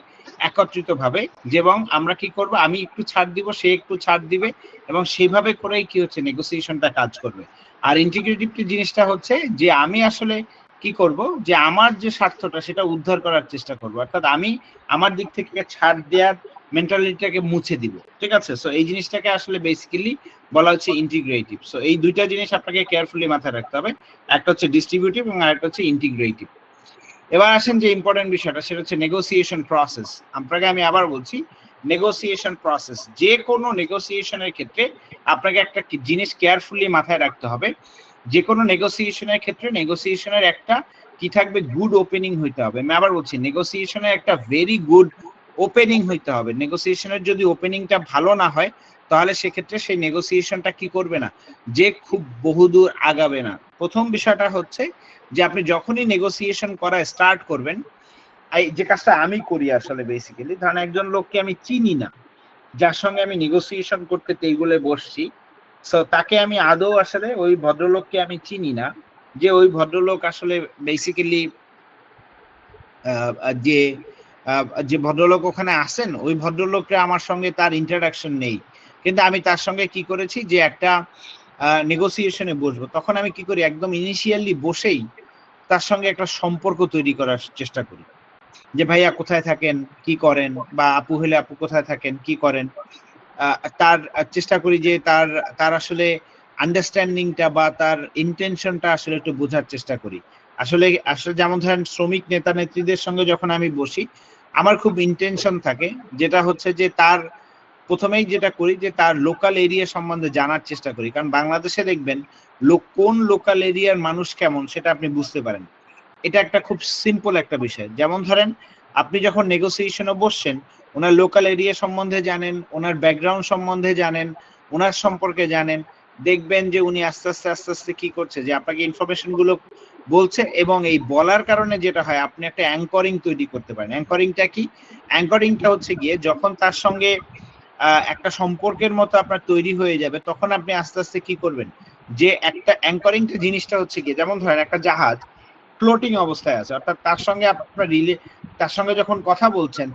একত্রিতভাবে, এবং আমরা কি করব, আমি একটু ছাড় দিব, সে একটু ছাড় দিবে, এবং সেইভাবে করেই কি হচ্ছে নেগোসিয়েশনটা কাজ করবে। আর ইন্টিগ্রেটিভ জিনিসটা হচ্ছে যে আমি আসলে কি করব, যে আমার যে স্বার্থটা সেটা উদ্ধার করার চেষ্টা করব, অর্থাৎ আমি আমার দিক থেকে ছাড় দেওয়ার মেন্টালিটিটাকে মুছে দিব, ঠিক আছে। সো এই জিনিসটাকে আসলে বেসিক্যালি বলা হচ্ছে ইন্টিগ্রেটিভ। সো এই দুইটা জিনিস আপনাকে কেয়ারফুলি মাথায় রাখতে হবে, একটা হচ্ছে ডিস্ট্রিবিউটিভ এবং আরেকটা হচ্ছে ইন্টিগ্রেটিভ। এবার আসেন যে ইম্পর্টেন্ট বিষয়টা, সেটা হচ্ছে নেগোসিয়েশন প্রসেস। আপনাকে আমি আবার বলছি, নেগোসিয়েশন প্রসেস, যে কোনো নেগোসিয়েশনের ক্ষেত্রে আপনাকে একটা জিনিস কেয়ারফুলি মাথায় রাখতে হবে, যে কোনো নেগোসিয়েশনের ক্ষেত্রে নেগোসিয়েশনের একটা কি থাকবে, গুড ওপেনিং হইতে হবে। আমি আবার বলছি, নেগোসিয়েশনের একটা ভেরি গুড ওপেনিং হইতে হবে। নেগোসিয়েশনের যদি ওপেনিংটা ভালো না হয়, তাহলে সেক্ষেত্রে সেই নেগোসিয়েশনটা কি করবে না, যে খুব বহুদূর আগাবে না। প্রথম বিষয়টা হচ্ছে যে আপনি যখনই নেগোসিয়েশন করা স্টার্ট করবেন, যে কাজটা আমি করি আসলে বেসিক্যালি, ধরেন একজন লোককে আমি চিনি না, যার সঙ্গে আমি নেগোসিয়েশন করতে টেবিলে বসছি, সো তাকে আমি আদৌ আসলে ওই ভদ্রলোককে আমি চিনি না, যে ওই ভদ্রলোক আসলে বেসিক্যালি যে যে ভদ্রলোক ওখানে আসেন, ওই ভদ্রলোকরা আমার সঙ্গে তার ইন্টারাকশন নেই, কিন্তু আমি তার সঙ্গে কি করেছি, যে একটা নেগোসিয়েশনে বসবো, তখন আমি কি করি, একদম ইনিশিয়ালি বসেই তার সঙ্গে একটা সম্পর্ক তৈরি করার চেষ্টা করি, যে ভাইয়া কোথায় থাকেন, কি করেন, বা আপু হলে আপু কোথায় থাকেন, কি করেন। তার চেষ্টা করি যে তার আসলে আন্ডারস্ট্যান্ডিংটা বা তার ইন্টেনশনটা আসলে একটু বোঝার চেষ্টা করি। আসলে যেমন ধরেন শ্রমিক নেতা নেত্রীদের সঙ্গে যখন আমি বসি, আমার খুব ইন্টেনশন থাকে, যেটা হচ্ছে যে তার প্রথমেই যেটা করি, যে তার লোকাল এরিয়া সম্বন্ধে জানার চেষ্টা করি, কারণ বাংলাদেশে দেখবেন কোন লোকাল এরিয়ার মানুষ কেমন সেটা আপনি বুঝতে পারেন। এটা একটা খুব সিম্পল একটা বিষয়। যেমন ধরেন আপনি যখন নেগোসিয়েশনে বসছেন, ওনার লোকাল এরিয়া সম্বন্ধে জানেন, ওনার ব্যাকগ্রাউন্ড সম্বন্ধে জানেন, ওনার সম্পর্কে জানেন, দেখবেন যে উনি আস্তে আস্তে আস্তে আস্তে কি করছে, যে আপনাকে ইনফরমেশন গুলো বলছে, এবং এই বলার কারণে যেটা হয়, আপনি একটা অ্যাঙ্করিং তৈরি করতে পারেন। অ্যাঙ্করিংটা কি? অ্যাঙ্করিংটা হচ্ছে গিয়ে যখন তার সঙ্গে একটা সম্পর্কের মতো আপনার তৈরি হয়ে যাবে, তখন আপনি আস্তে আস্তে কি করবেন, যে একটা অ্যাঙ্করিংটা জিনিসটা হচ্ছে গিয়ে, যেমন ধরেন একটা জাহাজ ফ্লোটিং অবস্থায় আছে, অর্থাৎ তার সঙ্গে আপনার তার সঙ্গে যখন কথা বলছেন,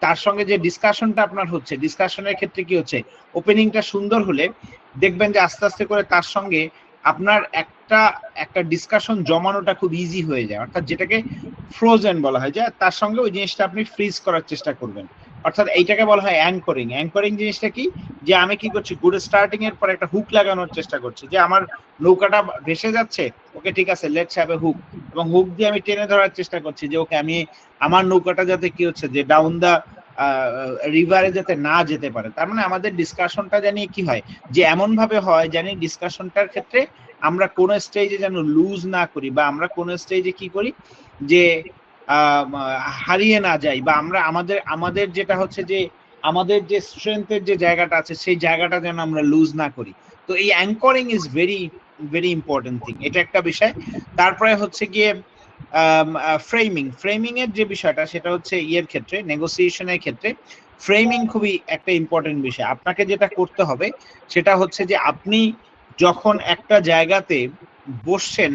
তার সঙ্গে যে ডিসকাশনটা আপনার হচ্ছে, ডিসকাশনের ক্ষেত্রে কি হচ্ছে, ওপেনিংটা সুন্দর হলে দেখবেন যে আস্তে আস্তে করে তার সঙ্গে আপনার একটা ডিসকাশন জমানোটা খুব ইজি হয়ে যায়, অর্থাৎ যেটাকে ফ্রোজেন বলা হয়, যে তার সঙ্গে ওই জিনিসটা আপনি ফ্রিজ করার চেষ্টা করবেন, অর্থাৎ এইটাকে বলা হয় অ্যাঙ্করিং। অ্যাঙ্করিং জিনিসটা কি, যে আমি কি করছি, গুড স্টার্টিং এর পর একটা হুক লাগানোর চেষ্টা করছি, যে আমার নৌকাটা ভেসে যাচ্ছে, ওকে ঠিক আছে, লেটস হ্যাভ এ হুক, এবং হুক দিয়ে আমি টেনে ধরার চেষ্টা করছি, যে ওকে আমি আমার নৌকাটা যাতে কি হচ্ছে, যে ডাউন দা রিভারে যাতে না যেতে পারে। তার মানে আমাদের ডিসকাশনটা জানি কি হয়, যে এমন ভাবে হয় জানি ডিসকাশনটার ক্ষেত্রে আমরা কোন স্টেজে যেন লুজ না করি, বা আমরা কোন স্টেজে কি করি, যে হারিয়ে না যাই, বা আমরা আমাদের যেটা হচ্ছে, যে আমাদের যে স্ট্রেংথের যে জায়গাটা আছে, সেই জায়গাটা যেন আমরা লুজ না করি। তো এই anchoring is very very important thing, এটা একটা বিষয়। তারপরে হচ্ছে গিয়ে ফ্রেমিং এর যে বিষয়টা, সেটা হচ্ছে ইয়ের ক্ষেত্রে, নেগোসিয়েশনের ক্ষেত্রে ফ্রেমিং খুবই একটা ইম্পর্টেন্ট বিষয়। আপনাকে যেটা করতে হবে সেটা হচ্ছে, যে আপনি যখন একটা জায়গাতে বসছেন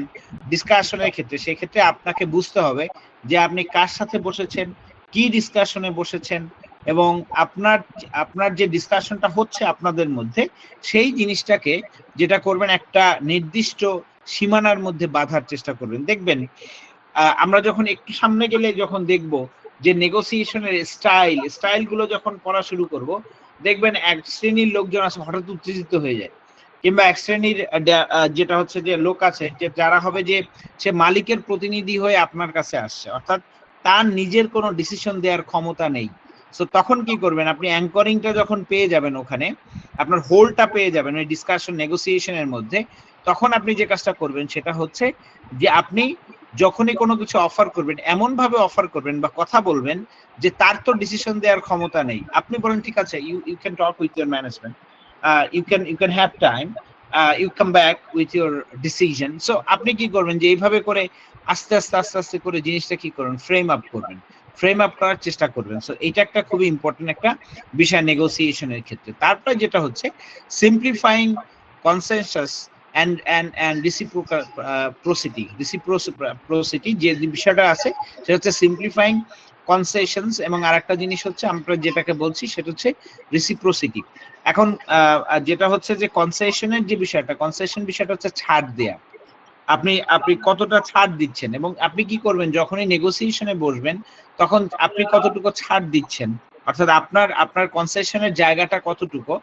ডিসকাশনের ক্ষেত্রে, সেক্ষেত্রে আপনাকে বুঝতে হবে যে আপনি কার সাথে বসেছেন, কি ডিসকাশনে বসেছেন, এবং আপনার যে ডিসকাশনটা হচ্ছে আপনাদের মধ্যে, সেই জিনিসটাকে যেটা করবেন, একটা নির্দিষ্ট সীমানার মধ্যে বাঁধার চেষ্টা করবেন। দেখবেন আমরা যখন একটু সামনে গেলে যখন দেখব যে নেগোসিয়েশনের স্টাইল গুলো যখন পড়া শুরু করব, দেখবেন এক শ্রেণীর লোকজন আছে হঠাৎ উত্তেজিত হয়ে যায়, কিংবা এক শ্রেণীর যেটা হচ্ছে যে লোক আছে, যে যারা হবে যে সে মালিকের প্রতিনিধি হয়ে আপনার কাছে আসছে, অর্থাৎ তার নিজের কোনো ডিসিশন দেওয়ার ক্ষমতা নেই। সো তখন কি করবেন, আপনি অ্যাঙ্করিংটা যখন পেয়ে যাবেন, ওখানে আপনার হোলটা পেয়ে যাবেন ওই ডিসকাশন নেগোসিয়েশনের মধ্যে, তখন আপনি যে কাজটা করবেন সেটা হচ্ছে, যে আপনি যখনই কোনো কিছু অফার করবেন, এমন ভাবে অফার করবেন বা কথা বলবেন যে তার তো ডিসিশন দেওয়ার ক্ষমতা নেই। আপনি বলেন ঠিক আছে, you can talk with your management, you can have time, you come back with your decision. So আপনি কি করবেন, যে এইভাবে করে আস্তে আস্তে করে জিনিসটা কি করবেন, ফ্রেম আপ করার চেষ্টা করবেন। সো এটা একটা খুবই ইম্পর্টেন্ট একটা বিষয় নেগোসিয়েশনের ক্ষেত্রে। তারপরে যেটা হচ্ছে সিম্পলিফাইং কনসেনসাস and reciprocity যে বিষয়টা আছে সেটা হচ্ছে সিম্পলিফাইং কনসেশনস, এবং আরেকটা জিনিস হচ্ছে আমরা যেটাকে বলছি সেটা হচ্ছে রিসিপ্রোসিটি। এখন যেটা হচ্ছে যে কনসেশনের যে বিষয়টা, কনসেশন বিষয়টা হচ্ছে ছাড় দেয়া। আপনি আপনি কতটা ছাড় দিচ্ছেন, এবং আপনি কি করবেন যখনই নেগোসিয়েশনে বসবেন তখন আপনি কতটুকু ছাড় দিচ্ছেন, অর্থাৎ আপনার আপনার কনসেশনের জায়গাটা কতটুকু।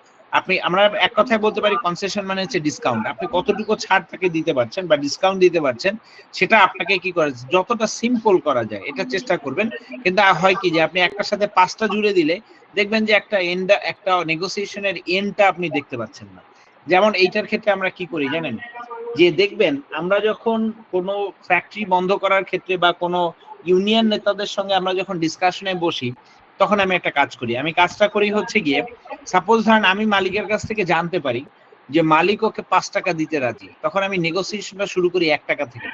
আমরা এক কথায় বলতে পারি কনসেশন মানে হচ্ছে ডিসকাউন্ট। আপনি কতটুকু ছাড় তাকে দিতে পারছেন বা ডিসকাউন্ট দিতে পারছেন, সেটা আপনাকে কি করে যতটা সিম্পল করা যায় এটা চেষ্টা করবেন। কিন্তু হয় কি যে আপনি একটার সাথে 5টা জুড়ে দিলে দেখবেন যে একটা নেগোসিয়েশনের এন্ডটা আপনি দেখতে পাচ্ছেন না। যেমন এইটার ক্ষেত্রে আমরা কি করি জানেন, যে দেখবেন আমরা যখন কোনো ফ্যাক্টরি বন্ধ করার ক্ষেত্রে বা কোনো ইউনিয়ন নেতাদের সঙ্গে আমরা যখন ডিসকাশনে বসি, তখন আমি একটা কাজ করি। আমি কাজটা করি হচ্ছে গিয়ে, সাপোজ ধরেন আমি মালিকের কাছ থেকে জানতে পারি যে মালিক ওকে 5 টাকা দিতে রাজি, তখন আমি নেগোসিয়েশনটা শুরু করি 1 টাকা থেকে।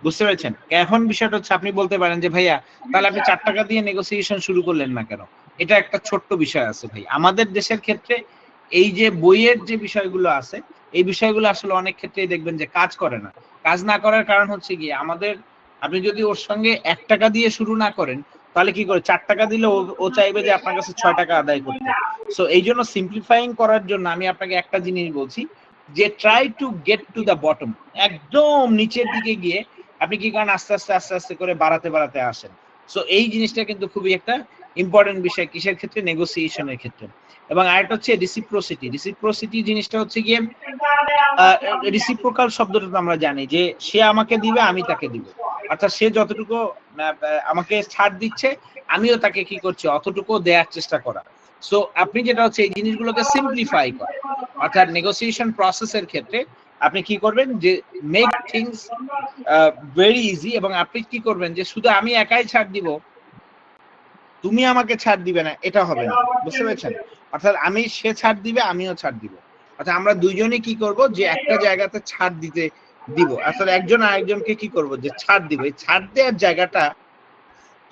বুঝতে পেরেছেন? এখন বিষয়টা হচ্ছে আপনি বলতে পারেন যে ভাইয়া তাহলে আপনি 4 টাকা দিয়ে নেগোসিয়েশন শুরু করলেন না কেন? এটা একটা ছোট্ট বিষয় আছে ভাই। আমাদের দেশের ক্ষেত্রে এই যে বইয়ের যে বিষয়গুলো আছে, এই বিষয়গুলো আসলে অনেক ক্ষেত্রেই দেখবেন যে কাজ করে না। কাজ না করার কারণ হচ্ছে গিয়ে আপনি যদি ওর সঙ্গে 1 টাকা দিয়ে শুরু না করেন, তাহলে কি করে 4 টাকা দিলে ও চাইবে যে আপনার কাছে 6 টাকা আদায় করতে। সো এইজন্য সিম্পলিফাইং করার জন্য আমি আপনাকে একটা জিনিস বলছি যে try to get to the bottom. একদম নিচের দিকে গিয়ে আপনি কি করেন আস্তে আস্তে আস্তে আস্তে করে বাড়াতে আসেন। সো এই জিনিসটা কিন্তু খুবই একটা ইম্পর্টেন্ট বিষয় কিসের ক্ষেত্রে, নেগোসিয়েশনের ক্ষেত্রে। এবং আরেকটা হচ্ছে রিসিপ্রোসিটি। রিসিপ্রোসিটি জিনিসটা হচ্ছে গিয়ে রিসিপ্রোকাল শব্দটা তো আমরা জানি যে সে আমাকে দিবে আমি তাকে দিব, অর্থাৎ সে যতটুকু আমাকে ছাড় দিচ্ছে আমিও তাকে কি করছি অতটুকু দেওয়ার চেষ্টা করা। সো আপনি যেটা হচ্ছে এই জিনিসগুলোকে সিম্পলিফাই করা, অর্থাৎ নেগোসিয়েশন প্রসেসের ক্ষেত্রে আপনি কি করবেন যে মেক থিংস ভেরি ইজি, এবং আপনি কি করবেন যে শুধু আমি একাই ছাড় দিব তুমি আমাকে ছাড় দিবে না, এটা হবে না। বুঝতে পেরেছেন? অর্থাৎ সে ছাড় দিবে আমিও ছাড় দিব, অর্থাৎ আমরা দুইজনই কি করব যে একটা জায়গাতে ছাড় দিব, আসলে একজন আরেকজনকে কি করব যে ছাড় দিব। এই ছাড় দেওয়ার জায়গাটা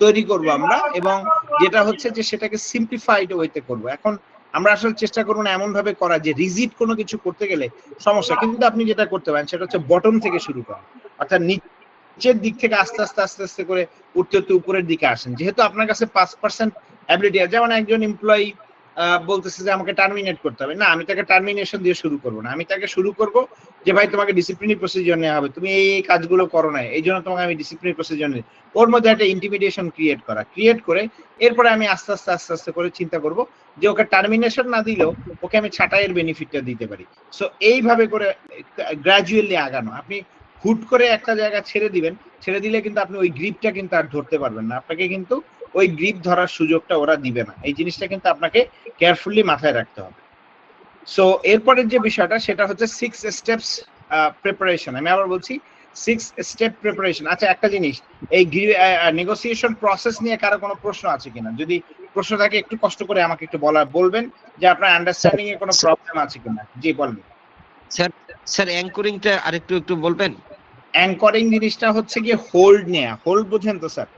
তৈরি করব আমরা, এবং যেটা হচ্ছে যে সেটাকে সিম্পলিফাইড ওয়েতে করব। এখন আমরা আসলে চেষ্টা করব না এমন ভাবে করা যে রিজিড কোনো কিছু করতে গেলে সমস্যা, কিন্তু আপনি যেটা করতে পারেন সেটা হচ্ছে বটম থেকে শুরু করা, অর্থাৎ নিচের দিক থেকে আস্তে আস্তে করে উঠতে উপরের দিকে আসেন। যেহেতু আপনার কাছে 5% অ্যাবিলিটি আছে, যেমন একজন এমপ্লয়ি বলতেছে যে আমাকে টার্মিনেট করতে হবে, না আমি তাকে টার্মিনেশন দিয়ে শুরু করব না, আমি তাকে শুরু করব যে ভাই তোমাকে ডিসিপ্লিনারি প্রসিডিউর নেওয়া হবে, তুমি এই কাজগুলো করো না, এই জন্য তোমাকে আমি ডিসিপ্লিনারি প্রসিডিউর নিই। ওর মধ্যে একটা ইন্টিমিডেশন ক্রিয়েট করে এরপরে আমি আস্তে আস্তে করে চিন্তা করব যে ওকে টার্মিনেশন না দিলেও ওকে আমি ছাঁটাইয়ের বেনিফিটটা দিতে পারি। সো এইভাবে করে গ্রাজুয়ালি আগানো। আপনি হুট করে একটা জায়গা ছেড়ে দিলে কিন্তু আপনি ওই গ্রিপটা কিন্তু আর ধরতে পারবেন না, আপনাকে কিন্তু ওই গ্রিপ ধরার সুযোগটা ওরা দিবে না। এই জিনিসটা কিন্তু আপনাকে কেয়ারফুলি মাথায় রাখতে হবে। সো এরপরের যে বিষয়টা সেটা হচ্ছে 6 স্টেপস প্রিপারেশন। আমি আবার বলছি 6 স্টেপ প্রিপারেশন। আচ্ছা একটা জিনিস, এই নেগোসিয়েশন প্রসেস নিয়ে কারো কোনো প্রশ্ন আছে কিনা? যদি প্রশ্ন থাকে একটু কষ্ট করে আমাকে একটু বলবেন যে আপনার আন্ডারস্ট্যান্ডিং এ কোনো প্রবলেম আছে কিনা। জি বলবেন স্যার অ্যাঙ্করিংটা আরেকটু বলবেন। অ্যাঙ্করিং জিনিসটা হচ্ছে গিয়ে হোল্ড নেয়া। হোল্ড বুঝেন তো স্যার?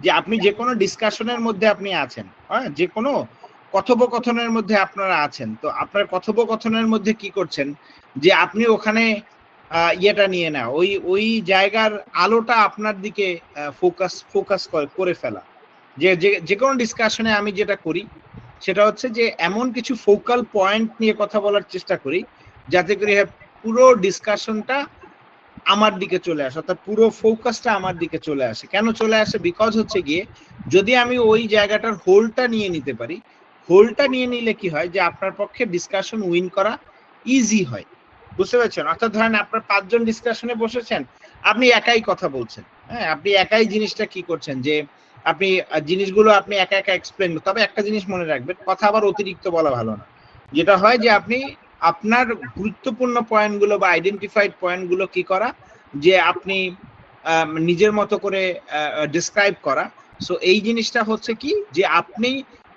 যে আপনি যে কোনো ডিসকাশনের মধ্যে আপনি আছেন, হ্যাঁ, যে কোনো কথোপকথনের মধ্যে আপনারা আছেন, তো আপনার কথোপকথনের মধ্যে কি করছেন যে আপনি ওখানে ইয়েটা নিয়ে না, ওই জায়গার আলোটা আপনার দিকে ফোকাস করে ফেলা। যে কোনো ডিসকাশনে আমি যেটা করি সেটা হচ্ছে যে এমন কিছু ফোকাল পয়েন্ট নিয়ে কথা বলার চেষ্টা করি যাতে করে পুরো ডিসকাশনটা আমার দিকে চলে আসে, অর্থাৎ পুরো ফোকাসটা আমার দিকে চলে আসে। কেন চলে আসে? বিকজ হচ্ছে গিয়ে যদি আমি ওই জায়গাটার হোলটা নিয়ে নিতে পারি, হোলটা নিয়ে নিলে কি হয় যে আপনার পক্ষে ডিসকাশন উইন করা ইজি হয়। বুঝতে পারছেন? অর্থাৎ ধরেন আপনার 5 জন ডিসকাশনে বসেছেন, আপনি একাই কথা বলছেন, হ্যাঁ, আপনি একাই জিনিসটা কি করছেন যে আপনি জিনিসগুলো আপনি একা এক্সপ্লেন। তবে একটা জিনিস মনে রাখবেন, কথা আবার অতিরিক্ত বলা ভালো না। যেটা হয় যে আপনি আপনার গুরুত্বপূর্ণ পয়েন্টগুলো বা আইডেন্টিফাইড পয়েন্টগুলো কি করা, যে আপনি নিজের মতো করে ডিসক্রাইব করা। সো এই জিনিসটা হচ্ছে কি যে আপনি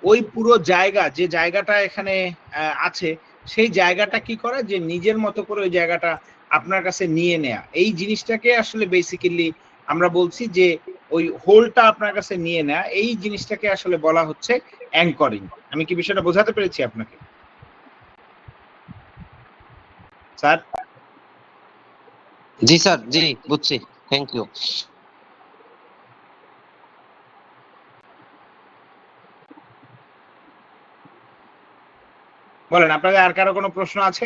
ওই পুরো যে জায়গাটা এখানে আছে সেই জায়গাটা কি করা, যে নিজের মতো করে ওই জায়গাটা আপনার কাছে নিয়ে নেয়া। এই জিনিসটাকে আসলে বেসিক্যালি আমরা বলছি যে ওই হোলটা আপনার কাছে নিয়ে নেয়া, এই জিনিসটাকে আসলে বলা হচ্ছে অ্যাঙ্করিং। আমি কি বিষয়টা বোঝাতে পেরেছি আপনাকে স্যার? জি স্যার, জি বুঝছি, থ্যাংক ইউ। বলেন, আপনাদের আর কারো কোনো প্রশ্ন আছে?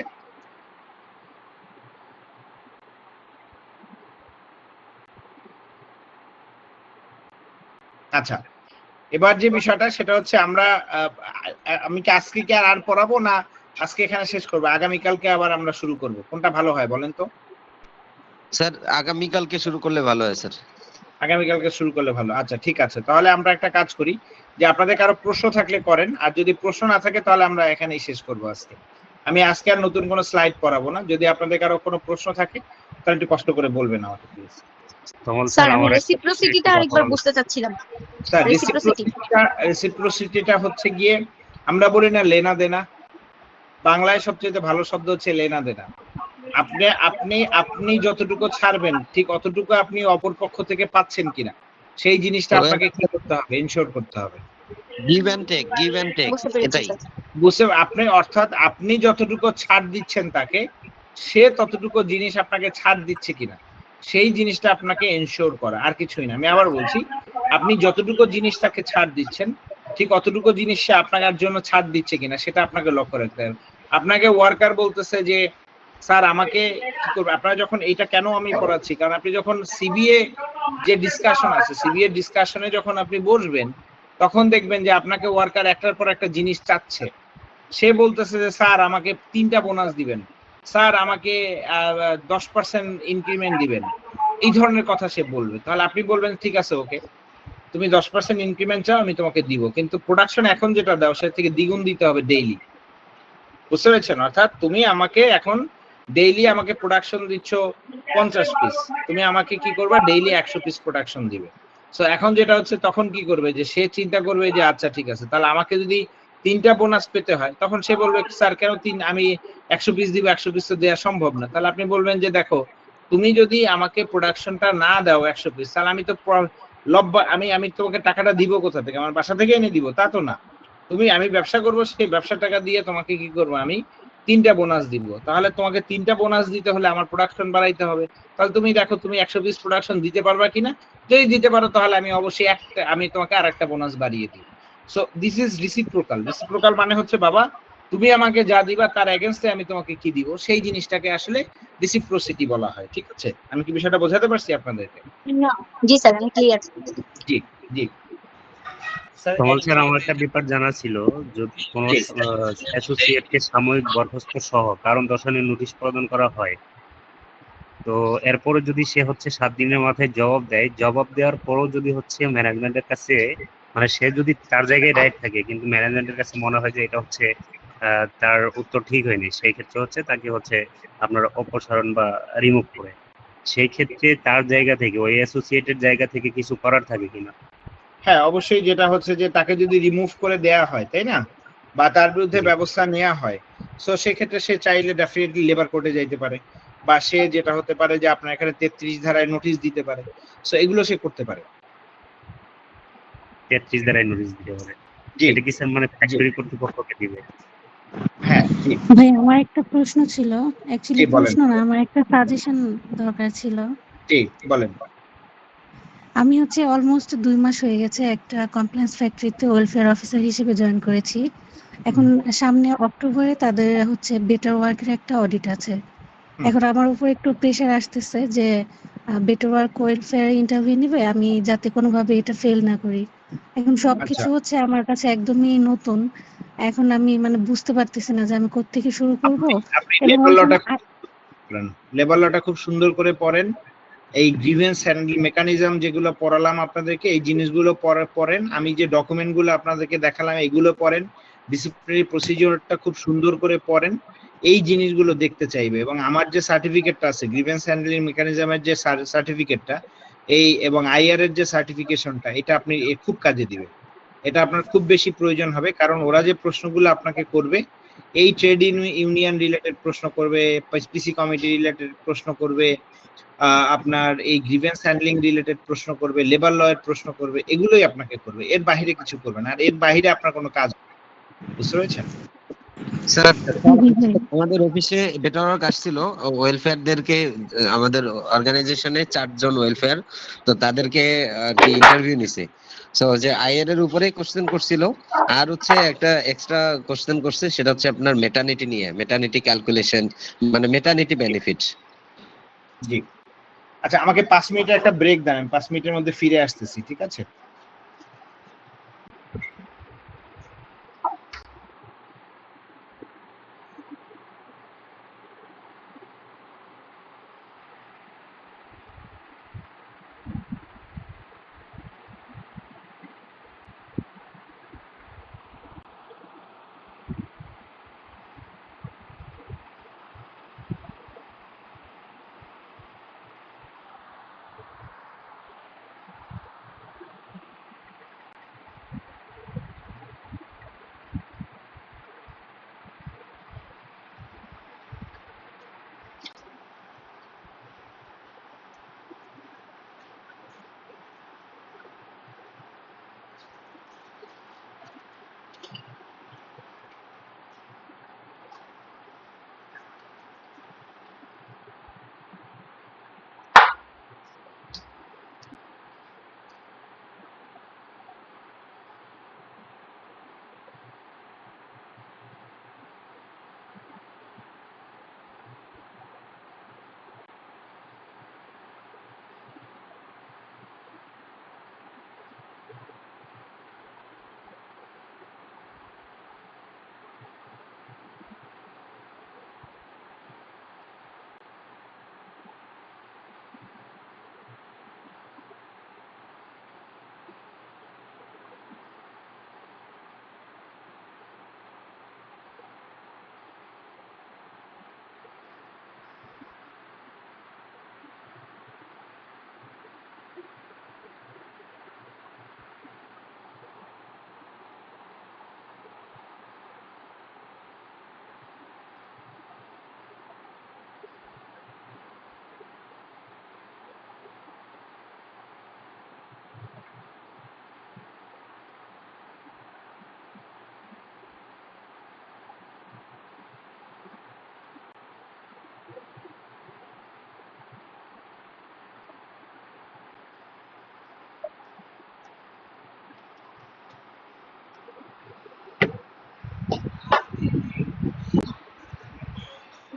আচ্ছা, এবার যে বিষয়টা সেটা হচ্ছে আমরা আমি কি আজকে কি আর পড়াবো, না আজকে এখানে শেষ করবো, আগামীকালকে আবার আমরা শুরু করব, কোনটা ভালো হয় বলেন তো? স্যার আগামীকালকে শুরু করলে ভালো হয় স্যার। আগামীকালকে শুরু করলে ভালো। আচ্ছা ঠিক আছে, তাহলে আমরা একটা কাজ করি যে আপনাদের কারো প্রশ্ন থাকলে করেন, আর যদি প্রশ্ন না থাকে তাহলে আমরা এখানেই শেষ করব আজকে। আমি আজকে আর নতুন কোনো স্লাইড পড়াবো না। যদি আপনাদের কারো কোনো প্রশ্ন থাকে তাহলে একটু কষ্ট করে বলবেন আমাকে প্লিজ। স্যার আমি রেসিপ্রোসিটিটা আরেকবার বুঝতে চাচ্ছিলাম। স্যার রেসিপ্রোসিটি রেসিপ্রোসিটিটা হচ্ছে গিয়ে আমরা বলি না লেনা দেনা, বাংলায় সবচেয়ে ভালো শব্দ হচ্ছে লেনা দেনা। আপনি আপনি আপনি যতটুকু ছাড়বেন ঠিক অতটুকু আপনি অপর পক্ষ থেকে পাচ্ছেন কিনা সেই জিনিসটা আপনাকে কি করতে হবে, ইনশিওর করতে হবে। গিভ এন্ড টেক এটাই বুঝতে আপনি, অর্থাৎ আপনি যতটুকু ছাড় দিচ্ছেন তাকে, সে ততটুকু জিনিস আপনাকে ছাড় দিচ্ছে কিনা সেই জিনিসটা আপনাকে এনশিওর করা, আর কিছুই না। আমি আবার বলছি, আপনি যতটুকু জিনিস তাকে ছাড় দিচ্ছেন ঠিক অতটুকু জিনিস সে আপনার জন্য ছাড় দিচ্ছে কিনা সেটা আপনাকে লক্ষ্য রাখতে হবে। আপনাকে ওয়ার্কার বলতেছে যে স্যার আমাকে কি করবে, আপনারা যখন এইটা কেন আমি পড়াচ্ছি, কারণ আপনি যখন সিবিএ যে ডিসকাশন আছে, সিবিএ ডিসকাশনে যখন আপনি বসবেন তখন দেখবেন যে আপনাকে ওয়ার্কার একটার পর একটা জিনিস চাচ্ছে। সে বলতেছে যে স্যার আমাকে 3টা বোনাস দিবেন, স্যার আমাকে 10% ইনক্রিমেন্ট দিবেন, এই ধরনের কথা সে বলবে। তাহলে আপনি বলবেন ঠিক আছে ওকে, তুমি 10% ইনক্রিমেন্ট চাও আমি তোমাকে দিব, কিন্তু প্রোডাকশন এখন যেটা দাও সেটা থেকে দ্বিগুণ দিতে হবে ডেইলি। বুঝতে পেরেছেন? অর্থাৎ তুমি আমাকে এখন ডেইলি আমাকে প্রোডাকশন দিচ্ছ 50 পিস, তুমি আমাকে কি করবা, ডেইলি 100 পিস প্রোডাকশন দিবে। সো এখন যেটা হচ্ছে তখন কি করবে, যে সে চিন্তা করবে যে আচ্ছা ঠিক আছে, তাহলে আমাকে যদি 3টা বোনাস পেতে হয় তখন সে বলবে স্যার কেন আমি 100 পিস দিব, 100 পিস তো দেওয়া সম্ভব না। তাহলে আপনি বলবেন যে দেখো তুমি যদি আমাকে প্রোডাকশনটা না দাও 100 পিস, তাহলে আমি তো আমি তোমাকে টাকাটা দিব কোথা থেকে, আমার বাসা থেকে এনে দিব তা তো না। আমি ব্যবসা করবো, সেই ব্যবসা টাকা দিয়ে তোমাকে কি করবো, আমি 3টা বোনাস দিব। তাহলে তোমাকে 3টা বোনাস দিতে হলে আমার প্রোডাকশন বাড়াইতে হবে। তাহলে তুমি দেখো তুমি 100 পিস প্রোডাকশন দিতে পারবা কিনা, যদি দিতে পারো তাহলে আমি অবশ্যই আমি তোমাকে আরেকটা বোনাস বাড়িয়ে দিই। So this is reciprocal. Reciprocal মানে হচ্ছে বাবা তুমি আমাকে যা দিবা তার এগেইনস্টে আমি তোমাকে কি দিব, সেই জিনিসটাকে আসলে রিসিপ্রোসিটি বলা হয়। ঠিক আছে, আমি কি বিষয়টা বোঝাতে পারছি আপনাদেরকে? জি স্যার আমি ক্লিয়ার। জি জি কমল স্যার, আমার একটা ব্যাপার জানা ছিল, যদি কোনো অ্যাসোসিয়েটকে সাময়িক বরখাস্ত সহ কারণ দর্শানোর নোটিশ প্রদান করা হয়, তো এরপরে যদি সে হচ্ছে 7 দিনের মাথায় জবাব দেয়, জবাব দেওয়ার পরও যদি হচ্ছে ম্যানেজমেন্টের কাছে, মানে সে যদি তার জায়গায় রাইট থাকে কিন্তু ম্যানেজমেন্টের কাছে মনে হয় যে এটা হচ্ছে তার উত্তর ঠিক হয়নি, সেই ক্ষেত্রে হচ্ছে তাকে হচ্ছে আপনার অপসারণ বা রিমুভ করে, সেই ক্ষেত্রে তার জায়গা থেকে ওই অ্যাসোসিয়েটের জায়গা থেকে কিছু করার থাকে কিনা? হ্যাঁ অবশ্যই, যেটা হচ্ছে যে তাকে যদি রিমুভ করে দেয়া হয় তাই না, বা তার বিরুদ্ধে ব্যবস্থা নেওয়া হয়, সো সেক্ষেত্রে সে চাইলে ডেফিনেটলি লেবার কোর্টে যাইতে পারে, বা সে যেটা হতে পারে যে আপনার এখানে 33 ধারায় নোটিশ দিতে পারে। সো এগুলো সে করতে পারে। 33 ধারায় নোটিশ দিতে পারে? জি এটা কি স্যার মানে ফ্যাক্টরি কর্তৃপক্ষকে দিবে? হ্যাঁ জি ভাই আমার একটা প্রশ্ন ছিল, অ্যাকচুয়ালি জি বলেন। প্রশ্ন না, আমার একটা সাজেশন দরকার ছিল। জি বলেন। আমি হচ্ছে অলমোস্ট 2 মাস হয়ে গেছে একটা কমপ্লেন্স ফ্যাক্টরিতে ওয়েলফেয়ার অফিসার হিসেবে জয়েন করেছি। এখন সামনে অক্টোবরে তাদের হচ্ছে বেটার ওয়ার্কের একটা অডিট আছে। এখন আমার উপর একটু প্রেশার আসতেছে যে বেটার ওয়ার্ক ওয়েলফেয়ার ইন্টারভিউ নিবে, আমি যাতে কোনোভাবে এটা ফেল না করি। এখন সবকিছু হচ্ছে আমার কাছে একদমই নতুন। এখন আমি মানে বুঝতে পারতেছি না যে আমি কোত্থেকে শুরু করব। আপনি এবং লেবার ওইখানে লটা লেবার লটা খুব সুন্দর করে পড়েন, এই গ্রিভেন্স হ্যান্ডলিং মেকানিজম যেগুলো পড়ালাম আপনাদেরকে এই জিনিসগুলো পড়েন, আমি যে ডকুমেন্টগুলো আপনাদেরকে দেখালাম এগুলো পড়েন, ডিসিপ্লিনারি প্রসিডিওরটা খুব সুন্দর করে পড়েন, এই জিনিসগুলো দেখতে চাইবে। এবং আমার যে সার্টিফিকেটটা আছে গ্রিভেন্স হ্যান্ডলিং মেকানিজমের যে সার্টিফিকেটটা, এই এবং আইআর এর যে সার্টিফিকেশনটা, এটা আপনি খুব কাজে দিবে, এটা আপনার খুব বেশি প্রয়োজন হবে। কারণ ওরা যে প্রশ্নগুলো আপনাকে করবে এই ট্রেড ইউনিয়ন রিলেটেড প্রশ্ন করবে, পিসি কমিটি রিলেটেড প্রশ্ন করবে, আপনার এই গ্রিভেন্স হ্যান্ডলিং রিলেটেড প্রশ্ন করবে, লেবার লয়ের প্রশ্ন করবে, এগুলোই আপনাকে করবে, এর বাইরে কিছু করবে না। আর এর বাইরে আপনার কোনো কাজ, বুঝতে পেরেছেন? স্যার আমাদের অফিসে বেটার ওয়ার্ক আসছিল, ওয়েলফেয়ারদেরকে আমাদের অর্গানাইজেশনে 4 জন ওয়েলফেয়ার, তো তাদেরকে আর কি ইন্টারভিউ নিছে। সো যে আইআর এর উপরে কোশ্চেন করছিল, আর হচ্ছে একটা এক্সট্রা কোশ্চেন করছে, সেটা হচ্ছে আপনার মেটার্নিটি নিয়ে, মেটার্নিটি ক্যালকুলেশন, মানে মেটার্নিটি বেনিফিট। জি, আচ্ছা আমাকে 5 মিনিটের একটা ব্রেক দেন, আমি 5 মিনিটের মধ্যে ফিরে আসতেছি, ঠিক আছে?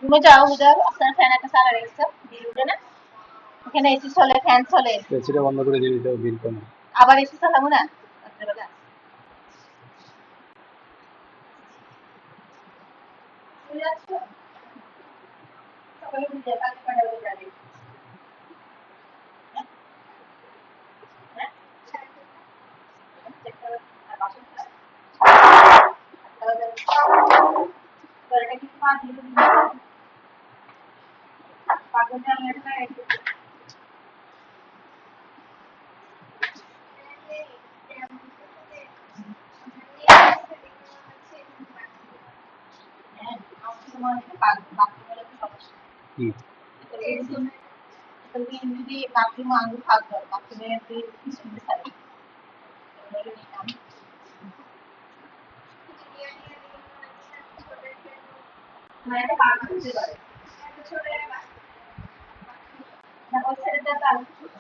রুমে যাও, বুঝাও আপনার ফ্যান একটা চালা রেখেছে বিল উঠে না, এখানে এসি চলে, ফ্যান চলে, এসিটা বন্ধ করে দিয়ে দিতে হবে বিল কমে। আবার এসি চালাবো না রাত্রেবেলা? বুঝে যাচ্ছ? সকালে বুঝে কালকে পাঠাবো যাবে। হ্যাঁ, আর বাসন এটা কিন্তু পা দিয়ে পাগল জানলাটা একটু হ্যাঁ, আমার তো মনে হয় বাথরুমের একটা সমস্যা। তাহলে যদি বাথরুম আঙুল থাকতো, বাথরুমের কিছু থাকে মানে একটা পাগল হতে পারে না, ওই সাইডটা তো আরো ছোট।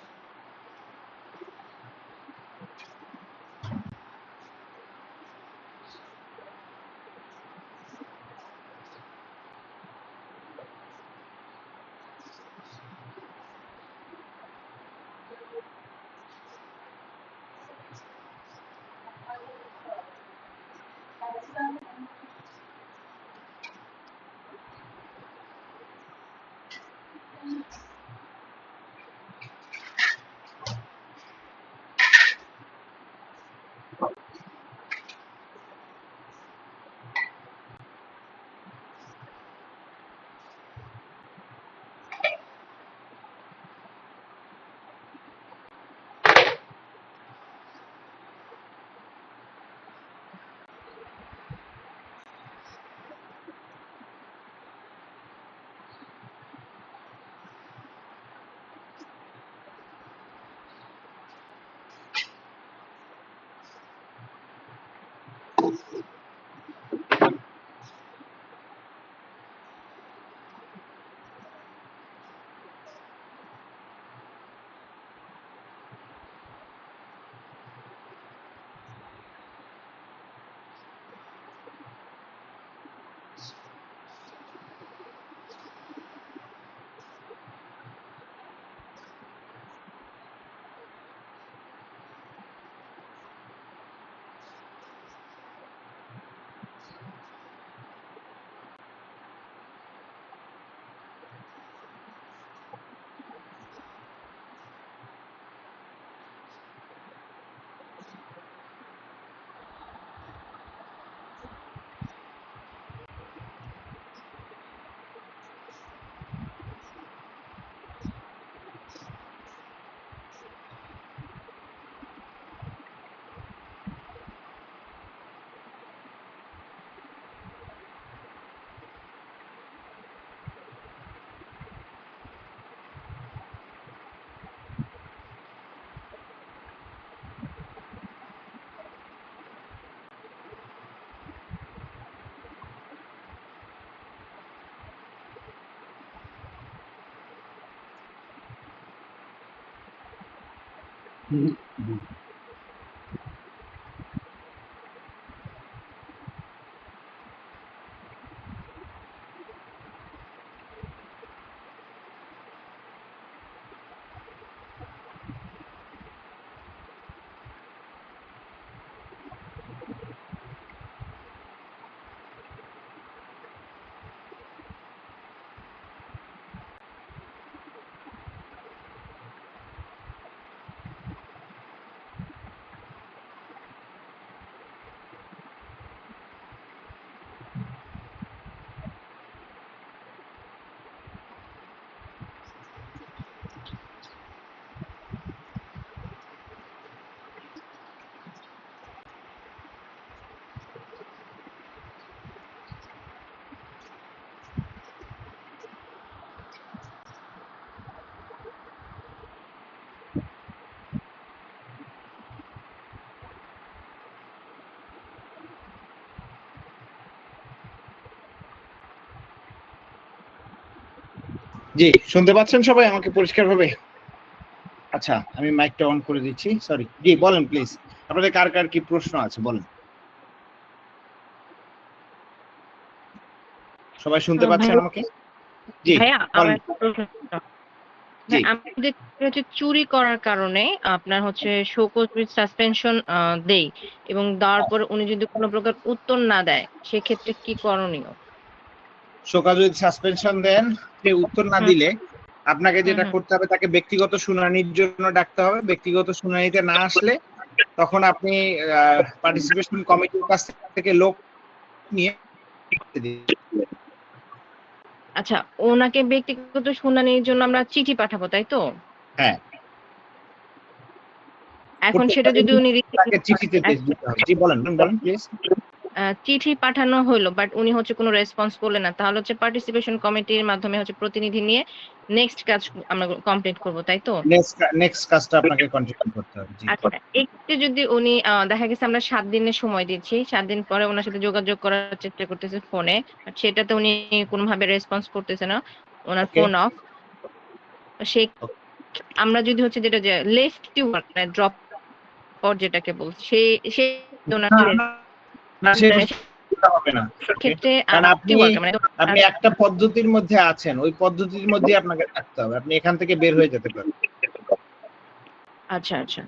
জি, শুনতে পাচ্ছেন সবাই আমাকে পরিষ্কারভাবে? আচ্ছা, আমি মাইকটা অন করে দিচ্ছি। সরি। জি, বলেন প্লিজ। আপনাদের কার কার কি প্রশ্ন আছে বলেন। সবাই শুনতে পাচ্ছেন আমাকে? জি, ভাইয়া আমার বলেন। একটা প্রশ্ন জি। আমাদের হচ্ছে চুরি করার কারণে আপনার হচ্ছে শোকজ উইথ সাসপেনশন দেই এবং দেওয়ার পর উনি যদি কোনো প্রকার উত্তর না দেয় সেক্ষেত্রে কি করণীয়? শোকজ উইথ সাসপেনশন দেন, সে উত্তর না হুম, দিলে আপনাকে যেটা হুম। করতে হবে তাকে ব্যক্তিগত শুনানির জন্য ডাকতে হবে। ব্যক্তিগত শুনানিতে না আসলে তখন আপনি পার্টিসিপেশন কমিটির কাছ থেকে লোক নিয়ে আচ্ছা, ওনাকে ব্যক্তিগত শুনানির জন্য আমরা চিঠি পাঠাবো, তাই তো? হ্যাঁ। এখন সেটা যদি উনি তাকে চিঠিতে দিতে হবে। জি, বলেন প্লিজ। চিঠি পাঠানো হলো বাট উনি হচ্ছে কোনো রেসপন্স করলেন না, তাহলে হচ্ছে পার্টিসিপেশন কমিটির মাধ্যমে হচ্ছে প্রতিনিধি নিয়ে নেক্সট কাজ আমরা কমপ্লিট করব, তাই তো? নেক্সট কাজটা আপনাকে কন্টিনিউ করতে হবে। জি। আচ্ছা, একটু যদি উনি দেখা গেছে আমরা 7 দিনের সময় দিচ্ছি, 7 দিন পরে ওনার সাথে যোগাযোগ করার চেষ্টা করতেছি ফোনে, বাট সেটাতে উনি কোনোভাবে রেসপন্স করতেছে না, ওনার ওকে। Phone off. সে আমরা যদি হচ্ছে যেটা যে লেফট টু মানে ড্রপ পর যেটাকে বলছি সে ওনাকে না, সেটা হবে না। ক্ষেত্রে কারণ মানে আপনি একটা পদ্ধতির মধ্যে আছেন, ওই পদ্ধতির মধ্যে আপনাকে থাকতে হবে। আপনি এখান থেকে বের হয়ে যেতে পারবেন। আচ্ছা, আচ্ছা।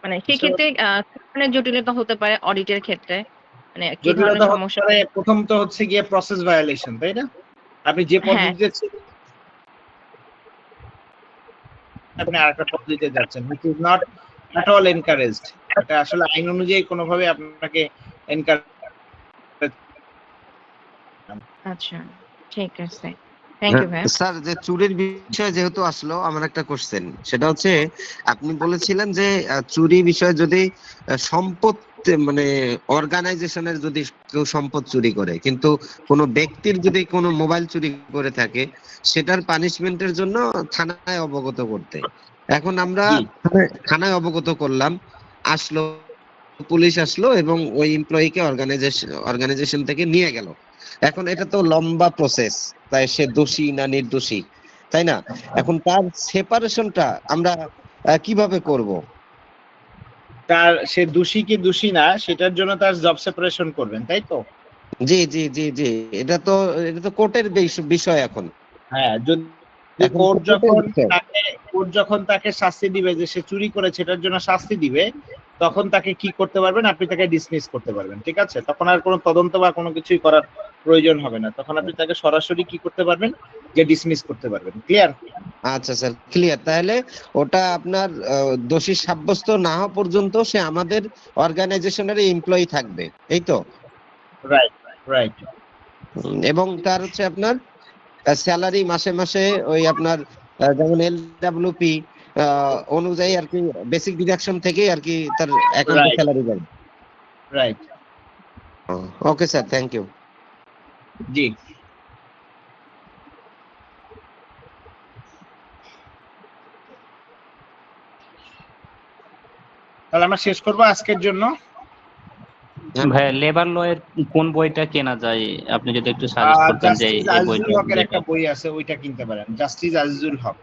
মানে সেক্ষেত্রে কি ধরনের জটিলতা হতে পারে অডিটের ক্ষেত্রে? মানে কি ধরনের জটিলতা হতে সমস্যা? পারে, প্রথম তো হচ্ছে গিয়ে প্রসেস ভায়োলেশন, তাই না? আপনি যে হ্যাঁ। পদ্ধতিতে আপনি আরেকটা পদ্ধতিতে যাচ্ছেন, which is not at all encouraged. এটা আসলে আইন অনুযায়ী কোনোভাবে আপনাকে এনকারেজ। আচ্ছা, ঠিক আছে। থ্যাংক ইউ ভাইয়া। স্যার, যে চুরির বিষয় যেহেতু আসলো, আমার একটা কোশ্চেন, সেটা হচ্ছে আপনি বলেছিলেন যে চুরি বিষয়ে যদি সম্পদ মানে অর্গানাইজেশনের যদি কেউ সম্পদ চুরি করে, কিন্তু কোনো ব্যক্তির যদি কোনো মোবাইল চুরি করে থাকে সেটার পানিশমেন্টের জন্য থানায় অবগত করতে। এখন আমরা থানায় অবগত করলাম, আসলো পুলিশ আসলো এবং ওই এমপ্লয়িকে অর্গানাইজেশন থেকে নিয়ে গেল। এখন এটা তো লম্বা প্রসেস, তাই সে দোষী না নির্দোষী, তাই না? এখন তার সেপারেশনটা আমরা কিভাবে করব? তার সে দোষী কি দোষী না সেটার জন্য তার জব সেপারেশন করবেন, তাই তো? জি জি জি জি, এটা তো কোর্টের বিষয় এখন। হ্যাঁ, যদি কোর্ট যখন তাকে শাস্তি দিবে যে সে চুরি করেছে এটার জন্য শাস্তি দিবে, তখন তাকে কি করতে পারবেন? আপনি তাকে ডিসমিস করতে পারবেন, ঠিক আছে? তখন আর কোনো তদন্ত বা কোনো কিছুই করার প্রয়োজন হবে না। তখন আপনি তাকে সরাসরি কি করতে পারবেন? যে ডিসমিস করতে পারবেন। ক্লিয়ার? আচ্ছা স্যার, ক্লিয়ার। তাহলে ওটা আপনার দোষী সাব্যস্ত না হওয়া পর্যন্ত সে আমাদের অর্গানাইজেশনের এমপ্লয়ি থাকবে, এই তো? Right, right. এবং তার হচ্ছে আপনার স্যালারি মাসে মাসে ওই আপনার যেমন এলডব্লিউপি অনুযায়ী আর কি, বেসিক ডিডাকশন থেকেই আর কি তার অ্যাকাউন্টে স্যালারি যাবে। Right. Okay sir, thank you. জি। তাহলে আমরা শেষ করবো আজকের জন্য। ভাই, লেবার ল এর কোন বইটা কেনা যায় আপনি যদি একটু সাজেস্ট করতেন যে জাস্টিস এই আজিজুল বইটা হকের একটা যেটা। বই আছে, ওইটা কিনতে পারেন, জাস্টিস আজিজুল হক।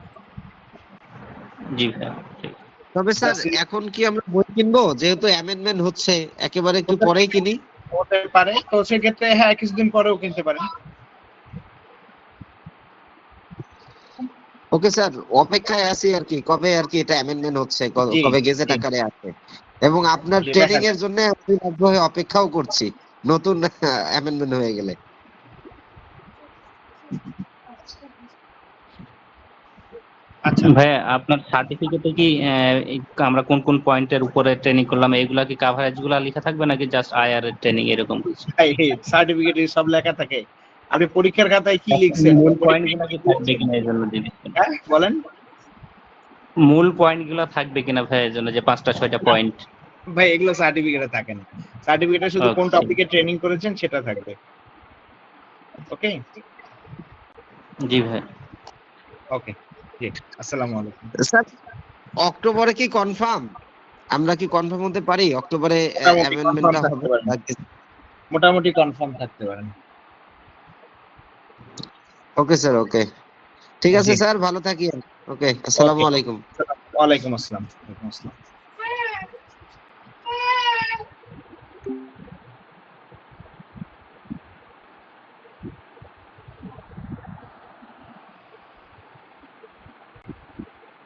জি ভাই। তবে স্যার এখন কি আমরা বই কিনবো, যেহেতু অ্যামেন্ডমেন্ট হচ্ছে, একেবারে একটু পরেই কিনি? হতে পারে, তো সেক্ষেত্রে হ্যাঁ কিছুদিন পরেও কিনতে পারেন। ওকে স্যার, অপেক্ষায় আছি আর কি, কবে আর কি এটা অ্যামেন্ডমেন্ট হচ্ছে, জি, কবে গেজেট জি। আকারে আছে, এবং আপনার জি, ট্রেনিং দেখা এর জন্য আমি আগ্রহে অপেক্ষাও করছি নতুন অ্যামেন্ডমেন্ট হয়ে গেলে। আচ্ছা ভাইয়া আপনার সার্টিফিকেটে কি আমরা কোন কোন পয়েন্টের উপরে ট্রেনিং করলাম এগুলা কি কাভারেজ গুলা লেখা থাকবে নাকি জাস্ট আইআর এর ট্রেনিং এরকম কিছু? সার্টিফিকেটে সব লেখা থাকে। আপনি পরীক্ষার খাতায় কি লিখছেন? মূল পয়েন্ট পরীক্ষায় গুলা কি কি থাকবে লিখছেন? কিনা এই জন্য জিজ্ঞেস করলাম। হ্যাঁ বলেন। মূল পয়েন্ট গুলা থাকবে কিনা ভাইয়া এই জন্য, যে 5টা 6টা পয়েন্ট? ভাই এগুলো সার্টিফিকেটে থাকে না, সার্টিফিকেটে শুধু কোন ওকে, টপিকে ট্রেনিং করেছেন সেটা থাকবে। ওকে জি ভাই। ওকে জি, আসসালামু আলাইকুম। স্যার অক্টোবরে কি কনফার্ম, আমরা কি কনফার্ম হতে পারি অক্টোবরে মোটামুটি কনফার্ম অ্যামেন্ডমেন্টটা থাকতে হবে? পারেন, মোটামুটি কনফার্ম থাকতে পারেন। ওকে স্যার, ওকে, ঠিক আছে জি স্যার, ভালো থাকি। ওকে, আসসালামু ওকে, আলাইকুম। ওয়ালাইকুম আসসালাম। ওয়ালাইকুম আসসালাম।